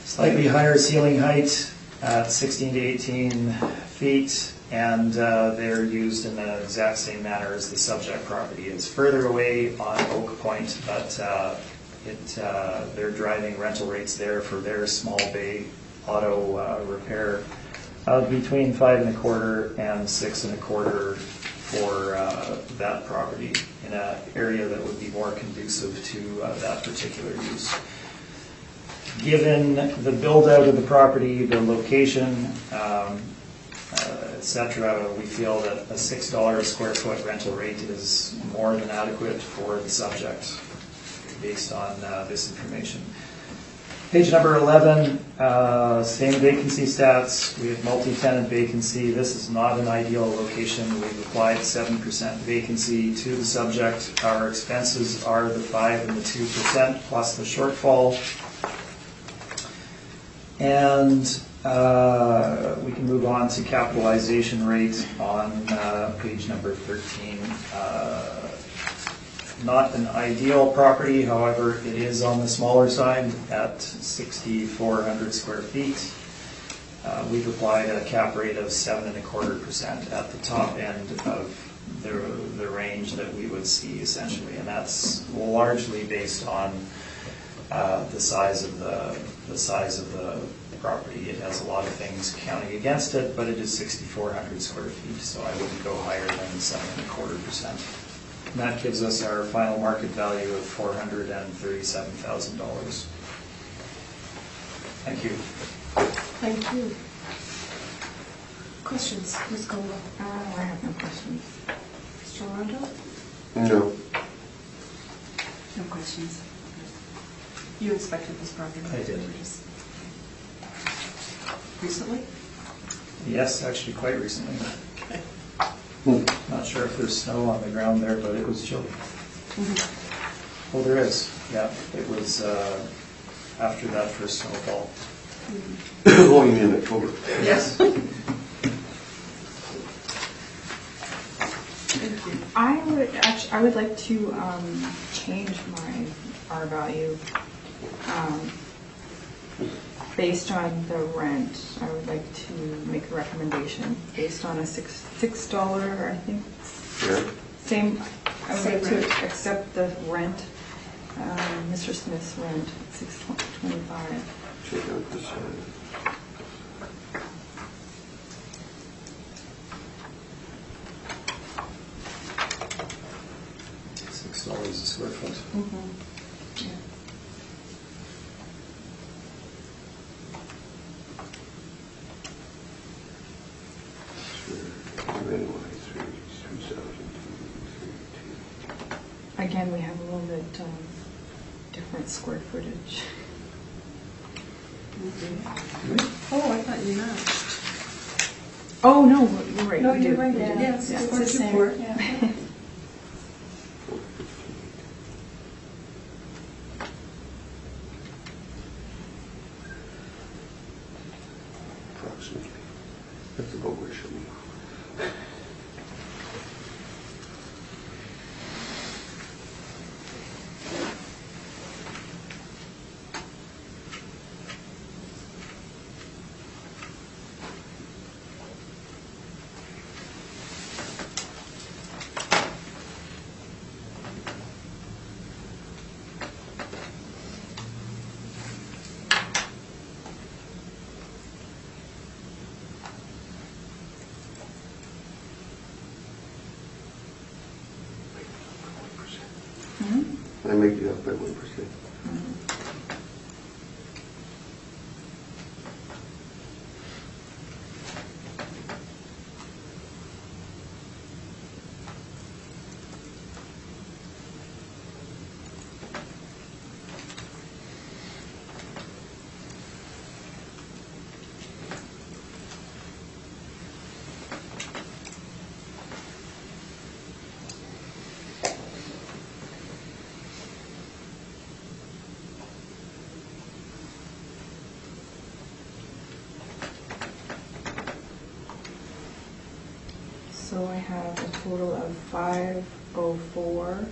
slightly higher ceiling height at 16 to 18 feet, and they're used in the exact same manner as the subject property. It's further away on Oak Point, but they're driving rental rates there for their small bay auto repair of between $5.25 and $6.25 for that property in an area that would be more conducive to that particular use. Given the build out of the property, the location, etc., we feel that a $6 a square foot rental rate is more than adequate for the subject based on this information. Page number 11, same vacancy stats. We have multi-tenant vacancy. This is not an ideal location. We've applied 7% vacancy to the subject. Our expenses are the 5% and the 2% plus the shortfall. And we can move on to capitalization rate on page number 13. Not an ideal property, however, it is on the smaller side at 6,400 square feet. We've applied a cap rate of 7.25% at the top end of the range that we would see essentially, and that's largely based on the size of the property. It has a lot of things counting against it, but it is 6,400 square feet, so I wouldn't go higher than 7.25%. And that gives us our final market value of $437,000. Thank you. Thank you. Questions? Ms. Congo? I have no questions. Mr. Rondo? No. No questions. You inspected this property? I did. Recently? Yes, actually quite recently. Okay. Not sure if there's snow on the ground there, but it was chilly. Mm-hmm. Oh, there is. Yeah, it was after that first snowfall. Oh, you mean October? Yes. Thank you. I would like to change my R value based on the rent. I would like to make a recommendation based on a $6, I think. Yeah. Same. I would Same like rent. to accept the rent, Mr. Smith's rent, $6.25. Check out this $6 a square foot. Mm-hmm. Yeah. Again, we have a little bit different square footage. Oh, I thought you matched. Oh, no, you're right. No, we you're do. right. We do. Yes, Yeah. it's the the same. same. Yeah. approximately. That's about where it should be. I might be off by 1%. So I have a total of 504,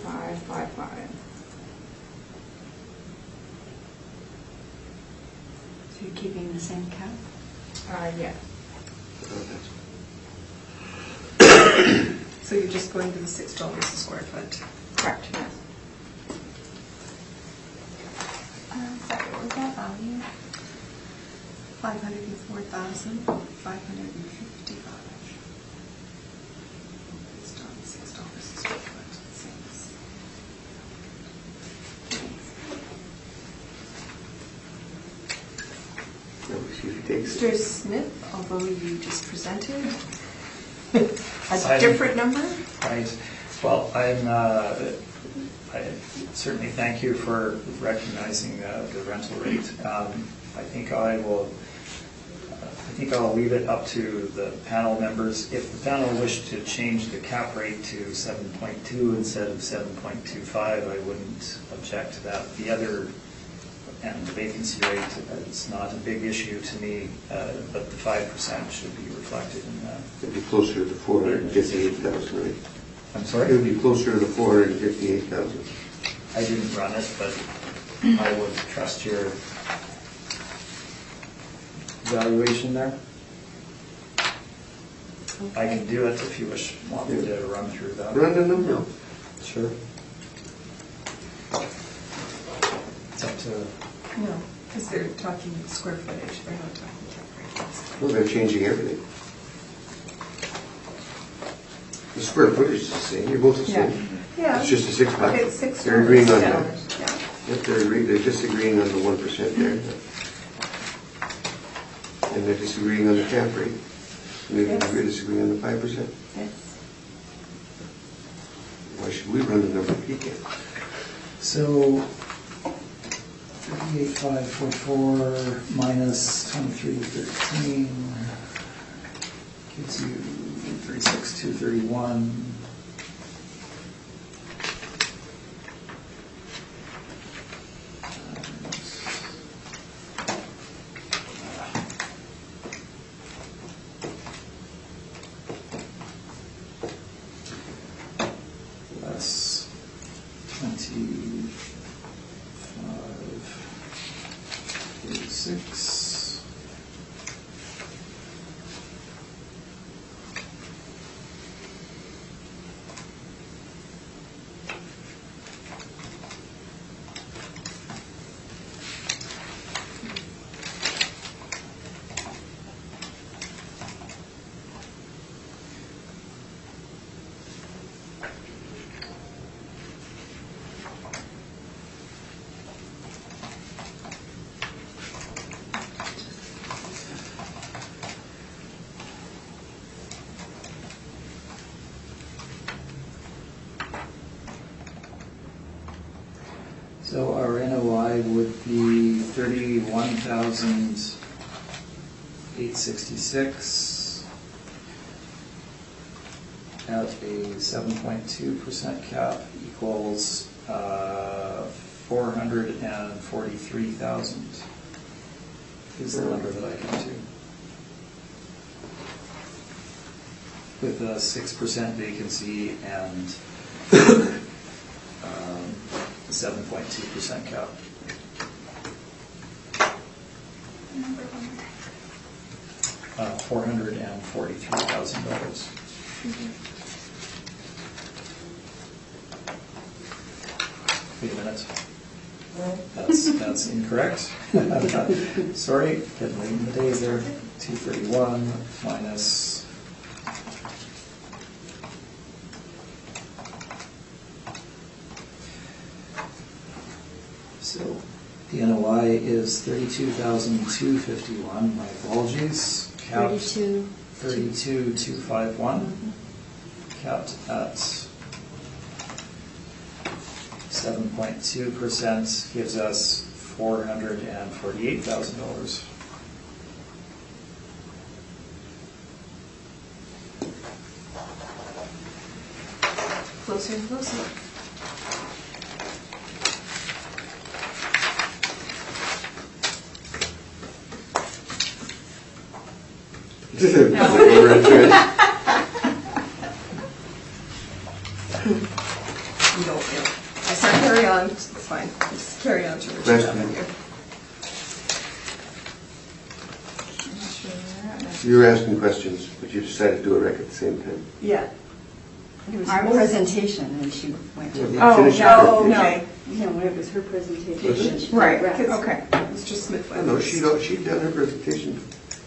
555. So you're keeping the same cap? Yeah. So you're just going to the $6 a square foot? Correct, yes. Sorry, what was that value? 504,555. It's done $6 a square foot. Same Now, we'll see if he takes Mr. it. Smith, although you just presented a I'm- different number, Right. Well, I certainly thank you for recognizing the rental rate. I think I'll leave it up to the panel members. If the panel wished to change the cap rate to 7.2 instead of 7.25, I wouldn't object to that. The other, and the vacancy rate, it's not a big issue to me, but the 5% should be reflected in that. It'd be closer to the 458,000, right? I'm It sorry? would be closer to the 458,000. I didn't run it, but I would trust your evaluation there. I can do it if you want me to run through that. Run the number. Sure. It's up to, no, because they're talking square footage, they're not talking cap rate. Well, they're changing everything. The square footage is the same, you're both the same. Yeah. It's just a six-pack. Okay, it's $6. They're agreeing on that. Yeah. Yep, they're disagreeing on the 1% there. And they're disagreeing on the cap rate. Maybe Yes. they're disagreeing on the 5%. Yes. Why should we run the number if he can't? so 38,544 minus 23,13 gives you 36,231. Less 25,46. So our NOI would be 31,866 at a 7.2% cap equals 443,000 is the number that I come to. With a 6% vacancy and 7.2% cap. Number one more time. $443,000. Wait a minute. That's incorrect. Sorry, getting late in the day there. 231 minus So the NOI is 32,251, my apologies. Capped 32,251, capped at 7.2%, gives us $448,000. Closer and closer. We're into it. You don't feel. I said carry on, it's fine. Just carry on to Richard Question. Avenue. You were asking questions, but you decided to do a rec at the same time. Yeah. Our presentation, and she went to. Oh, Finish your no, presentation. No, when it was her presentation. she Right, went right. okay. Mr. Smith went. No, she'd done her presentation.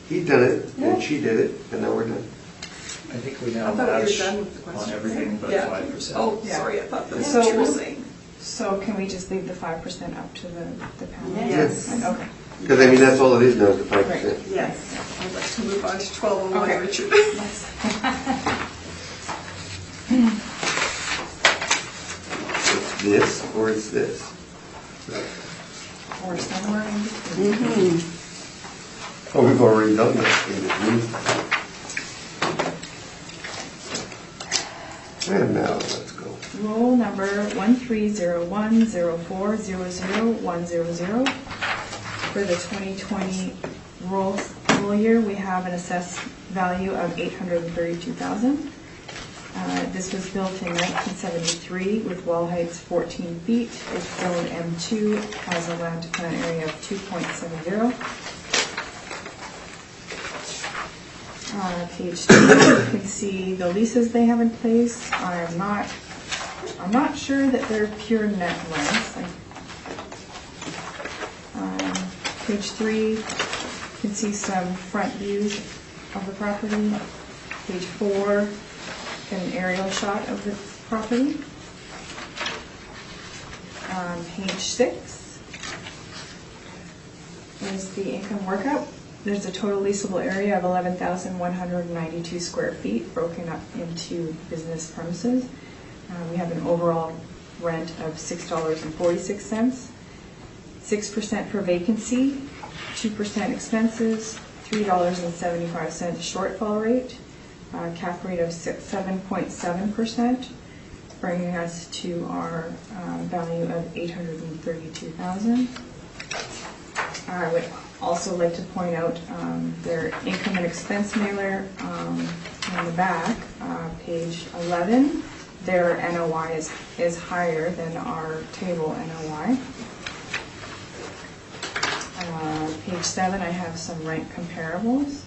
He'd done it, and she did it, and now we're done. I think we I now thought we were match done with the on questions. everything but Yeah. 5%. Oh, Yeah. sorry, I thought that's So- what you were saying. So can we just leave the 5% up to the panel? Yes. Okay. Because, I mean, that's all it is now, is the 5%. Yes. I'd like to move on to 1201, Okay. Richard. It's this, or it's this. Or somewhere in between. Oh, we've already done that in between. And now, let's go. Roll number 130104000100. For the 2020 roll year, we have an assessed value of $832,000. This was built in 1973 with wall heights 14 feet. It's zone M2, has a land to plan area of 2.70. Page 2, you can see the leases they have in place. I'm not sure that they're pure net rents. Page 3, you can see some front views of the property. Page 4, an aerial shot of the property. Page 6 is the income workup. There's a total leasable area of 11,192 square feet broken up into business premises. We have an overall rent of $6.46, 6% for vacancy, 2% expenses, $3.75 shortfall rate, cap rate of 7.7%, bringing us to our value of $832,000. I would also like to point out their income and expense mailer on the back, page 11. Their NOI is higher than our table NOI. Page 7, I have some rent comparables.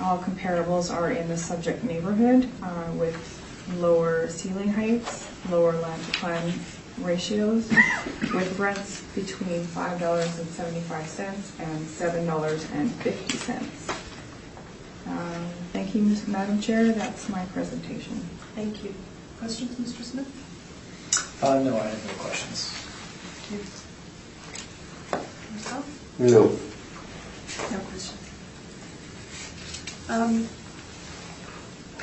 All comparables are in the subject neighborhood with lower ceiling heights, lower land to plan ratios, with rents between $5.75 and $7.50. Thank you, Madam Chair. That's my presentation. Thank you. Questions, Mr. Smith? No, I have no questions. Yourself? No. No questions.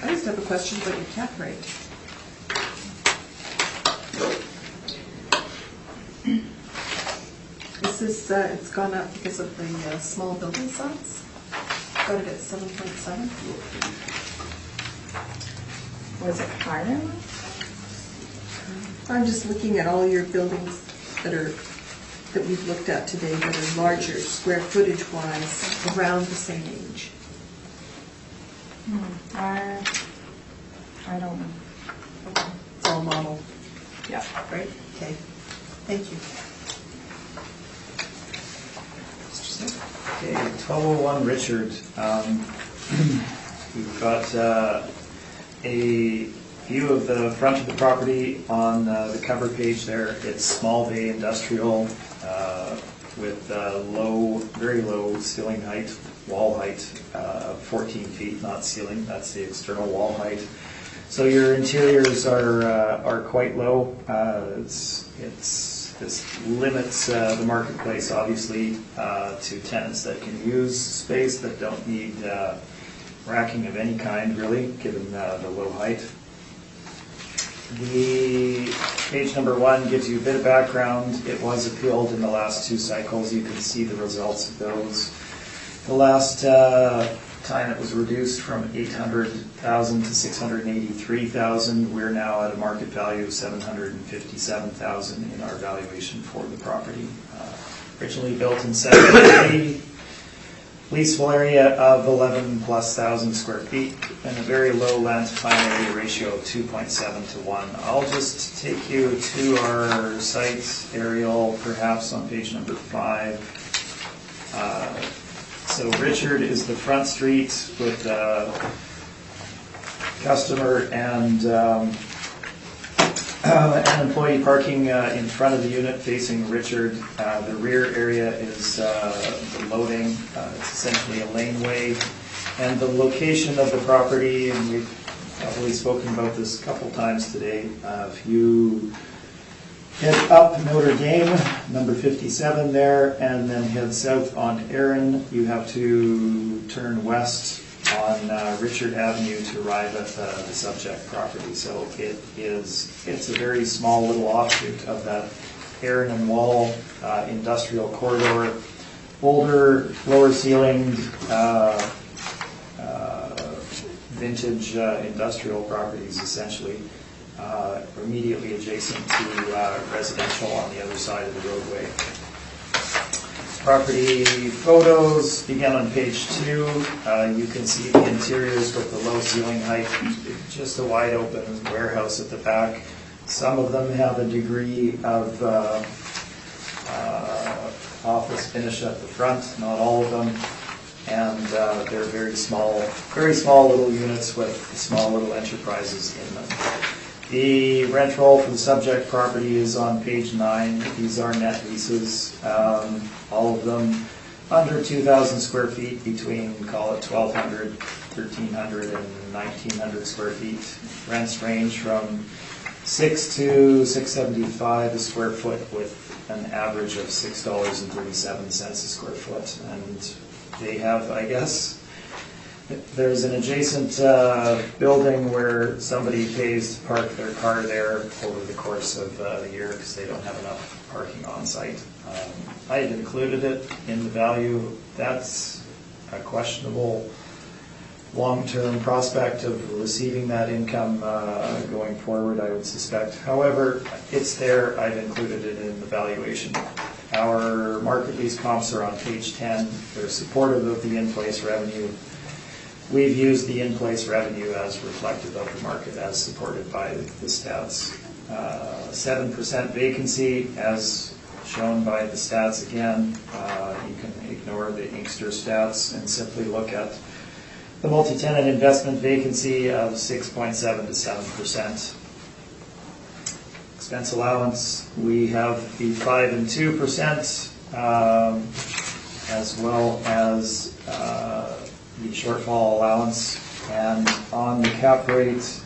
I just have a question about your cap rate. Is this, it's gone up because of the small building size? Got it at 7.7? Was it higher? I'm just looking at all your buildings that we've looked at today that are larger, square footage wise, around the same age. I don't know. Okay. It's all model, Yeah. right? Okay. Thank you. Mr. Smith? Okay, 1201 Richard. We've got a view of the front of the property on the cover page there. It's small bay industrial with very low ceiling height, wall height, 14 feet, not ceiling. That's the external wall height. So your interiors are quite low. It's This limits the marketplace, obviously, to tenants that can use space, that don't need racking of any kind, really, given the low height. The page number 1 gives you a bit of background. It was appealed in the last 2 cycles. You can see the results of those. The last time it was reduced from 800,000 to 683,000. We're now at a market value of 757,000 in our valuation for the property. Originally built in 73, leasable area of 11,000+ square feet, and a very low land to final area ratio of 2.7 to 1. I'll just take you to our site aerial, perhaps on page number 5. So Richard is the front street with customer and employee parking in front of the unit facing Richard. The rear area is the loading. It's essentially a laneway. And the location of the property, and we've probably spoken about this a couple times today, if you head up Notre Dame, number 57 there, and then head south on Erin, you have to turn west on Richard Avenue to arrive at the subject property. So it's a very small little offshoot of that Erin and Wall industrial corridor. Older, lower ceilinged, vintage industrial properties, essentially. Immediately adjacent to residential on the other side of the roadway. Property photos begin on page 2. You can see the interiors with the low ceiling height, just a wide open warehouse at the back. Some of them have a degree of office finish at the front, not all of them. And they're very small little units with small little enterprises in them. The rent roll for the subject property is on page 9. These are net leases, all of them under 2,000 square feet, between, call it 1,200, 1,300, and 1,900 square feet. Rents range from $6 to $6.75 a square foot, with an average of $6.37 a square foot. And they have, I guess, there's an adjacent building where somebody pays to park their car there over the course of the year because they don't have enough parking on site. I had included it in the value. That's a questionable long-term prospect of receiving that income going forward, I would suspect. However, it's there. I've included it in the valuation. Our market lease comps are on page 10. They're supportive of the in-place revenue. We've used the in-place revenue as reflective of the market, as supported by the stats. 7% vacancy, as shown by the stats again. You can ignore the Inkster stats and simply look at the multi-tenant investment vacancy of 6.7 to 7%. Expense allowance, we have the 5 and 2%, as well as the shortfall allowance. And on the cap rate,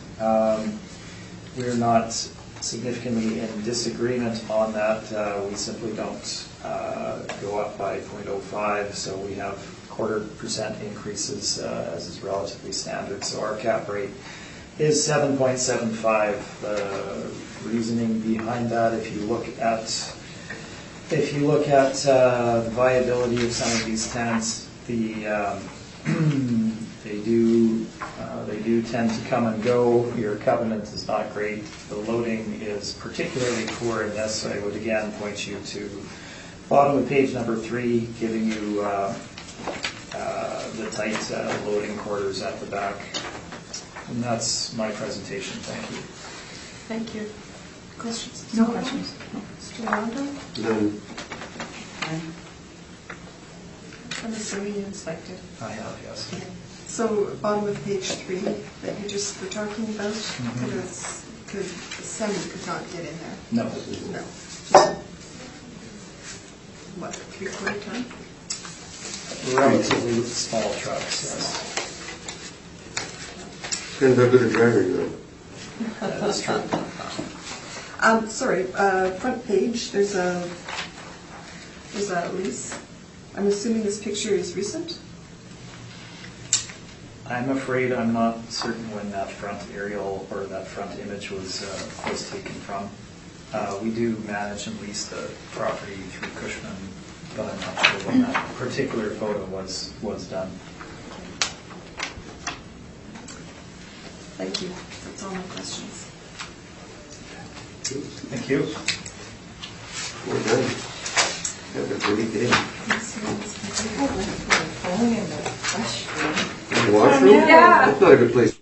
we're not significantly in disagreement on that. We simply don't go up by 0.05, so we have 0.25% increases as is relatively standard. So our cap rate is 7.75. The reasoning behind that, if you look at the viability of some of these tenants, they do tend to come and go. Your covenant is not great. The loading is particularly poor in this. I would again point you to bottom of page number 3, giving you the tight loading quarters at the back. And that's my presentation. Thank you. Thank you. Questions? No questions. Mr. Aranda? None. I'm assuming you inspected. I have, yes. So bottom of page 3 that you just were talking about, Semi could not get in there. No. No. Just, what, 3/4 ton? Relatively small trucks, yes. Depends how good a driver you are. That is true. Sorry, front page, there's a lease. I'm assuming this picture is recent? I'm afraid I'm not certain when that front aerial or that front image was taken from. We do manage and lease the property through Cushman, but I'm not sure when that particular photo was done. Thank you. That's all my questions. Thank you. We're done. Have a great day. Phone in the washroom. In the washroom? Yeah. That's not a good place.